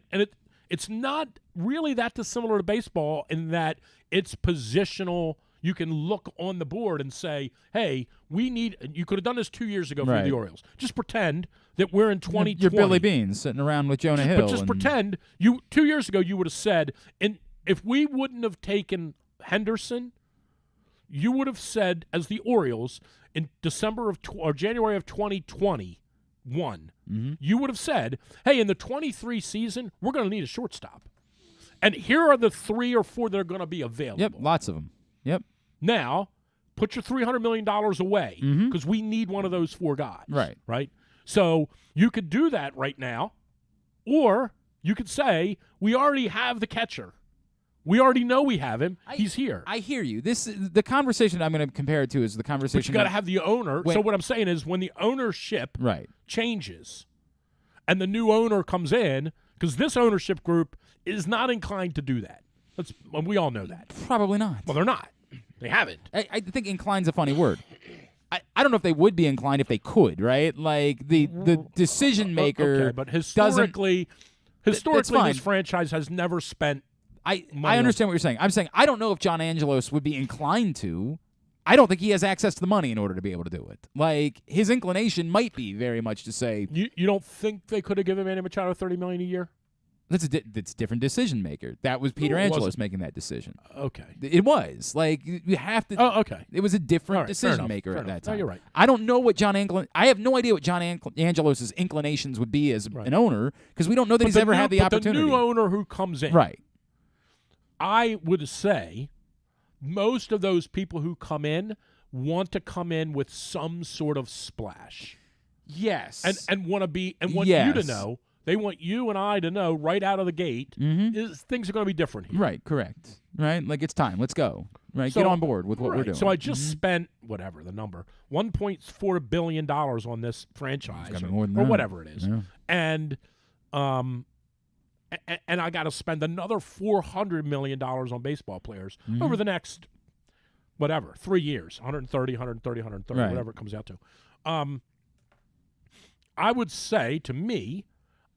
it's not really that dissimilar to baseball in that it's positional. You can look on the board and say, hey, you could have done this 2 years ago for the Orioles. Just pretend that we're in 2020. You're Billy Beans sitting around with Jonah Hill. But just pretend 2 years ago you would have said, and if we wouldn't have taken Henderson, you would have said, as the Orioles, in January of 2021, you would have said, hey, in the 23 season, we're going to need a shortstop. And here are the 3 or 4 that are going to be available. Yep, lots of them. Yep. Now, put your $300 million away because we need one of those 4 guys. Right? So you could do that right now, or you could say, we already have the catcher. We already know we have him. He's here. I hear you. The conversation I'm going to compare it to is the conversation. But you got to have the owner. So what I'm saying is when the ownership changes and the new owner comes in, because this ownership group is not inclined to do that. We all know that. Probably not. Well, they're not. They haven't. I think incline's a funny word. I don't know if they would be inclined if they could, right? Like the decision maker. Okay, but historically, this franchise has never spent. I understand what you're saying. I'm saying I don't know if John Angelos would be inclined to. I don't think he has access to the money in order to be able to do it. Like his inclination might be very much to say. You don't think they could have given Manny Machado $30 million a year? That's different decision maker. That was Peter Angelos making that decision. Okay, it was like you have to. Oh, okay. It was a different decision maker at that time. No, you're right. I don't know what I have no idea what John Angelos' inclinations would be as an owner because we don't know that he's ever had the opportunity. The new owner who comes in, right? I would say most of those people who come in want to come in with some sort of splash. Yes, and want to be and want you to know. They want you and I to know right out of the gate is things are going to be different here. Right, correct. Right, like it's time. Let's go. Right, get on board with what we're doing. So I just spent whatever the number, $1.4 billion on this franchise, or whatever it is, and I got to spend another $400 million on baseball players over the next 3 years, 130, whatever it comes out to. I would say to me.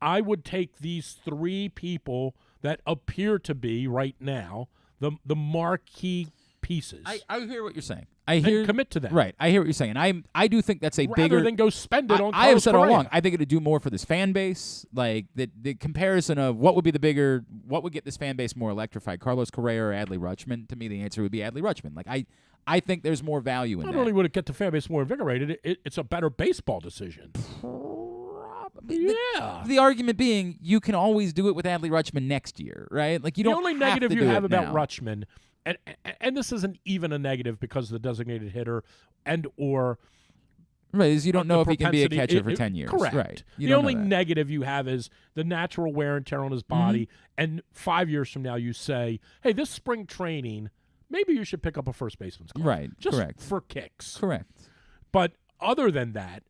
I would take these three people that appear to be right now the marquee pieces. I hear what you're saying. Commit to that. Right. I hear what you're saying. I do think that's rather bigger than go spend it on. I have said all along. I think it would do more for this fan base. Like the comparison of what would get this fan base more electrified, Carlos Correa or Adley Rutschman. To me, the answer would be Adley Rutschman. Like I think there's more value in that. Not only would it get the fan base more invigorated, it's a better baseball decision. The argument being you can always do it with Adley Rutschman next year, right? Like you don't. The only have negative to you do have it about now. Rutschman, and this isn't even a negative because of the designated hitter or right is you don't know if he can be a catcher for 10 years. Correct. Right. The only negative you have is the natural wear and tear on his body, and 5 years from now you say, "Hey, this spring training, maybe you should pick up a first baseman's glove." Right. Just correct. for kicks. Correct. But other than that,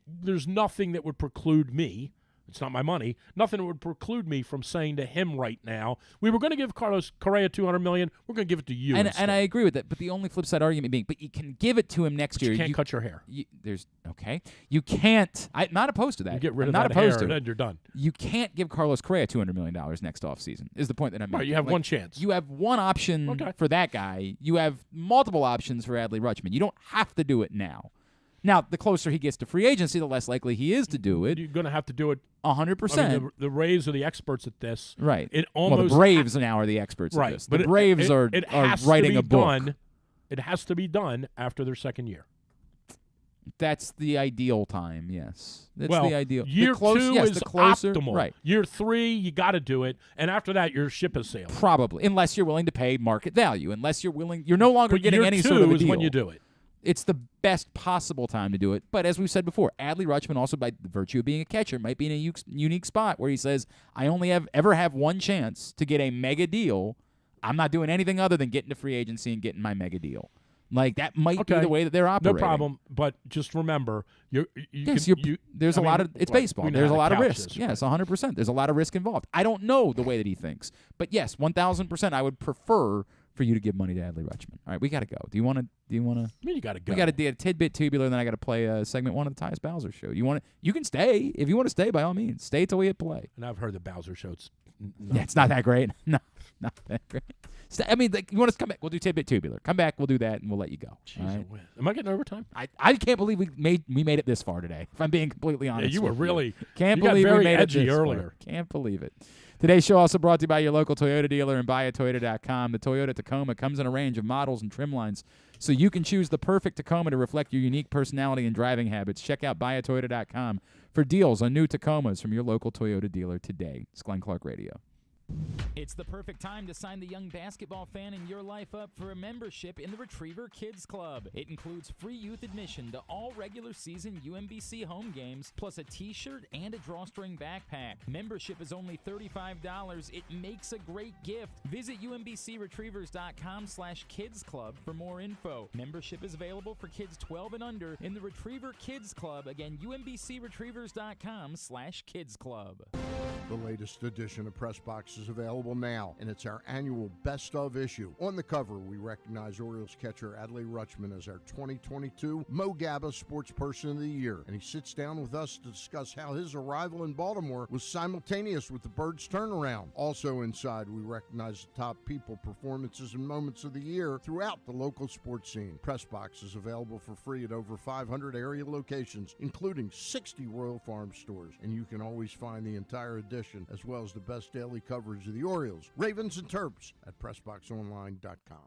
there's nothing that would preclude me. It's not my money. Nothing that would preclude me from saying to him right now, we were going to give Carlos Correa $200 million. We're going to give it to you. And I agree with that. But the only flip side argument being, but you can give it to him next year. You can't cut your hair. You can't. I'm not opposed to that. You get rid I'm of not that opposed hair, to and then you're done. You can't give Carlos Correa $200 million next offseason. Is the point that I'm making. Right. You have one chance. You have one option for that guy. You have multiple options for Adley Rutschman. You don't have to do it now. Now, the closer he gets to free agency, the less likely he is to do it. You're going to have to do it 100%. I mean, the Rays are the experts at this. Right. The Braves now are the experts at this. But the Braves are writing a book. It has to be done after their second year. That's the ideal time, yes. That's the ideal. Year two is optimal. Right. Year 3, you got to do it. And after that, your ship has sailed. Probably. Unless you're willing to pay market value. Unless you're no longer getting any sort of a deal. Year 2 is when you do it. It's the best possible time to do it. But as we've said before, Adley Rutschman, also by virtue of being a catcher, might be in a unique spot where he says, I only ever have one chance to get a mega deal. I'm not doing anything other than getting to free agency and getting my mega deal. Like, that might be the way that they're operating. No problem. But just remember, there's a lot of – it's baseball. There's a lot of risk. Yes, 100%. There's a lot of risk involved. I don't know the way that he thinks. But, yes, 1,000% I would prefer – for you to give money to Adley Rutschman. All right, we got to go. Do you want to? I mean, you got to go. We got to do a tidbit tubular, and then I got to play segment 1 of the Tyus Bowser Show. You can stay if you want to stay. By all means, stay till we hit play. And I've heard the Bowser Show's. It's not that great. No, not that great. I mean, you want us to come back? We'll do tidbit tubular. Come back, we'll do that, and we'll let you go. Jeez, right? Am I getting overtime? I can't believe we made it this far today. If I'm being completely honest, you were really can't believe we made edgy it this earlier. Far. Can't believe it. Today's show also brought to you by your local Toyota dealer and buyatoyota.com. The Toyota Tacoma comes in a range of models and trim lines, so you can choose the perfect Tacoma to reflect your unique personality and driving habits. Check out buyatoyota.com for deals on new Tacomas from your local Toyota dealer today. It's Glenn Clark Radio. It's the perfect time to sign the young basketball fan in your life up for a membership in the Retriever Kids Club. It includes free youth admission to all regular season UMBC home games, plus a t-shirt and a drawstring backpack. Membership is only $35. It makes a great gift. Visit umbcretrievers.com/kids club for more info. Membership is available for kids 12 and under in the Retriever Kids Club. Again, umbcretrievers.com/kids club. The latest edition of Press Box is available now, and it's our annual Best of issue. On the cover, we recognize Orioles catcher Adley Rutschman as our 2022 Mo Gabba Sports Person of the Year, and he sits down with us to discuss how his arrival in Baltimore was simultaneous with the Birds' turnaround. Also inside, we recognize the top people, performances, and moments of the year throughout the local sports scene. Press Box is available for free at over 500 area locations, including 60 Royal Farm stores, and you can always find the entire edition as well as the best daily coverage of the Orioles, Ravens, and Terps at PressBoxOnline.com.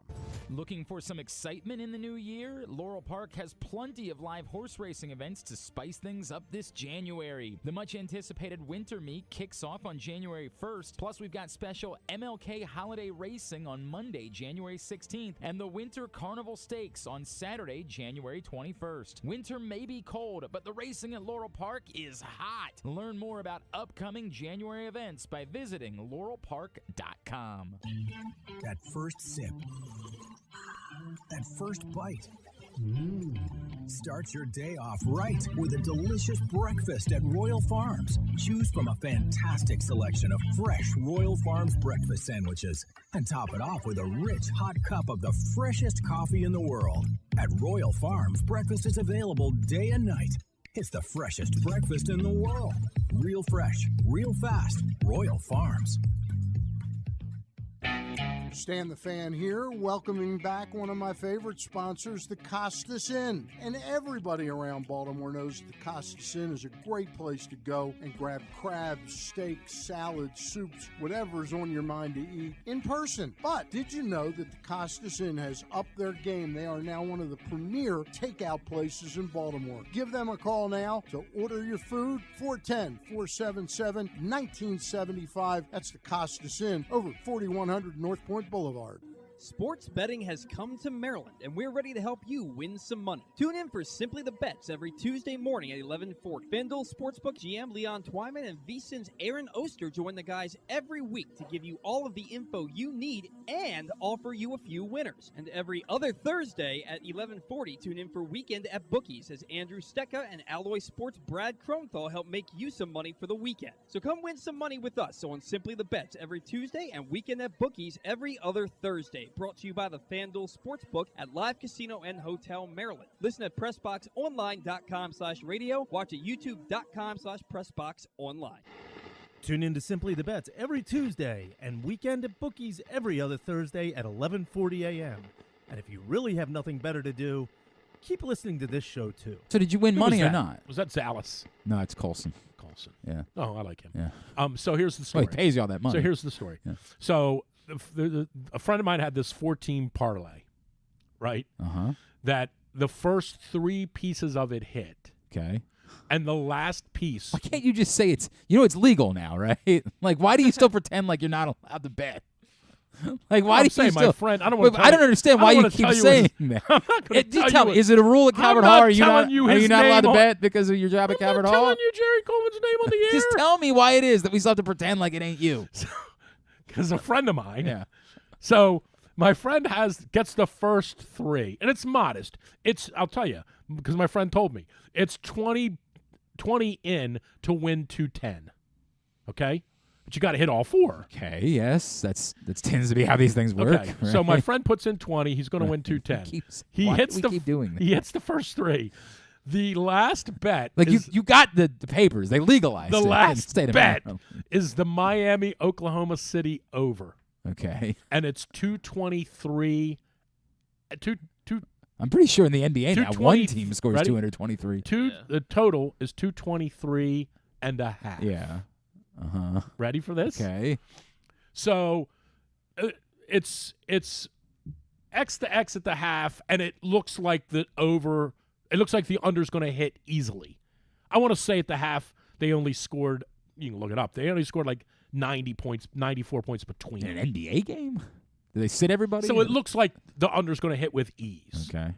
Looking for some excitement in the new year? Laurel Park has plenty of live horse racing events to spice things up this January. The much-anticipated winter meet kicks off on January 1st, plus we've got special MLK holiday racing on Monday, January 16th, and the Winter Carnival Stakes on Saturday, January 21st. Winter may be cold, but the racing at Laurel Park is hot. Learn more about upcoming January events by visiting laurelpark.com. That first sip. That first bite. Start your day off right with a delicious breakfast at Royal Farms. Choose from a fantastic selection of fresh Royal Farms breakfast sandwiches and top it off with a rich hot cup of the freshest coffee in the world. At Royal Farms, breakfast is available day and night. It's the freshest breakfast in the world. Real fresh, real fast. Royal Farms. Stan the Fan here, welcoming back one of my favorite sponsors, the Costas Inn. And everybody around Baltimore knows the Costas Inn is a great place to go and grab crabs, steaks, salads, soups, whatever's on your mind to eat in person. But did you know that the Costas Inn has upped their game? They are now one of the premier takeout places in Baltimore. Give them a call now to order your food, 410-477-1975. That's the Costas Inn over 4100 North Point Boulevard. Sports betting has come to Maryland, and we're ready to help you win some money. Tune in for Simply the Bets every Tuesday morning at 11:40. FanDuel Sportsbook GM Leon Twyman and VSiN's Aaron Oster join the guys every week to give you all of the info you need and offer you a few winners. And every other Thursday at 11:40, tune in for Weekend at Bookies as Andrew Stecca and Alloy Sports' Brad Kronthal help make you some money for the weekend. So come win some money with us on Simply the Bets every Tuesday and Weekend at Bookies every other Thursday. Brought to you by the FanDuel Sportsbook at Live Casino and Hotel Maryland. Listen at PressBoxOnline.com/radio. Watch at YouTube.com/PressBoxOnline. Tune in to Simply the Bets every Tuesday and Weekend at Bookies every other Thursday at 11:40 a.m. And if you really have nothing better to do, keep listening to this show too. So did you win money or not? Was that Zales? No, it's Colson. Colson. Yeah. Oh, I like him. Yeah. So here's the story. Well, he pays you all that money. So here's the story. Yeah. So a friend of mine had this 4-team parlay, right? Uh-huh. That the first 3 pieces of it hit. Okay. And the last piece. Why can't you just say it's legal now, right? Like, why do you still pretend like you're not allowed to bet? Like, why do you still? My friend, I don't want to. I don't understand why you keep saying that. Tell me, is it a rule at Calvert Hall? Are you not allowed to bet because of your job at Calvert Hall? I'm not telling you Jerry Coleman's name on the air. Just tell me why it is that we still have to pretend like it ain't you. Because a friend of mine. Yeah. So my friend gets the first 3, and it's modest. I'll tell you, because my friend told me it's 20 in to win 210. Okay, but you got to hit all 4. Okay, yes, that tends to be how these things work. Okay, right? so my friend puts in 20. He's going to win 210. Why do we keep doing that? He hits the first 3. The last bet, like you got the papers, they legalized the it. last bet is the Miami Oklahoma City over. Okay, and it's 223. I'm pretty sure in the NBA now one team scores 223. The total is 223 and a half. Yeah. Uh-huh. Ready for this? Okay. So it's X to X at the half, and it looks like the over. It looks like the under's going to hit easily. I want to say at the half they only scored. You can look it up. They only scored like 90 points, 94 points between In them. an NBA game? Do they sit everybody? So it looks like the under's going to hit with ease. Okay.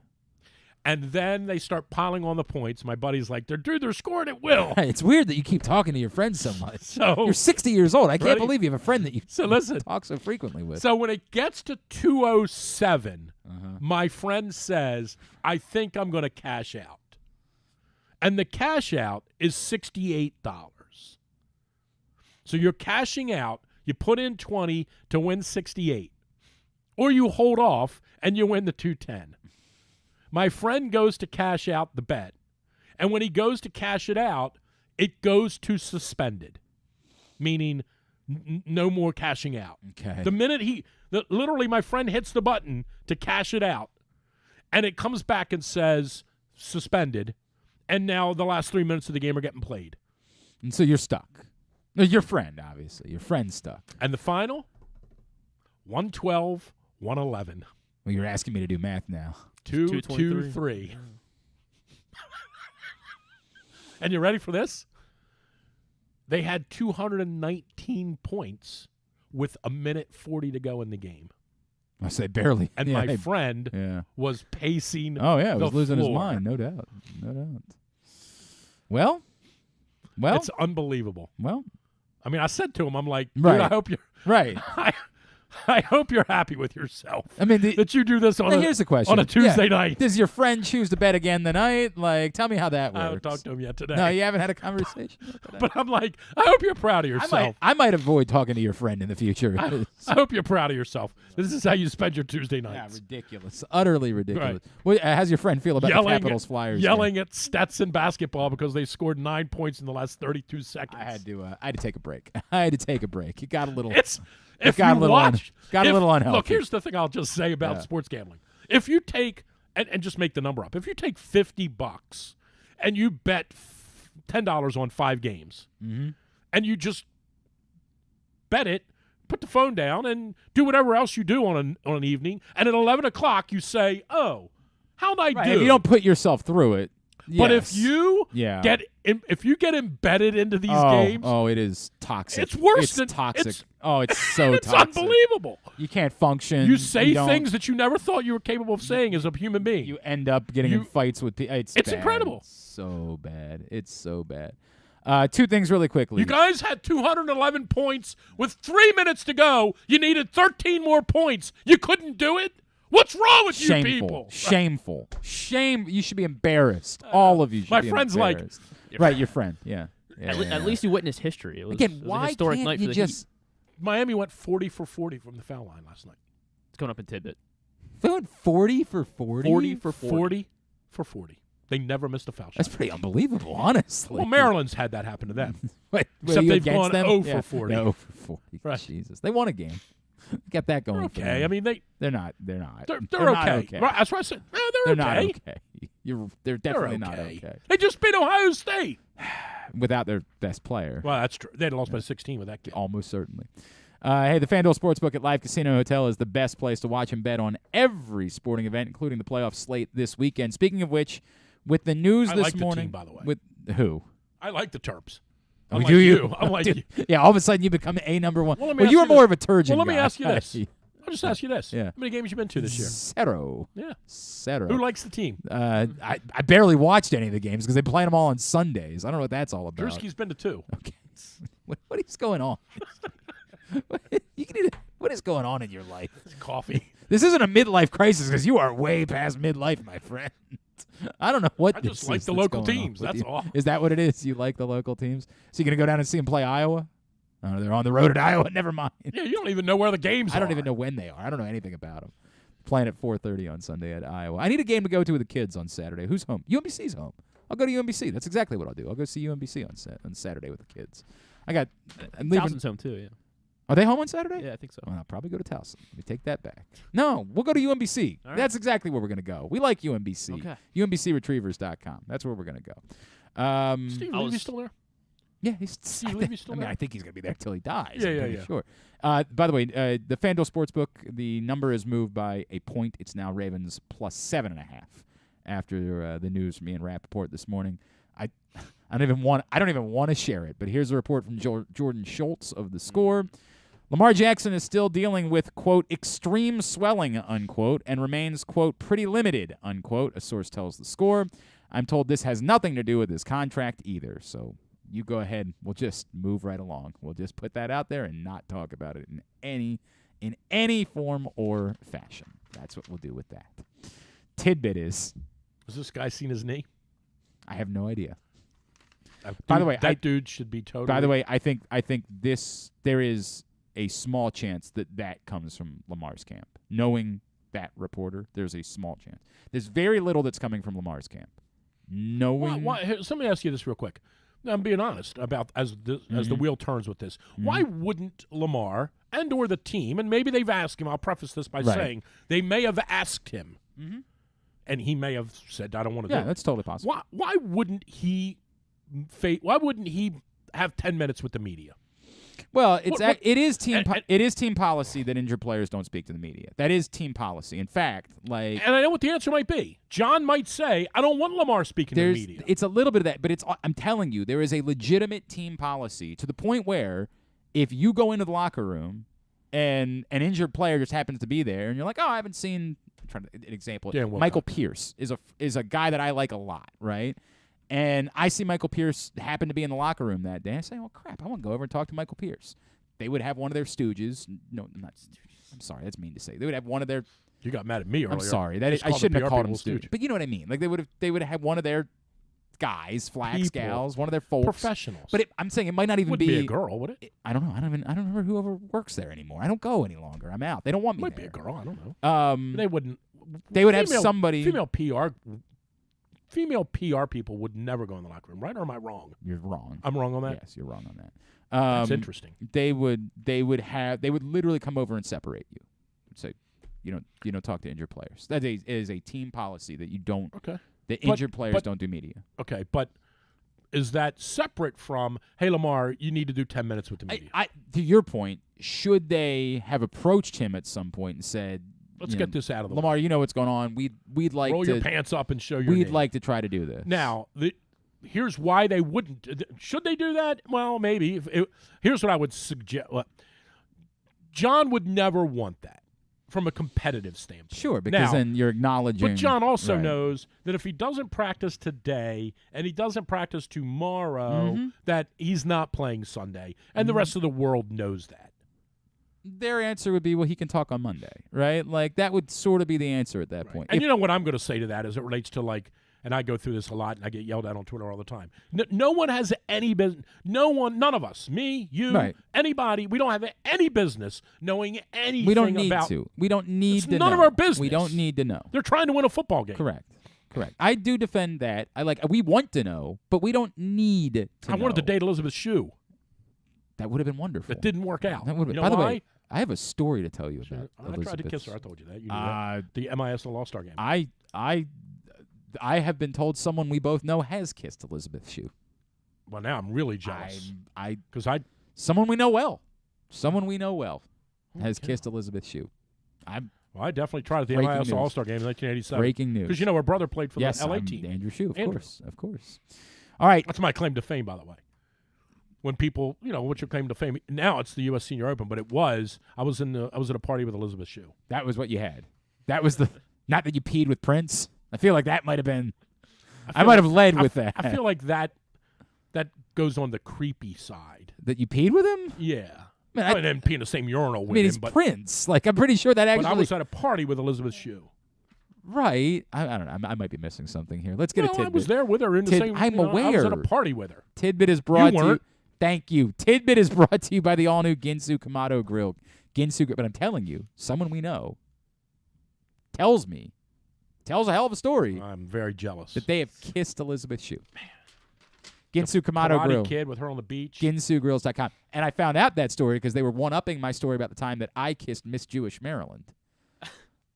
And then they start piling on the points. My buddy's like, they're scoring at will. It's weird that you keep talking to your friends so much. So You're 60 years old. I can't Ready? believe you have a friend that you listen. talk so frequently with. So when it gets to 2:07, Uh-huh. my friend says, I think I'm going to cash out. And the cash out is $68. So you're cashing out, you put in 20 to win 68. Or you hold off and you win the 210. My friend goes to cash out the bet. And when he goes to cash it out, it goes to suspended, meaning no more cashing out. Okay. The minute literally my friend hits the button to cash it out, and it comes back and says suspended, and now the last 3 minutes of the game are getting played. And so you're stuck. No, your friend, obviously. Your friend's stuck. And the final, 112, 111. Well, you're asking me to do math now. 2-2-3. And you ready for this? They had 219 points with 1:40 to go in the game. I say barely. And my friend Yeah. was pacing Oh, yeah. the Was losing his floor. mind. No doubt. No doubt. Well. It's unbelievable. Well. I mean, I said to him, I'm like, dude, Right. I hope you're Right. I hope you're happy with yourself. I mean, that you do this on here's the question. on a Tuesday Yeah. night. Does your friend choose to bet again tonight? Like, tell me how that I works. haven't talked to him yet today. No, you haven't had a conversation with that? But I'm like, I hope you're proud of yourself. I might avoid talking to your friend in the future. I hope you're proud of yourself. This is how you spend your Tuesday Yeah, nights. ridiculous. Utterly ridiculous. Right. Well, how's your friend feel about the Yelling, Capitals Flyers? yelling at Stetson basketball because they scored 9 points in the last 32 seconds. I had to take a break. I had to take a break. It got a little. If got you a little watch, got a little unhealthy. Look, here's the thing I'll just say about Yeah. sports gambling. If you take and just make the number up. If you take $50 and you bet $10 on 5 games, and you just bet it, put the phone down, and do whatever else you do on an evening, and at 11 o'clock you say, "Oh, how'd I do?" If you don't put yourself through it. But yes. if you if you get embedded into these games, it is toxic. It's worse it's than toxic. it's so it's toxic. unbelievable. You can't function. You say don't- things that you never thought you were capable of saying as a human being. You end up getting in fights with people. It's bad. incredible. It's so bad. It's so bad. 2 things really quickly. You guys had 211 points with 3 minutes to go. You needed 13 more points. You couldn't do it? What's wrong with you people? Shameful. Shame. You should be embarrassed. All of you should my be friend's embarrassed. Right, your friend. Yeah. At least you witnessed history. It was, Again, it was a why historic can't night you for the just... Miami went 40 for 40 from the foul line last night. It's going up in Tidbit. They went 40 for 40? 40 for 40 for 40. They never missed a foul shot. That's pretty unbelievable, honestly. Well, Maryland's had that happen to them. Wait, Except you they've against gone them? 0 Yeah, for 40. 0 for 40. Right. Jesus. They won a game. Get that going. for Okay. them. I mean, they're not. They're not. They're not okay. Right, that's what I said. No, they're not okay. okay. They're definitely not okay. They just beat Ohio State. Without their best player. Well, that's true. They'd lost by 16 with that kid. Almost certainly. Hey, the FanDuel Sportsbook at Live Casino Hotel is the best place to watch and bet on every sporting event, including the playoff slate this weekend. Speaking of which, with the news I this like the morning, team, by the way. with who? I like the Terps. Oh, I'm do like you? I'm like Dude, you. yeah, all of a sudden you become a number one. Well, let me Well, ask you were you more this. of a turgid Well, let me guy. ask you this. I'll just ask you this. Yeah. How many games you been to this year? Zero. Yeah. Zero. Who likes the team? I barely watched any of the games because they play them all on Sundays. I don't know what that's all about. Drewski's been to 2. Okay. What is going on? What is going on in your life? It's coffee. This isn't a midlife crisis because you are way past midlife, my friend. I don't know what I this just like is the that's local going on teams. with That's you. all. Is that what it is? You like the local teams? So you're going to go down and see them play Iowa? Oh, they're on the road at Iowa. Never mind. Yeah, you don't even know where the games are. I don't even know when they are. I don't know anything about them. Playing at 4:30 on Sunday at Iowa. I need a game to go to with the kids on Saturday. Who's home? UMBC's home. I'll go to UMBC. That's exactly what I'll do. I'll go see UMBC on Saturday with the kids. I'm leaving. Towson's home too, yeah. Are they home on Saturday? Yeah, I think so. Well, I'll probably go to Towson. Let me take that back. No, we'll go to UMBC. All right. That's exactly where we're going to go. We like UMBC. Okay. UMBCretrievers.com. That's where we're going to go. Steve Levy's still there? Yeah, he's Steve Levy's still there? I think he's going to be there till he dies. Yeah, I'm yeah, pretty yeah. Sure. By the way, the FanDuel Sportsbook, the number is moved by a point. It's now Ravens plus 7.5 after the news from Ian Rappaport this morning. I don't even want to share it, but here's a report from Jordan Schultz of The Score. Lamar Jackson is still dealing with, quote, extreme swelling, unquote, and remains, quote, pretty limited, unquote, a source tells The Score. I'm told this has nothing to do with his contract either, so you go ahead. We'll just move right along. We'll just put that out there and not talk about it in any form or fashion. That's what we'll do with that. Tidbit is. Has this guy seen his knee? I have no idea. By the way, that dude should be totally. By the way, I think there is a small chance that comes from Lamar's camp. Knowing that reporter, there's a small chance. There's very little that's coming from Lamar's camp. Knowing. Let me ask you this real quick. Now, I'm being honest about as the wheel turns with this. Why wouldn't Lamar and/or the team, and maybe they've asked him? I'll preface this by saying they may have asked him, and he may have said, "I don't want to do it." Yeah, that's totally possible. Why wouldn't he? Why wouldn't he have 10 minutes with the media? Well, it is team policy that injured players don't speak to the media. That is team policy. In fact, and I know what the answer might be. John might say, "I don't want Lamar speaking to the media." It's a little bit of that, but I'm telling you, there is a legitimate team policy to the point where if you go into the locker room and an injured player just happens to be there, and you're like, "Oh, I haven't seen." I'm trying to an example. Michael Pierce is a guy that I like a lot, right? And I see Michael Pierce happen to be in the locker room that day. I say, well, crap, I want to go over and talk to Michael Pierce. They would have one of their stooges. No, not stooges. I'm sorry, that's mean to say. They would have one of their. You got mad at me earlier. I'm sorry. I shouldn't have called them stooges. But you know what I mean. Like they would have one of their guys, flax gals, one of their folks. Professionals. But I'm saying it might not even Wouldn't be a girl, would it? I don't know. I don't remember whoever works there anymore. I don't go any longer. I'm out. They don't want me Might there. be a girl. I don't know. They wouldn't. They would have somebody. Female PR people would never go in the locker room, right? Or am I wrong? You're wrong. I'm wrong on that? Yes, you're wrong on that. That's interesting. They would literally come over and separate you. Say, you don't talk to injured players. That is a team policy that you don't. Okay. The injured players don't do media. Okay, but is that separate from, hey, Lamar, you need to do 10 minutes with the media? To your point, should they have approached him at some point and said, let's get this out of the Lamar, way. you know what's going on. We'd like roll to your pants up and show your We'd name. like to try to do this. Now, here's why they wouldn't. Should they do that? Well, maybe. Here's what I would suggest. John would never want that from a competitive standpoint. Sure, because then you're acknowledging. But John also knows that if he doesn't practice today and he doesn't practice tomorrow, that he's not playing Sunday, and the rest of the world knows that. Their answer would be, well, he can talk on Monday, right? Like, that would sort of be the answer at that point. And you know what I'm going to say to that as it relates to, and I go through this a lot, and I get yelled at on Twitter all the time. No one has any business. None of us, me, you, anybody, we don't have any business knowing anything about. We don't need to. We don't need to know. None of our business. We don't need to know. They're trying to win a football game. Correct. I do defend that. We want to know, but we don't need to know. I wanted to date Elizabeth Shue. That would have been wonderful. It didn't work out. That would have been. By the way, I have a story to tell you about Elizabeth. I tried to kiss her. I told you that. You knew that. The MIS and All-Star game. I have been told someone we both know has kissed Elizabeth Shue. Well, now I'm really jealous. Someone we know well. Has kissed Elizabeth Shue. I definitely tried at the MIS All-Star game in 1987. Breaking news. Because her brother played for the LA team. Andrew Shue, of course. All right. That's my claim to fame, by the way. When people, what's your claim to fame? Now it's the U.S. Senior Open, but I was at a party with Elizabeth Shue. That was what you had. That was not that you peed with Prince. I feel like that might have been. I might have led with that. I feel like that goes on the creepy side. That you peed with him? Yeah. I didn't pee in the same urinal with him. He's Prince. I'm pretty sure that actually. But I was at a party with Elizabeth Shue. Right. I don't know. I might be missing something here. Let's get a tidbit. I was there with her in the same. I'm aware. I was at a party with her. Tidbit is brought to you. Thank you. Tidbit is brought to you by the all-new Ginsu Kamado Grill. But I'm telling you, someone we know tells a hell of a story. I'm very jealous. That they have kissed Elizabeth Shue. Ginsu Kamado Grill. Kid with her on the beach. GinsuGrills.com. And I found out that story because they were one-upping my story about the time that I kissed Miss Jewish Maryland.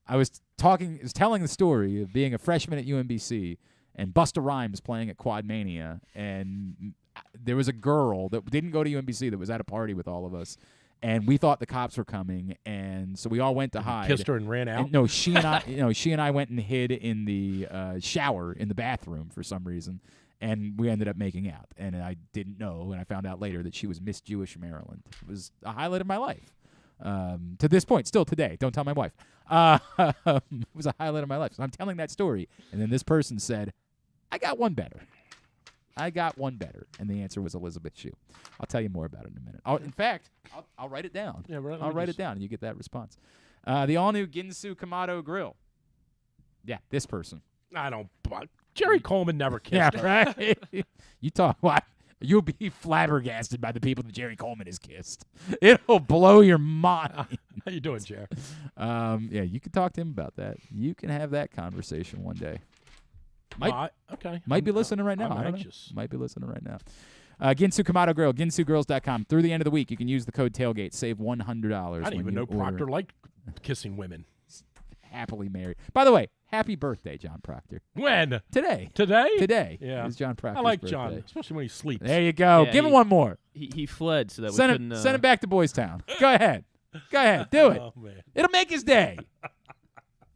I was telling the story of being a freshman at UMBC and Busta Rhymes playing at Quad Mania, and there was a girl that didn't go to UMBC that was at a party with all of us, and we thought the cops were coming, and so we all went to hide. Kissed her and ran out. And she and I went and hid in the shower in the bathroom for some reason, And we ended up making out. And I didn't know, and I found out later that she was Miss Jewish Maryland. It was a highlight of my life. To this point, still today. Don't tell my wife. It was a highlight of my life. So I'm telling that story. And then this person said, I got one better. And the answer was Elizabeth Shue. I'll tell you more about it in a minute. In fact, I'll write it down. Yeah, right, I'll write it down, and you get that response. The all-new Ginsu Kamado Grill. Yeah, this person. I don't. Jerry Coleman never kissed her. Right? You talk what? You'll be flabbergasted by the people that Jerry Coleman has kissed. It'll blow your mind. How you doing, Jerry? Yeah, you can talk to him about that. You can have that conversation one day. Might be listening right now. I'm I don't anxious. know. Might be listening right now. Ginsu Kamado Grill, ginsugirls.com. Through the end of the week, you can use the code TAILGATE. Save $100. I didn't even know Proctor liked kissing women. Happily married. By the way, happy birthday, John Proctor. When? Today. Today? Yeah. Is John Proctor's I like birthday. John, especially when he sleeps. There you go. Yeah, Give him one more. He fled so that Send we couldn't. him, send him back to Boys Town. Go ahead. Do it. Oh, man. It'll make his day.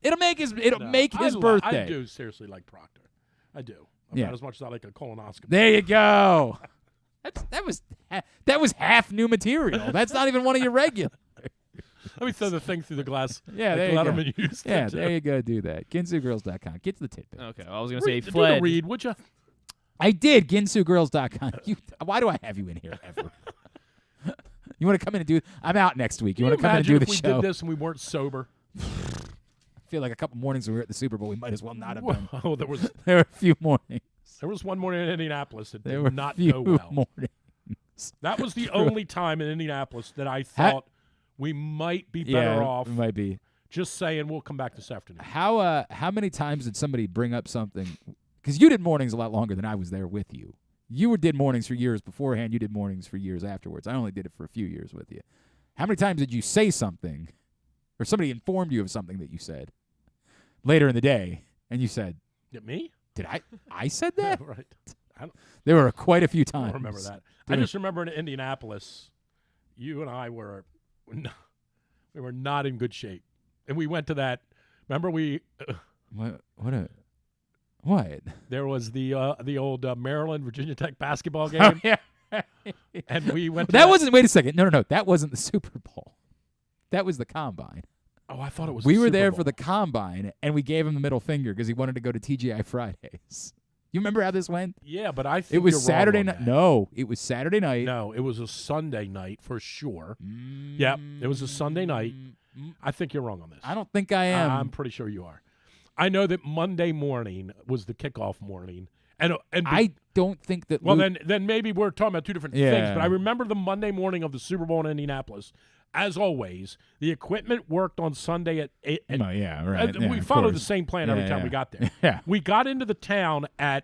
It'll make his I birthday. do seriously like Proctor. I do. Yeah. About as much as I like a colonoscopy. There you go. That was half new material. That's not even one of your regular. Let me throw the thing through the glass. Yeah, like there you Letterman go. used to Yeah, do. there you go. Do that. Ginsugirls.com. Get to the tidbit. Okay, I was gonna say he Do the fled. read, would you? I did. Ginsugirls.com. Why do I have you in here ever? You want to come in and do? I'm out next week. You want to come in and do the if we show? did this and we weren't sober? I feel like a couple mornings when we were at the Super Bowl, we might as well not have been. Oh, there There were a few mornings. There was one morning in Indianapolis that There were did not few go well. mornings. That was the only time in Indianapolis that I thought we might be better off. It might be. Just saying, we'll come back this afternoon. How many times did somebody bring up something? Because you did mornings a lot longer than I was there with you. You did mornings for years beforehand. You did mornings for years afterwards. I only did it for a few years with you. How many times did you say something, or somebody informed you of something that you said later in the day, and you said, Me? Did I said that? Yeah, right. There were quite a few I times. don't remember that. I just remember in Indianapolis, you and I were not in good shape, and we went to that. Remember we? What? There was the old Maryland Virginia Tech basketball game. Oh, yeah. And we went to that wasn't. Wait a second. No. That wasn't the Super Bowl. That was the Combine. Oh, I thought it was. We the were Super there Bowl. for the Combine, and we gave him the middle finger because he wanted to go to TGI Fridays. You remember how this went? Yeah, but I think it was you're Saturday wrong on night. that. No, it was Saturday night. No, it was a Sunday night for sure. Yep, it was a Sunday night. I think you're wrong on this. I don't think I am. I'm pretty sure you are. I know that Monday morning was the kickoff morning, and I don't think that. Well, Luke, then maybe we're talking about two different things. But I remember the Monday morning of the Super Bowl in Indianapolis. As always, the equipment worked on Sunday at 8. Oh, yeah, right. We of followed course. the same plan every time we got there. Yeah. We got into the town at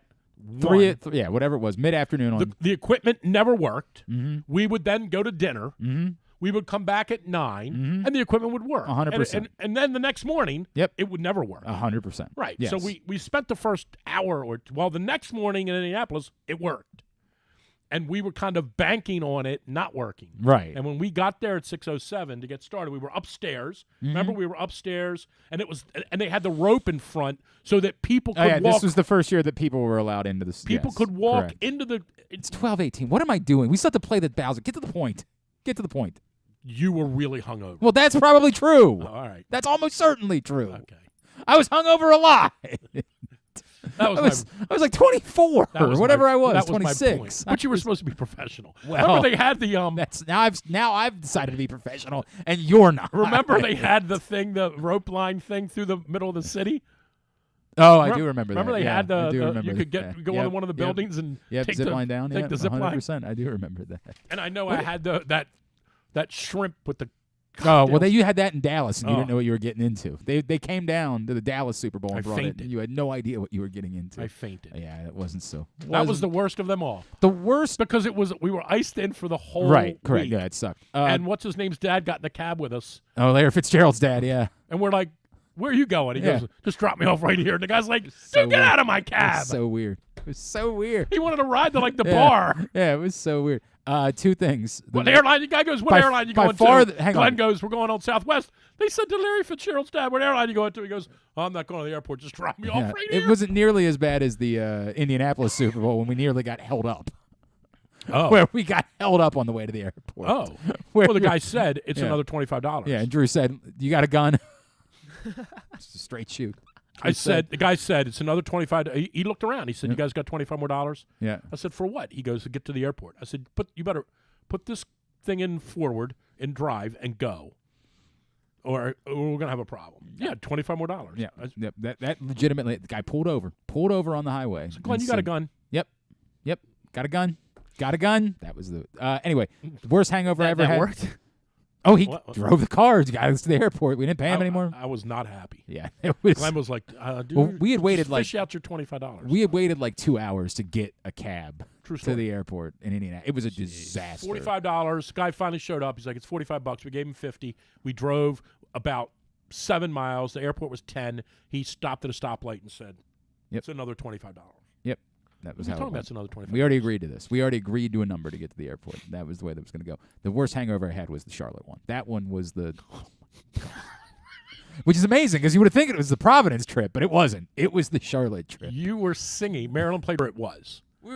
3. 1. Yeah, whatever it was, mid-afternoon on. The equipment never worked. Mm-hmm. We would then go to dinner. Mm-hmm. We would come back at 9, and the equipment would work. 100%. And then the next morning, it would never work. 100%. Right. Yes. So we spent the first hour or two. Well, the next morning in Indianapolis, it worked. And we were kind of banking on it not working. Right. And when we got there at 6:07 to get started, we were upstairs. Mm-hmm. Remember, we were upstairs, and they had the rope in front so that people could walk. This was the first year that people were allowed into the. People yes, could walk correct. into the. It's 12:18. What am I doing? We still have to play the Bowser. Get to the point. You were really hungover. Well, that's probably true. All right. That's almost certainly true. Okay. I was hungover a lot. That was I was like 24 That was or whatever my- I was. that was my 26. point. But you were supposed to be professional. Well, remember they had the That's now I've decided to be professional, and you're not. Remember they had the rope line thing through the middle of the city. Oh, I do remember that. Remember they Yeah, had I do the remember you could that. go into one of the buildings and take zip the line down. Take the zip line. 100%. I do remember that. And I know I had that shrimp with the. Oh well, you had that in Dallas, and you Oh. didn't know what you were getting into. They came down to the Dallas Super Bowl and I brought it, fainted. and you had no idea what you were getting into. I fainted. Yeah, it wasn't so. That was the worst of them all. The worst because we were iced in for the whole right. Correct. week. Yeah, it sucked. And what's his name's dad got in the cab with us. Oh, Larry Fitzgerald's dad. Yeah. And we're like, "Where are you going?" He Yeah. goes, "Just drop me off right here." And the guy's like, "Dude, So get weird. out of my cab!" It's so weird. was so weird. He wanted to ride to like the bar. Yeah, it was so weird. Two things. What airline? The guy goes, "What airline you going to?" Glenn goes, "We're going on Southwest." They said to Larry Fitzgerald's dad, "What airline you going to?" He goes, "I'm not going to the airport. Just drop me off right here." It wasn't nearly as bad as the Indianapolis Super Bowl when we nearly got held up. Oh. Where we got held up on the way to the airport. Oh. Well, the guy said it's another $25. Yeah, and Drew said, "You got a gun?" Just a straight shoot. The guy said it's another $25. He looked around. He said, "You guys got $25 more?" Yeah. I said, "For what?" He goes, "To get to the airport." I said, "You better put this thing in forward and drive and go, or we're gonna have a problem." Yeah, $25 more. Yeah, that legitimately, the guy pulled over on the highway. So, Glenn, you got a gun? Yep, got a gun. That was the anyway. The worst hangover I ever had. Worked. Oh, he drove the car. He got us to the airport. We didn't pay him anymore. I was not happy. Yeah, it was. Glenn was like, "Dude, well, we had waited fish out your $25." We had waited like 2 hours to get a cab to the airport in Indiana. It was a disaster. $45. Guy finally showed up. He's like, "It's $45." We gave him $50. We drove about 7 miles. The airport was 10. He stopped at a stoplight and said, "It's another $25." Yep. That was how it went. That's another $25. We already agreed to this. We already agreed to a number to get to the airport. That was the way that was going to go. The worst hangover I had was the Charlotte one. That one was the which is amazing because you would have think it was the Providence trip, but it wasn't. It was the Charlotte trip. You were singing. Maryland played where it was. We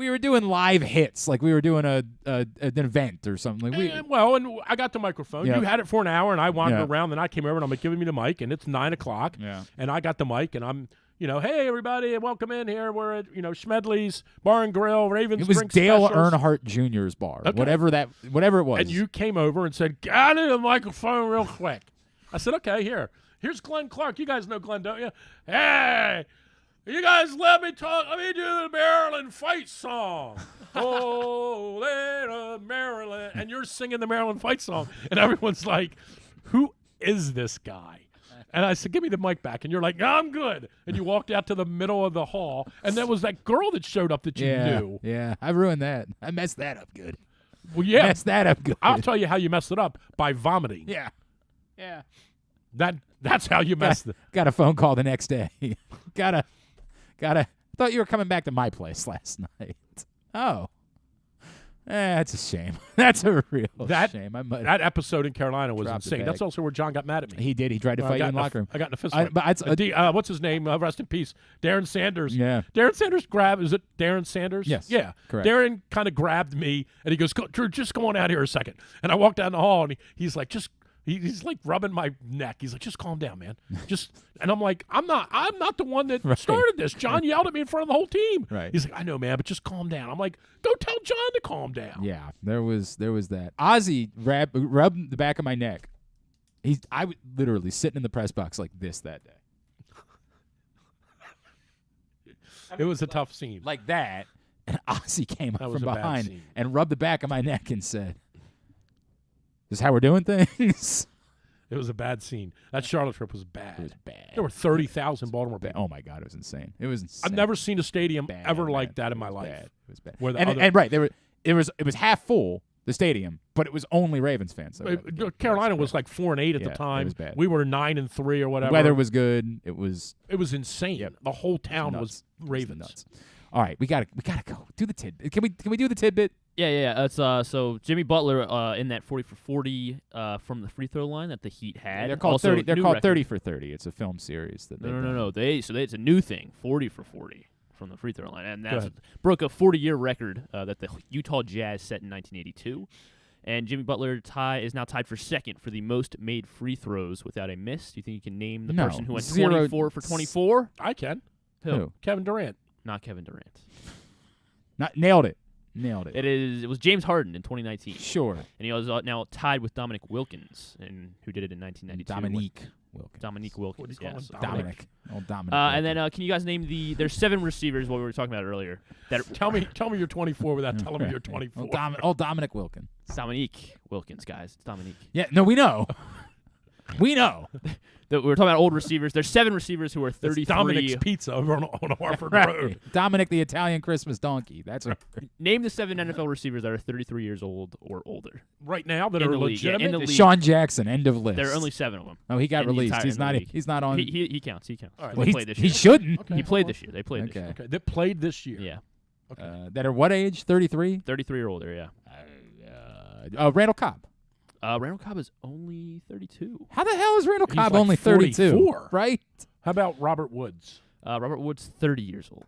were doing live hits, like we were doing an event or something. And I got the microphone. Yeah. You had it for an hour, and I wandered Yeah. around. Then I came over, and I'm like, giving me the mic, and it's 9 o'clock. Yeah. And I got the mic, and I'm, "Hey everybody, welcome in here. We're at Schmedley's Bar and Grill, Ravens It was Drink Dale Specials." Earnhardt Jr.'s bar, Okay. whatever it was. And you came over and said, "I need a microphone real quick." I said, "Okay, here's Glenn Clark. You guys know Glenn, don't you? Hey, you guys let me talk. Let me do the Maryland fight song. Oh, little Maryland." And you're singing the Maryland fight song. And everyone's like, "Who is this guy?" And I said, "Give me the mic back." And you're like, "I'm good." And you walked out to the middle of the hall. And there was that girl that showed up that you knew. Yeah, I ruined that. I messed that up good. Well, yeah. Messed that up good. I'll tell you how you messed it up, by vomiting. Yeah. That's how you messed it. Got a phone call the next day. Got a. Thought you were coming back to my place last night. Oh. That's a shame. That's a real shame. That episode in Carolina was dropped the insane. bag. That's also where John got mad at me. He did. He tried to fight you in the locker room. I got in a fist fight. What's his name? Rest in peace. Darren Sanders. Yeah. Darren Sanders grabbed. Is it Darren Sanders? Yes. Yeah. Correct. Darren kind of grabbed me and he goes, "Drew, just go on out here a second." And I walked down the hall and he's like, he's like rubbing my neck. He's like, "Just calm down, man." And I'm like, I'm not the one that started this. John yelled at me in front of the whole team. Right. He's like, "I know, man, but just calm down." I'm like, "Go tell John to calm down." Yeah, there was that. Ozzy rubbed the back of my neck. I was literally sitting in the press box like this that day. It was a tough scene. Like that. And Ozzy came up from bad behind scene. and rubbed the back of my neck and said, "This is how we're doing things." It was a bad scene. That Charlotte trip was bad. It was bad. There were 30,000 Baltimore people. Oh my God, it was insane. It was insane. I've never seen a stadium Bad, ever man. like that in my It was life. bad. It was bad. Where the and right, it was half full, the stadium, but it was only Ravens fans. So Carolina was like 4-8 at Yeah, the time. it was bad. We were 9-3 or whatever. The weather was good. It was insane. Yep. The whole town nuts. was Ravens. Nuts. All right, we gotta go do the tidbit. Can we do the tidbit? Yeah. It's so Jimmy Butler in that 40 for 40 from the free throw line that the Heat had. They're called Also, 30. They're new called record. 30 for 30. It's a film series that No. It's a new thing. 40 for 40 from the free throw line, and Go that ahead. broke a 40-year record that the Utah Jazz set in 1982. And Jimmy Butler is now tied for second for the most made free throws without a miss. Do you think you can name the No. person who went 0 24 for 24? I can. Who? Kevin Durant. Not Kevin Durant. Nailed it. It was James Harden in 2019. Sure. And he was now tied with Dominic Wilkins, who did it in 1992. Dominique Wilkins. What do you call Yes. him? Dominic. Oh, Dominic. And then can you guys name there's 7 receivers, what we were talking about earlier. Tell me you're 24 without telling me you're 24. Dominic Wilkins. It's Dominique Wilkins, guys. It's Dominique. Yeah, no, we know. We know. We're talking about old receivers. There's 7 receivers who are 33. It's Dominic's Pizza over on Harford Right. Road. Dominic the Italian Christmas donkey. That's a Name the 7 NFL receivers that are 33 years old or older. Right now that In are the league, yeah, legitimate. in the league. Sean Jackson. End of list. There are only 7 of them. Oh, he got in the released. entire- He's in the not. league. He's not on. He counts. He counts. All right. Well, They played this year. he shouldn't. Okay, He played hold this year. They played this year. Okay, that played this year. Yeah. That are what age? 33. 33 or older. Yeah. Randall Cobb. Randall Cobb is only 32. How the hell is Randall He's Cobb like only 32? 44. Right. How about Robert Woods? Robert Woods, 30 years old.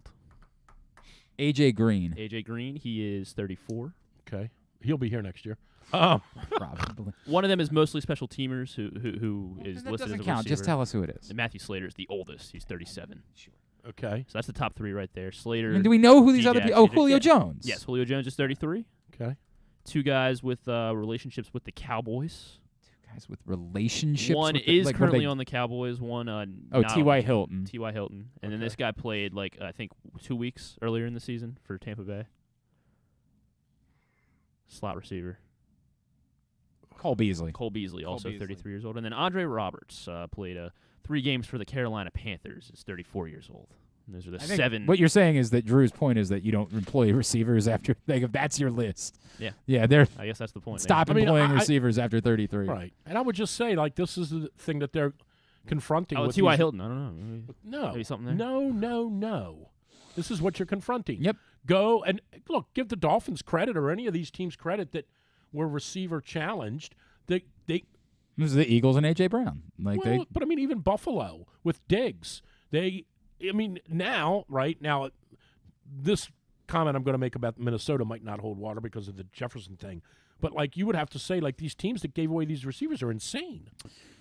AJ Green. AJ Green, he is 34. Okay, he'll be here next year. Probably. One of them is mostly special teamers who is That listed doesn't as a count. receiver. Just tell us who it is. And Matthew Slater is the oldest. He's 37. Okay. So that's the top 3 right there. Slater. I mean, do we know who these other D-Jack, people? Oh, CJ Julio yeah. Jones. Yes, Julio Jones is 33. Okay. 2 guys with relationships with the Cowboys. 2 guys with relationships. One with the, is like, currently what on the Cowboys. One T.Y. Hilton. T.Y. Hilton. And then this guy played I think 2 weeks earlier in the season for Tampa Bay. Slot receiver. Cole Beasley. Cole Beasley, also Beasley. 33 years old. And then Andre Roberts played 3 games for the Carolina Panthers. Is 34 years old. And those are the I think 7. What you're saying is that Drew's point is that you don't employ receivers after that's your list. Yeah. Yeah, they're I guess that's the point. stop I mean, employing I- receivers after 33. Right. And I would just say, like, this is the thing that they're confronting. Oh, with T.Y. these- Hilton. I don't know. No. Maybe something there. No. This is what you're confronting. Yep. Go and look. Give the Dolphins credit, or any of these teams credit, that were receiver challenged. They This is the Eagles and A.J. Brown. Like but I mean, even Buffalo with Diggs. Now, this comment I'm going to make about Minnesota might not hold water because of the Jefferson thing. But like, you would have to say, like, these teams that gave away these receivers are insane.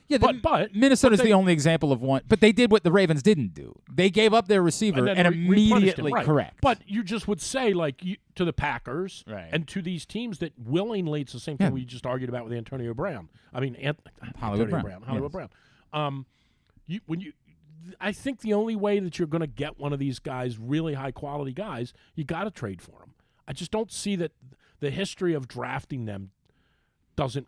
Yeah, but Minnesota's they- the only example of one. But they did what the Ravens didn't do. They gave up their receiver and then replenished immediately him, right. correct. But you just would say, like, to the Packers Right. and to these teams that willingly, it's the same thing Yeah. we just argued about with Antonio Brown. I mean, Hollywood Antonio Brown. Hollywood Yes. Brown. I think the only way that you're going to get one of these guys, really high quality guys, you got to trade for them. I just don't see that the history of drafting them doesn't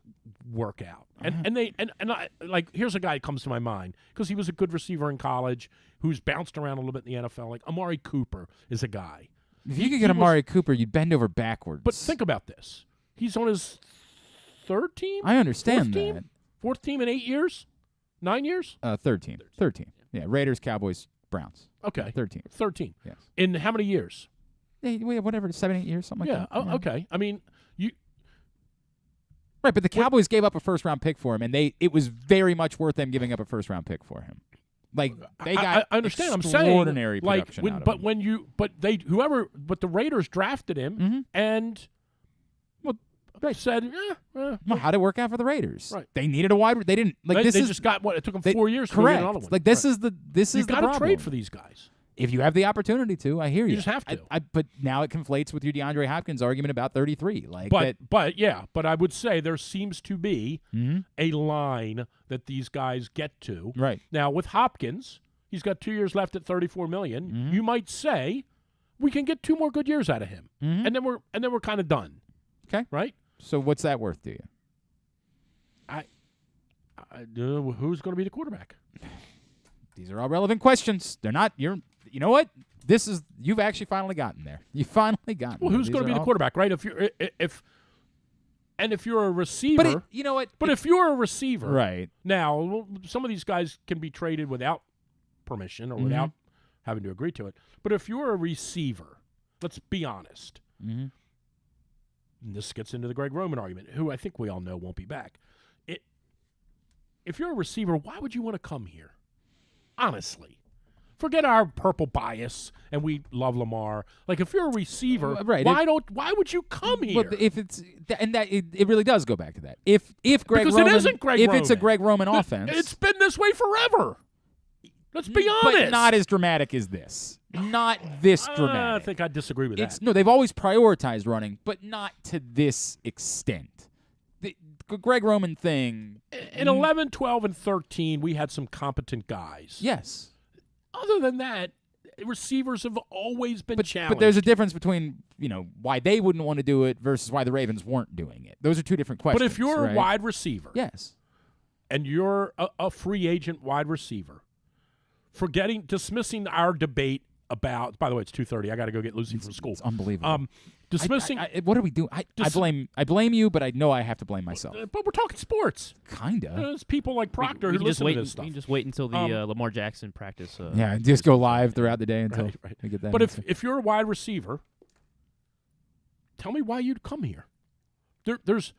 work out. And I, like, here's a guy that comes to my mind because he was a good receiver in college who's bounced around a little bit in the NFL. Like, Amari Cooper is a guy. if you could get Amari Cooper, you'd bend over backwards. But think about this. He's on his 3rd team? I understand 4th team? that. 4th team in 8 years? 9 years? 13. Yeah, Raiders, Cowboys, Browns. Okay. 13. 13. Yes. In how many years? Yeah, whatever, 7, 8 years, something like Yeah. that. Okay. I mean, Right, but the Cowboys gave up a first-round pick for him, and it was very much worth them giving up a first-round pick for him. Like, they got I understand. I'm saying, extraordinary like, production out of but him. when you, but the Raiders drafted him and said, Well, how'd it work out for the Raiders? Right. They needed a wide. They didn't like they, this. they is just got what it took them they- 4 years to correct. get another one. Like this Right. is the You problem. trade for these guys. If you have the opportunity to. I hear you. You just have to. But now it conflates with your DeAndre Hopkins argument about 33. Like, But I would say there seems to be Mm-hmm. a line that these guys get to. Right. Now with Hopkins, he's got 2 years left at $34 million. Mm-hmm. You might say we can get 2 more good years out of him, Mm-hmm. and then we're kind of done. Okay. Right? So what's that worth to you? Who's going to be the quarterback? These are all relevant questions. They're not. You know what? You've actually finally gotten there. You finally gotten. Well, there. who's These going to are be the all- quarterback? Right? If you're a receiver, you know what? But if you're a receiver, Right. Now, some of these guys can be traded without permission or without having to agree to it. But if you're a receiver, let's be honest. Mm-hmm. And this gets into the Greg Roman argument, who I think we all know won't be back. If you're a receiver, why would you want to come here? Honestly. Forget our purple bias, and we love Lamar. Like, if you're a receiver, Right. why would you come here? Well, if it's it really does go back to that. If Greg Because Roman, it isn't Greg if Roman. it's a Greg Roman offense, It's been this way forever. Let's be honest. but not as dramatic as this. Not this dramatic. I think I disagree with that. No, they've always prioritized running, but not to this extent. The Greg Roman thing. In 11, 12, and 13, we had some competent guys. Yes. Other than that, receivers have always been challenged. But there's a difference between, why they wouldn't want to do it versus why the Ravens weren't doing it. Those are two different questions. But if you're right? a wide receiver, yes, and you're a free agent wide receiver, dismissing our debate about, by the way, it's 2:30. I got to go get Lucy from school. It's unbelievable. Dismissing. What are we doing? I blame you, but I know I have to blame myself. But we're talking sports. Kinda. There's people like Proctor we who can just listen wait. to this stuff. We can just wait until the Lamar Jackson practice. Yeah, just go live throughout the day until we get that. But if you're a wide receiver, tell me why you'd come here. There's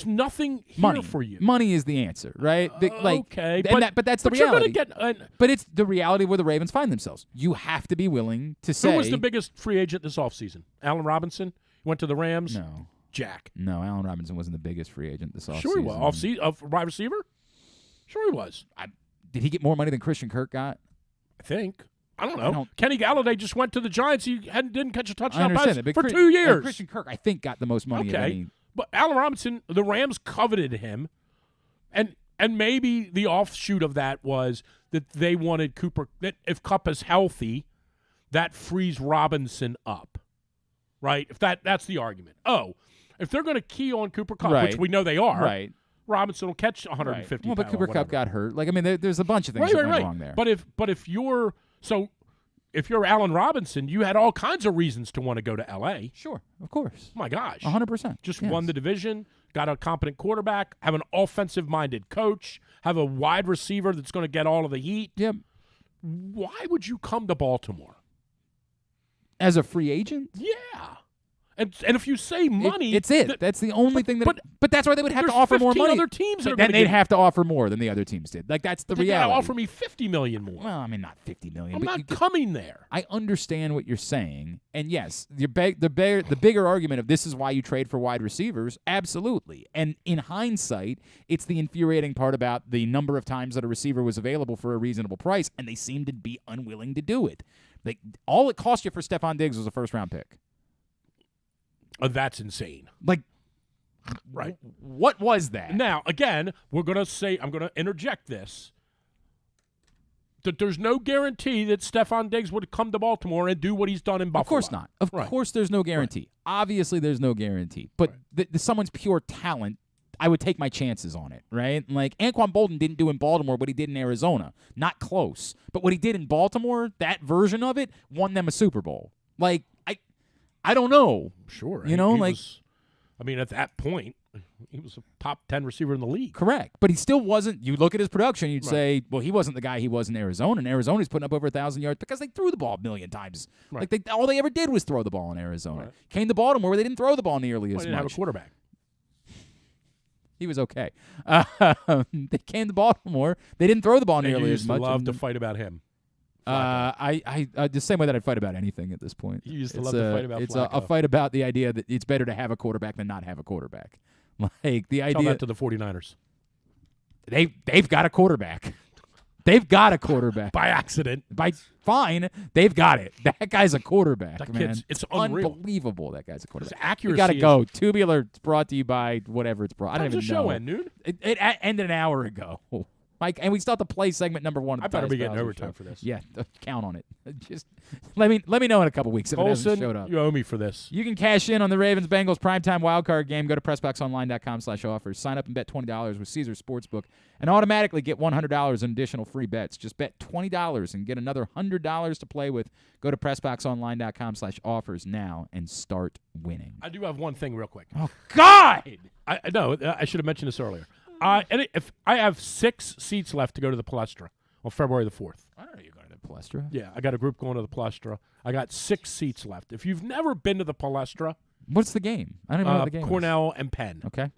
nothing here for you. Money is the answer, right? Okay, but that's the reality. You're gonna get. But it's the reality where the Ravens find themselves. You have to be willing to say. Who was the biggest free agent this offseason? Allen Robinson went to the Rams. No, Jack. No, Allen Robinson wasn't the biggest free agent this offseason. Sure he was. Of wide receiver. Sure he was. Did he get more money than Christian Kirk got? I think. I don't know. Kenny Galladay just went to the Giants. He didn't catch a touchdown pass for 2 years. Christian Kirk, I think, got the most money. Okay. But Allen Robinson, the Rams coveted him, and maybe the offshoot of that was that they wanted Cooper. That if Kupp is healthy, that frees Robinson up, right? If that's the argument. Oh, if they're going to key on Cooper Kupp, which we know they are, right? Robinson will catch 150. Well, but Cooper Kupp got hurt. There's a bunch of things that went wrong there. But if you're Allen Robinson, you had all kinds of reasons to want to go to L.A. Sure, of course. My gosh. 100%. Just won the division, got a competent quarterback, have an offensive-minded coach, have a wide receiver that's going to get all of the heat. Yep. Why would you come to Baltimore? As a free agent? Yeah. And if you say money, it's it. That's the only thing that. But that's why they would have to offer more money. Other teams that then they'd have to offer more than the other teams did. That's the reality. They gotta offer me $50 million more. Well, I mean, not $50 million. I'm not coming there. I understand what you're saying, and yes, the bigger argument of this is why you trade for wide receivers. Absolutely, and in hindsight, it's the infuriating part about the number of times that a receiver was available for a reasonable price, and they seemed to be unwilling to do it. All it cost you for Stephon Diggs was a first-round pick. That's insane. Right. What was that? Now, again, I'm going to interject this, that there's no guarantee that Stephon Diggs would come to Baltimore and do what he's done in Buffalo. Of course not. Of course there's no guarantee. Right. Obviously there's no guarantee. But someone's pure talent, I would take my chances on it, right? Anquan Bolden didn't do in Baltimore what he did in Arizona. Not close. But what he did in Baltimore, that version of it, won them a Super Bowl. I don't know. Sure. At that point, he was a top 10 receiver in the league. Correct. But he still wasn't. You look at his production, you'd say, well, he wasn't the guy he was in Arizona. In Arizona, he's putting up over 1,000 yards because they threw the ball a million times. Right. All they ever did was throw the ball in Arizona. Right. Came to Baltimore where they didn't throw the ball nearly as much. They didn't have a quarterback. He was okay. They came to Baltimore. They didn't throw the ball nearly as much. You used to love to fight about him. I the same way that I'd fight about anything at this point. You used to love to fight about It's Flacco. a fight about the idea that it's better to have a quarterback than not have a quarterback. The idea. Tell that to the 49ers. They've got a quarterback. They've got a quarterback. By accident. Fine. They've got it. That guy's a quarterback, that man. It's unreal. Unbelievable that guy's a quarterback. His accuracy. We got to go. Tubular. It's brought to you by whatever it's brought. I don't even know. How's the show end, dude? It ended an hour ago. And we still have to play segment number 1. I better be getting overtime for this. Yeah, count on it. Just let me know in a couple weeks if it hasn't showed up. You owe me for this. You can cash in on the Ravens-Bengals primetime wildcard game. Go to PressBoxOnline.com/offers. Sign up and bet $20 with Caesars Sportsbook and automatically get $100 in additional free bets. Just bet $20 and get another $100 to play with. Go to PressBoxOnline.com/offers now and start winning. I do have one thing real quick. Oh, God! I know. I should have mentioned this earlier. If I have 6 seats left to go to the Palestra on February the 4th. I don't know you're going to the Palestra. Yeah, I got a group going to the Palestra. I got 6 seats left. If you've never been to the Palestra, what's the game? I don't even know what the game Cornell and Penn. Okay.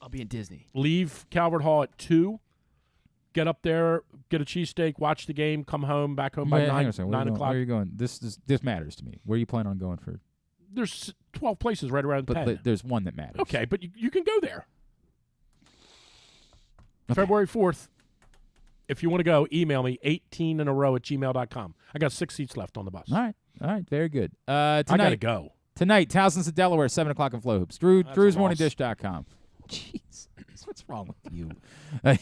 I'll be in Disney. Leave Calvert Hall at 2. Get up there, get a cheesesteak, watch the game, come home, back home by 9 o'clock. Where are you going? This matters to me. Where are you planning on going for? There's 12 places right around Penn. But there's one that matters. Okay, but you can go there. Okay. February 4th. If you want to go, email me 18inaro@gmail.com. I got 6 seats left on the bus. All right, very good. I got to go. Tonight, Towson's of Delaware, 7 o'clock in Flow Hoops. DrewsMorningDish.com. Jeez, what's wrong with you?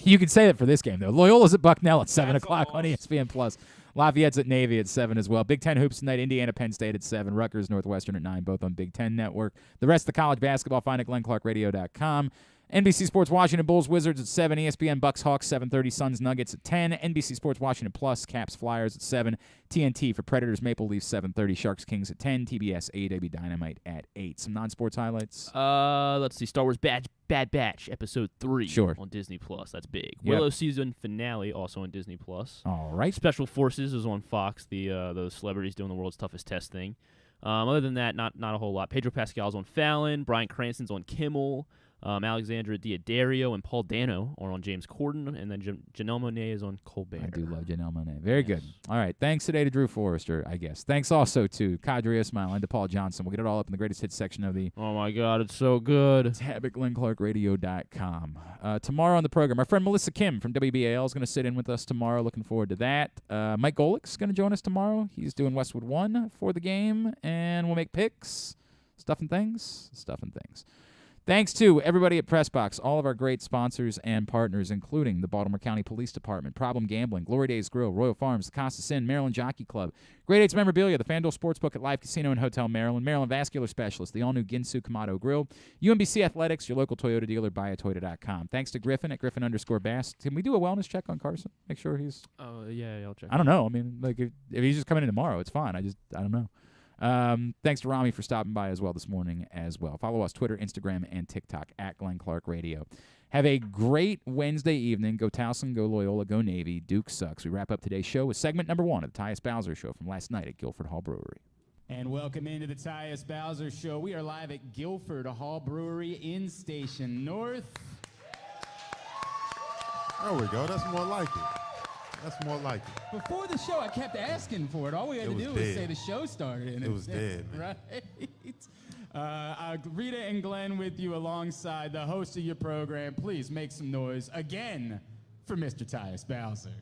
You can say that for this game, though. Loyola's at Bucknell at 7 o'clock on ESPN+. Lafayette's at Navy at 7 as well. Big Ten Hoops tonight, Indiana, Penn State at 7. Rutgers, Northwestern at 9, both on Big Ten Network. The rest of the college basketball, find at GlennClarkRadio.com. NBC Sports Washington, Bulls, Wizards at 7. ESPN, Bucks, Hawks, 7:30. Suns, Nuggets at 10. NBC Sports Washington Plus, Caps, Flyers at 7. TNT for Predators, Maple Leafs, 7:30. Sharks, Kings at 10. TBS, AEW Dynamite at 8. Some non-sports highlights? Let's see. Star Wars Bad Batch, Episode 3 Sure. on Disney Plus. That's big. Yep. Willow season finale, also on Disney Plus. All right. Special Forces is on Fox, those celebrities doing the world's toughest test thing. Other than that, not a whole lot. Pedro Pascal's on Fallon. Bryan Cranston's on Kimmel. Alexandra Daddario and Paul Dano are on James Corden, and then Janelle Monáe is on Colbert. I do love Janelle Monáe. Very good. All right. Thanks today to Drew Forrester, I guess. Thanks also to Qadry Ismail and to Paul Johnson. We'll get it all up in the greatest hits section of the Oh, my God. It's so good. tab at GlennClarkRadio.com. Tomorrow on the program, our friend Melissa Kim from WBAL is going to sit in with us tomorrow. Looking forward to that. Mike Golick's going to join us tomorrow. He's doing Westwood 1 for the game, and we'll make picks. Stuff and things. Thanks to everybody at PressBox, all of our great sponsors and partners, including the Baltimore County Police Department, Problem Gambling, Glory Days Grill, Royal Farms, the Costa Inn, Maryland Jockey Club, Great 8's Memorabilia, the FanDuel Sportsbook at Live Casino and Hotel Maryland, Maryland Vascular Specialist, the all-new Ginsu Kamado Grill, UMBC Athletics, your local Toyota dealer, buyatoyota.com. Thanks to Griffin at Griffin_Bass. Can we do a wellness check on Carson? Make sure he's... Oh, yeah, I'll check. I don't know. I mean, like, if he's just coming in tomorrow, it's fine. I don't know. Thanks to Rami for stopping by as well this morning as well. Follow us Twitter, Instagram, and TikTok at Glenn Clark Radio. Have a great Wednesday evening. Go Towson, go Loyola, go Navy. Duke sucks. We wrap up today's show with segment number 1 of the Tyus Bowser Show from last night at Guilford Hall Brewery. And welcome into the Tyus Bowser Show. We are live at Guilford Hall Brewery in Station North. There we go. That's more like it. Before the show, I kept asking for it. All we had to do was say the show started. And it was dead, man. Right? Rita and Glenn with you alongside the host of your program. Please make some noise again for Mr. Tyus Bowser.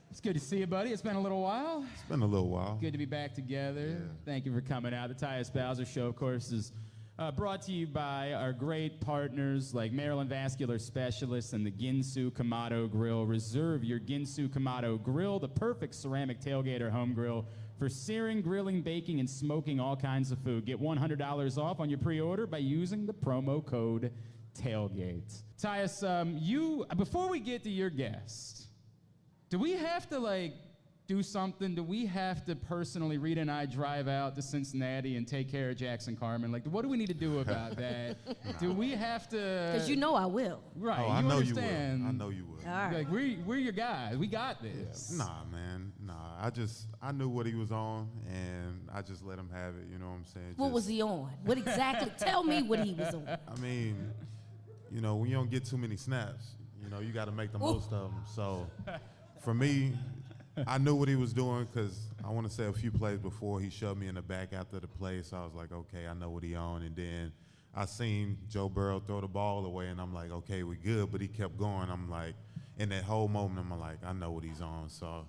It's good to see you, buddy. It's been a little while. It's been a little while. Good to be back together. Yeah. Thank you for coming out. The Tyus Bowser Show, of course, is brought to you by our great partners like Maryland Vascular Specialists and the Ginsu Kamado Grill. Reserve your Ginsu Kamado Grill, the perfect ceramic tailgate or home grill for searing, grilling, baking, and smoking all kinds of food. Get $100 off on your pre-order by using the promo code TAILGATE. Tyus, before we get to your guest, do we have to, do something? Do we have to personally, Rita and I, drive out to Cincinnati and take care of Jackson Carmen? What do we need to do about that? Do we have to? Because you know I will. Right. Oh, I know understand. you will. I know you will. All right. We're your guys. We got this. Yeah. Nah, man. Nah. I knew what he was on, and I just let him have it. You know what I'm saying? What was he on? What exactly? Tell me what he was on. I mean, when you don't get too many snaps, you got to make the most of them. So, for me, I knew what he was doing because I want to say a few plays before he shoved me in the back after the play. So I was like, okay, I know what he on. And then I seen Joe Burrow throw the ball away, and I'm like, okay, we good. But he kept going. I'm like, in that whole moment, I'm like, I know what he's on. So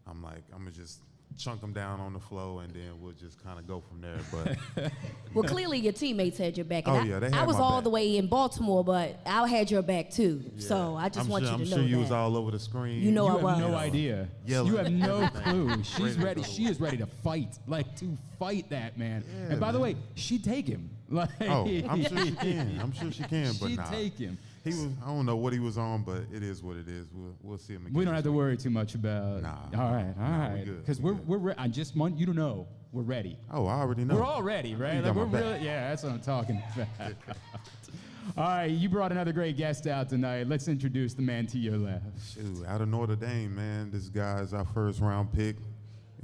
I'm like, I'm going to just chunk him down on the floor, and then we'll just kind of go from there. But well, clearly your teammates had your back. And yeah, they had I was my all back. the way in Baltimore, but I had your back too. Yeah. So I just want you to know I'm sure you that. was all over the screen. You know I was. You have no idea. Yelling. You have no clue. She's Ready to ready. go. She is ready to fight. To fight that man. Yeah, and by the man. way, she'd take him. I'm sure she can. But she'd nah. take him. He was. I don't know what he was on, but it is what it is. We'll see him again. We don't have to worry too much about. Nah. All right. we good. Because we're. I just want you to know we're ready. Oh, I already know. We're all ready, right? You got we're my back. really. Yeah, that's what I'm talking about. All right, you brought another great guest out tonight. Let's introduce the man to your left. Shoot, out of Notre Dame, man. This guy is our first round pick.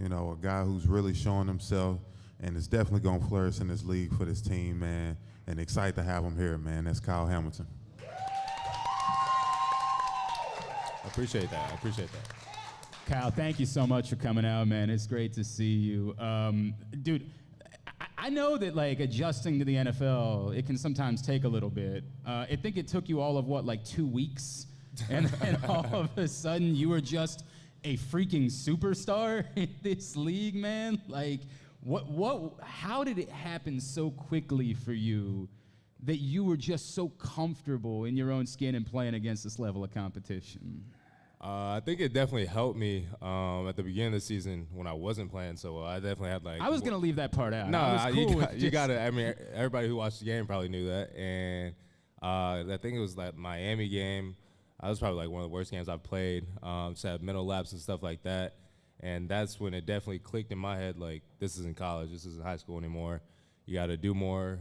A guy who's really showing himself and is definitely going to flourish in this league for this team, man. And excited to have him here, man. That's Kyle Hamilton. I appreciate that. Kyle, thank you so much for coming out, man. It's great to see you. Dude, I know that, adjusting to the NFL, it can sometimes take a little bit. I think it took you all of, 2 weeks? And then all of a sudden, you were just a freaking superstar in this league, man? How did it happen so quickly for you that you were just so comfortable in your own skin and playing against this level of competition? I think it definitely helped me at the beginning of the season when I wasn't playing so well. I definitely had I was gonna leave that part out. No, I was cool you got to. I mean, everybody who watched the game probably knew that. And I think it was that Miami game. That was probably like one of the worst games I've played. Just had mental lapse and stuff like that. And that's when it definitely clicked in my head, like, this isn't college, this isn't high school anymore. You got to do more,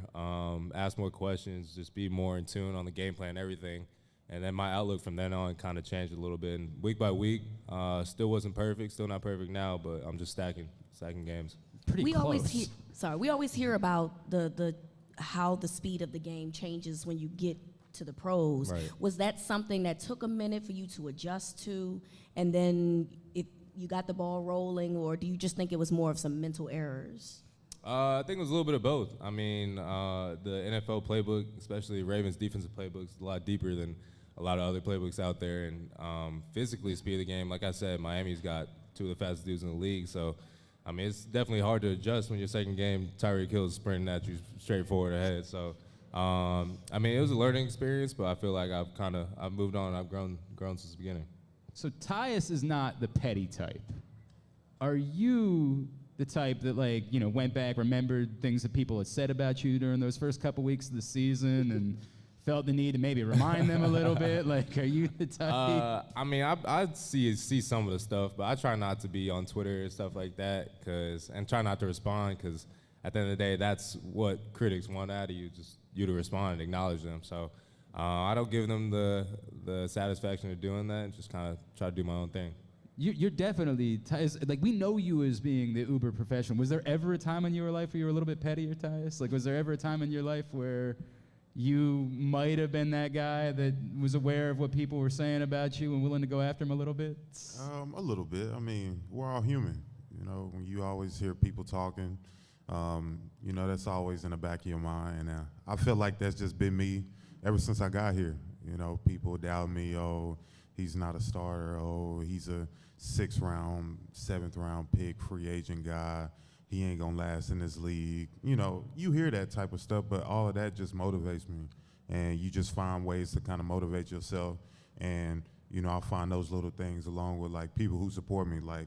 ask more questions, just be more in tune on the game plan, everything. And then my outlook from then on kind of changed a little bit. And week by week, still wasn't perfect, still not perfect now, but I'm just stacking games. We always hear about the how the speed of the game changes when you get to the pros. Right. Was that something that took a minute for you to adjust to, and then if you got the ball rolling, or do you just think it was more of some mental errors? I think it was a little bit of both. I mean, the NFL playbook, especially Ravens' defensive playbook, is a lot deeper than a lot of other playbooks out there. And physically, speed of the game, like I said, Miami's got two of the fastest dudes in the league. So, I mean, it's definitely hard to adjust when your second game, Tyreek Hill's sprinting at you straight forward ahead. So, I mean, it was a learning experience, but I feel like I've moved on. I've grown since the beginning. So Tyus is not the petty type. Are you the type that, like, you know, went back, remembered things that people had said about you during those first couple weeks of the season and felt the need to maybe remind them a little bit? Like, are you the type? I mean, I see some of the stuff, but I try not to be on Twitter and stuff like that, and try not to respond, because at the end of the day, that's what critics want out of you, just you to respond and acknowledge them. So I don't give them the satisfaction of doing that, and just kind of try to do my own thing. You're definitely, Tyus, like, we know you as being the uber professional. Was there ever a time in your life where you were a little bit pettier, Tyus? Like, was there ever a time in your life where you might have been that guy that was aware of what people were saying about you and willing to go after him a little bit? A little bit. I mean, we're all human. You know, when you always hear people talking, you know, that's always in the back of your mind. And I feel like that's just been me ever since I got here. You know, people doubt me, oh, he's not a starter, oh, he's a 6th round, 7th round pick, free agent guy. He ain't gonna last in this league. You know, you hear that type of stuff, but all of that just motivates me. And you just find ways to kind of motivate yourself. And, you know, I find those little things along with, like, people who support me, like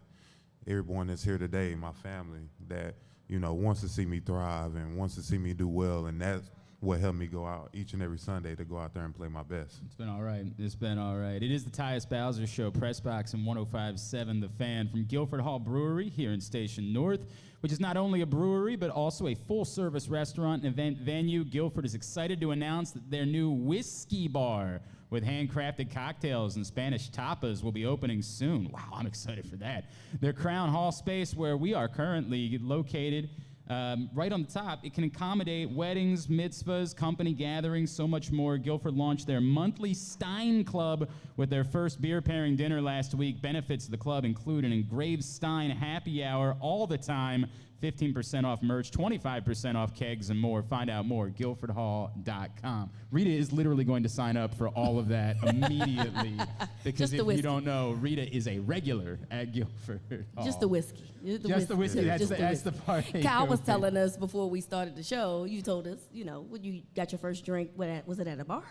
everyone that's here today, my family, that, you know, wants to see me thrive and wants to see me do well. And that's what helped me go out each and every Sunday to go out there and play my best. It's been all right. It's been all right. It is the Tyus Bowser Show, Press Box and 105.7 The Fan from Guilford Hall Brewery here in Station North, which is not only a brewery but also a full-service restaurant and event venue. Guilford is excited to announce that their new whiskey bar with handcrafted cocktails and Spanish tapas will be opening soon. Wow, I'm excited for that. Their Crown Hall space, where we are currently located, right on the top, it can accommodate weddings, mitzvahs, company gatherings, so much more. Guilford launched their monthly Stein Club with their first beer pairing dinner last week. Benefits of the club include an engraved Stein happy hour all the time, 15% off merch, 25% off kegs, and more. Find out more at guilfordhall.com. Rita is literally going to sign up for all of that immediately, because if you don't know, Rita is a regular at Guilford Hall. Just the whiskey. Just the whiskey. That's the part. Kyle was telling us before we started the show, you told us, you know, when you got your first drink, was it at a bar?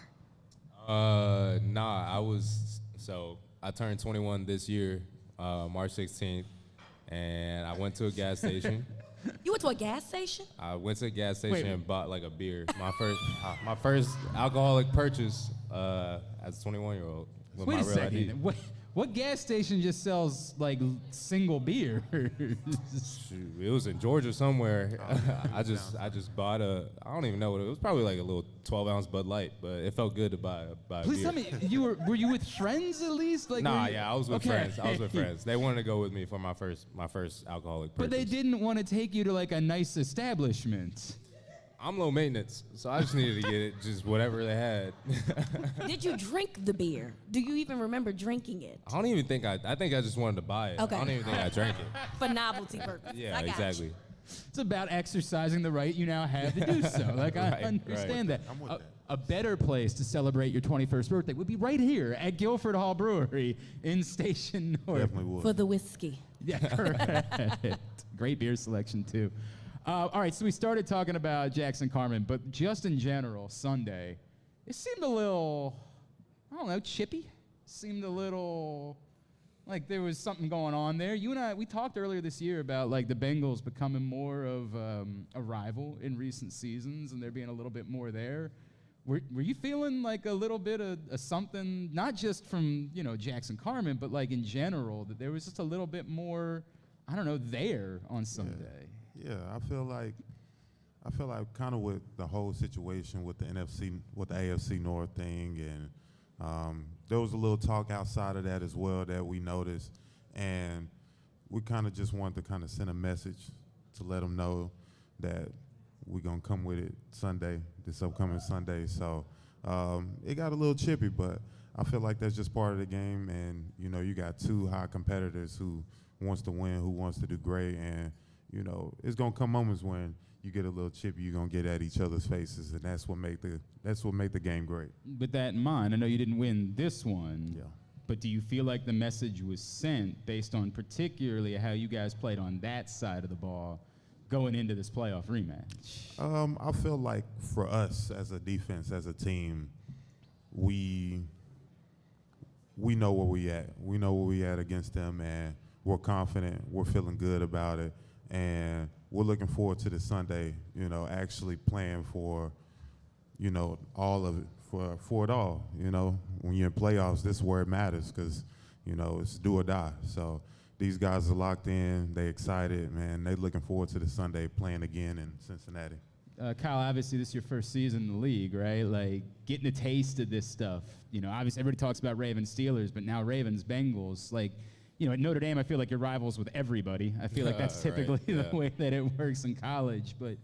Nah, I turned 21 this year, March 16th, and I went to a gas station. You went to a gas station? I went to a gas station and bought like a beer. My first alcoholic purchase as a 21-year-old. Wait a second. What gas station just sells like single beer? Shoot, it was in Georgia somewhere. I just bought I don't even know what it was. Probably like a little 12-ounce Bud Light, but it felt good to buy a Please beer. tell me, were you with friends at least? Like, yeah, I was with friends. I was with friends. They wanted to go with me for my first alcoholic purchase. But they didn't want to take you to like a nice establishment. I'm low maintenance, so I just needed to get it, just whatever they had. Did you drink the beer? Do you even remember drinking it? I don't even think I think I just wanted to buy it. Okay. I don't even think I drank it. For novelty purposes. Yeah, exactly. It's about exercising the right you now have to do so. Like, I understand that. I'm with that. A better place to celebrate your 21st birthday would be right here at Guilford Hall Brewery in Station North. Definitely would. For the whiskey. Yeah, correct. Great beer selection, too. All right, so we started talking about Jackson Carman, but just in general, Sunday, it seemed a little, I don't know, chippy. Seemed a little like there was something going on there. You and I, we talked earlier this year about like the Bengals becoming more of a rival in recent seasons, and there being a little bit more there. Were you feeling like a little bit of something, not just from Jackson Carman, but like in general, that there was just a little bit more, I don't know, there on Sunday? Yeah, I feel like kind of with the whole situation with the AFC North thing, and there was a little talk outside of that as well that we noticed, and we kind of just wanted to kind of send a message to let them know that we're going to come with it this upcoming Sunday. So it got a little chippy, but I feel like that's just part of the game, and you got two high competitors who wants to win, who wants to do great, and it's going to come moments when you get a little chippy, you're going to get at each other's faces, and that's what make the game great. With that in mind, I know you didn't win this one, but do you feel like the message was sent based on particularly how you guys played on that side of the ball going into this playoff rematch? I feel like for us as a defense, as a team, we know where we at. We know where we at against them, and we're confident. We're feeling good about it, and we're looking forward to this Sunday, actually playing for, all of it, for it all. When you're in playoffs, this is where it matters because, it's do or die. So these guys are locked in. They excited, man. They looking forward to this Sunday playing again in Cincinnati. Kyle, obviously this is your first season in the league, right? Like getting a taste of this stuff. Obviously everybody talks about Ravens Steelers, but now Ravens Bengals. Like, at Notre Dame, I feel like you're rivals with everybody. I feel like that's typically the way that it works in college. But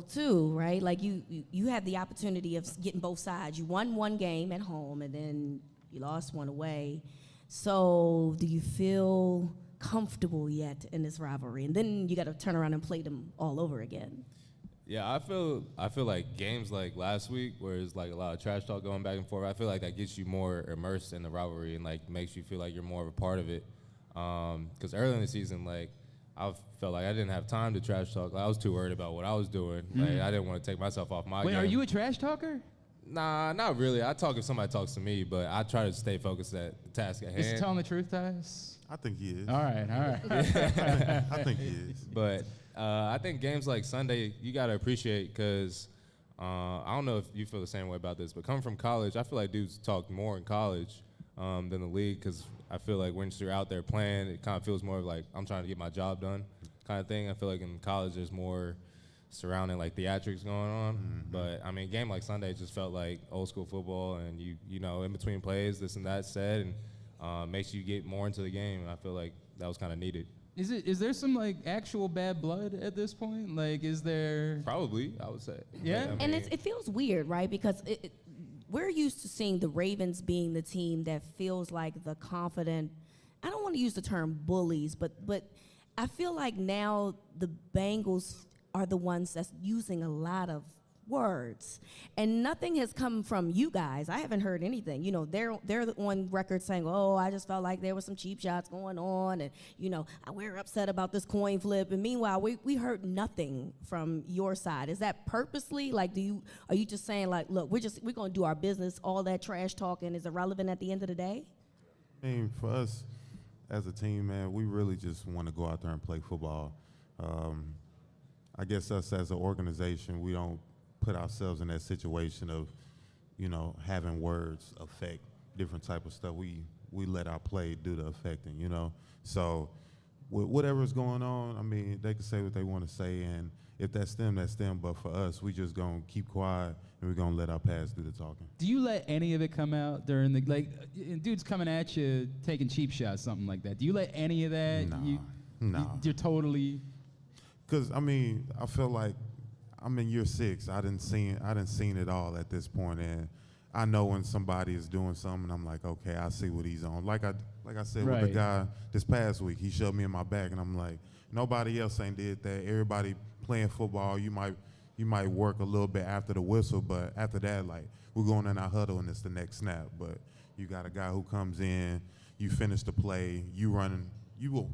too, right? Like you had the opportunity of getting both sides. You won one game at home, and then you lost one away. So do you feel comfortable yet in this rivalry? And then you got to turn around and play them all over again. Yeah, I feel like games like last week, where it's like a lot of trash talk going back and forth, I feel like that gets you more immersed in the rivalry and like makes you feel like you're more of a part of it. Because early in the season, like I felt like I didn't have time to trash talk. I was too worried about what I was doing. Like I didn't want to take myself off my game. Wait, are you a trash talker? Nah, not really. I talk if somebody talks to me, but I try to stay focused at the task at hand. Is he telling the truth, Tyus? I think he is. All right. I think he is. But I think games like Sunday, you got to appreciate because I don't know if you feel the same way about this, but coming from college, I feel like dudes talk more in college than the league because I feel like once you're out there playing, it kind of feels more like I'm trying to get my job done kind of thing. I feel like in college there's more surrounding like theatrics going on. Mm-hmm. But I mean, a game like Sunday just felt like old school football, and you know in between plays, this and that said, and makes you get more into the game. And I feel like that was kind of needed. Is there some like actual bad blood at this point? Like, is there? Probably, I would say. Yeah, I mean, and it feels weird, right? Because we're used to seeing the Ravens being the team that feels like the confident. I don't want to use the term bullies, but I feel like now the Bengals are the ones that's using a lot of words, and nothing has come from you guys. I haven't heard anything. You know, they're on record saying, "Oh, I just felt like there was some cheap shots going on, and you know, we're upset about this coin flip." And meanwhile, we heard nothing from your side. Is that purposely? Like, are you just saying like, look, we're gonna do our business. All that trash talking is irrelevant at the end of the day? I mean, for us as a team, man, we really just want to go out there and play football. I guess us as an organization, we don't put ourselves in that situation of, you know, having words affect different type of stuff. We let our play do the affecting, you know. So with whatever's going on, I mean, they can say what they want to say, and if that's them, that's them. But for us, we just gonna keep quiet and we're gonna let our past do the talking. Do you let any of it come out during the dudes coming at you taking cheap shots, something like that? Do you let any of that? No. You're totally. Because I mean, I feel like I'm in year 6. I didn't seen it all at this point, and I know when somebody is doing something, I'm like, okay, I see what he's on. Like I said with the guy this past week, he shoved me in my back, and I'm like, nobody else ain't did that. Everybody playing football, you might work a little bit after the whistle, but after that, like, we're going in our huddle and it's the next snap. But you got a guy who comes in, you finish the play, you're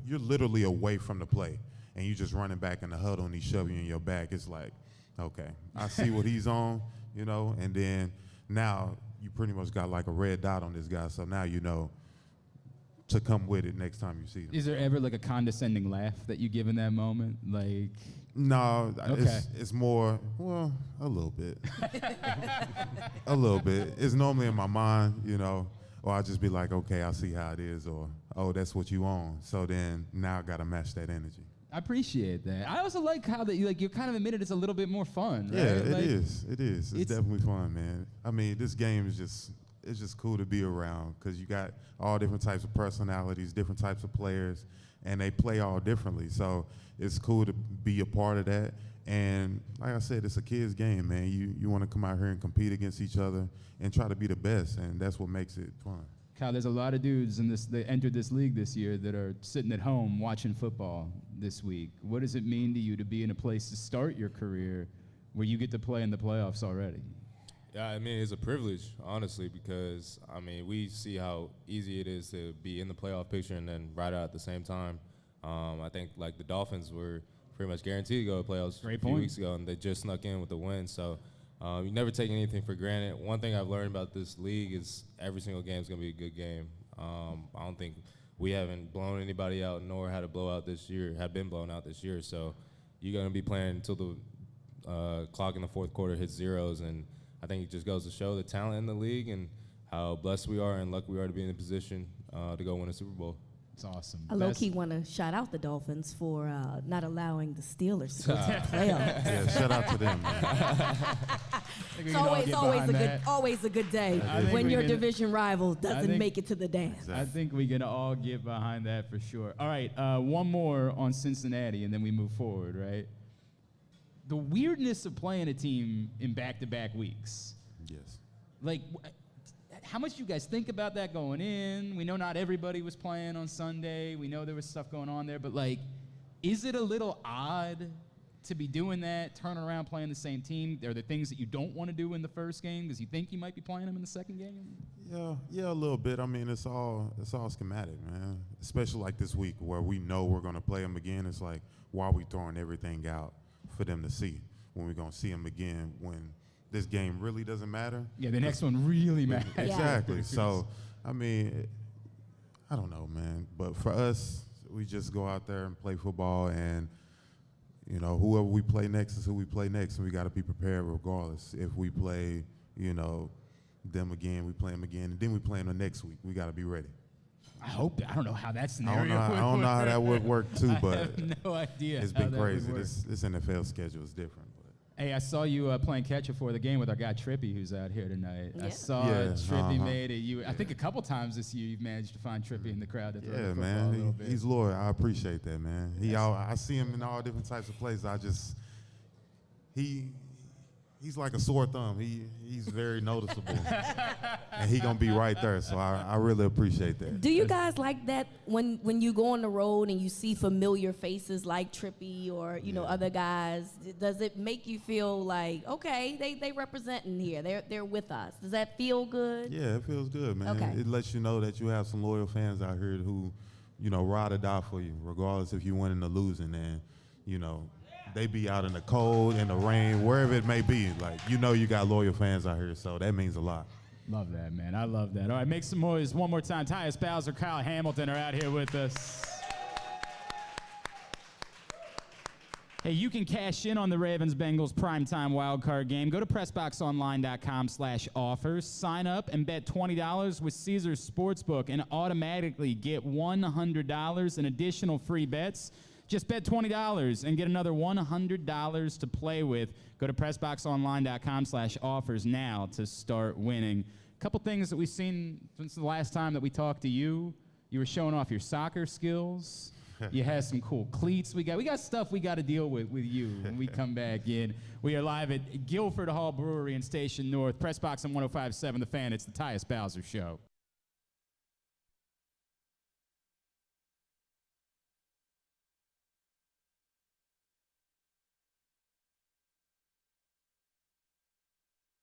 literally away from the play, and you just running back in the huddle and he's shoving you in your back. It's like, okay, I see what he's on, you know, and then now you pretty much got like a red dot on this guy, so now you know, to come with it next time you see them. Is there ever like a condescending laugh that you give in that moment? Like, no, okay. it's more, well, a little bit. A little bit. It's normally in my mind, you know, or I'll just be like, okay, I'll see how it is, or, oh, that's what you on. So then now I got to match that energy. I appreciate that. I also like how that you kind of admitted it's a little bit more fun, right? Yeah, it like, is. It is. It's definitely fun, man. I mean, this game is it's just cool to be around because you got all different types of personalities, different types of players, and they play all differently. So it's cool to be a part of that. And like I said, it's a kid's game, man. You want to come out here and compete against each other and try to be the best, and that's what makes it fun. Kyle, there's a lot of dudes that entered this league this year that are sitting at home watching football this week. What does it mean to you to be in a place to start your career where you get to play in the playoffs already? Yeah, I mean, it's a privilege, honestly, because, I mean, we see how easy it is to be in the playoff picture and then right out at the same time. I think, like, the Dolphins were pretty much guaranteed to go to playoffs a few weeks ago, and they just snuck in with the win. So you never take anything for granted. One thing I've learned about this league is every single game is going to be a good game. I don't think we haven't blown anybody out, nor had a blowout this year, have been blown out this year. So you're going to be playing until the clock in the fourth quarter hits zeros, and I think it just goes to show the talent in the league and how blessed we are and lucky we are to be in a position to go win a Super Bowl. It's awesome. I low-key want to shout out the Dolphins for not allowing the Steelers to go to the playoffs. Yeah, shout out to them, man. It's always a good day when your division rival doesn't make it to the dance. Exactly. I think we can all get behind that for sure. All right, one more on Cincinnati, and then we move forward, right? The weirdness of playing a team in back-to-back weeks. Yes. Like, how much you guys think about that going in? We know not everybody was playing on Sunday. We know there was stuff going on there. But, like, is it a little odd to be doing that, turn around playing the same team? Are there things that you don't want to do in the first game because you think you might be playing them in the second game? Yeah, a little bit. I mean, it's all schematic, man. Especially like this week where we know we're going to play them again. It's like, why are we throwing everything out for them to see when we're going to see them again when this game really doesn't matter? Yeah, the next one really matters. Exactly. So, I mean, I don't know, man. But for us, we just go out there and play football, and, you know, whoever we play next is who we play next, and we got to be prepared regardless. If we play, you know, them again, we play them again, and then we play them the next week. We got to be ready. I hope that. I don't know how that scenario I don't know how that would work, too, but I have no idea. It's been crazy. This NFL schedule is different. Hey, I saw you playing catcher for the game with our guy Trippy, who's out here tonight. Yeah. I saw Trippy made it. I think a couple times this year you've managed to find Trippy in the crowd to throw the football a little bit. He's loyal. I appreciate that, man. I see him in all different types of places. He's like a sore thumb. He's very noticeable, and he gonna be right there. So I really appreciate that. Do you guys like that when you go on the road and you see familiar faces like Trippy or know other guys? Does it make you feel like, okay, they representing here? They're with us. Does that feel good? Yeah, it feels good, man. Okay. It lets you know that you have some loyal fans out here who, ride or die for you, regardless if you winning or losing, and they be out in the cold, in the rain, wherever it may be. Like, you got loyal fans out here, so that means a lot. Love that, man. I love that. All right, make some noise one more time. Tyus Bowser, Kyle Hamilton are out here with us. Hey, you can cash in on the Ravens-Bengals primetime wildcard game. Go to PressBoxOnline.com/offers. Sign up and bet $20 with Caesars Sportsbook and automatically get $100 in additional free bets. Just bet $20 and get another $100 to play with. Go to PressBoxOnline.com/offers now to start winning. A couple things that we've seen since the last time that we talked to you. You were showing off your soccer skills. You had some cool cleats. We got stuff we got to deal with you when we come back in. We are live at Guilford Hall Brewery in Station North. Pressbox on 105.7 The Fan. It's the Tyus Bowser Show.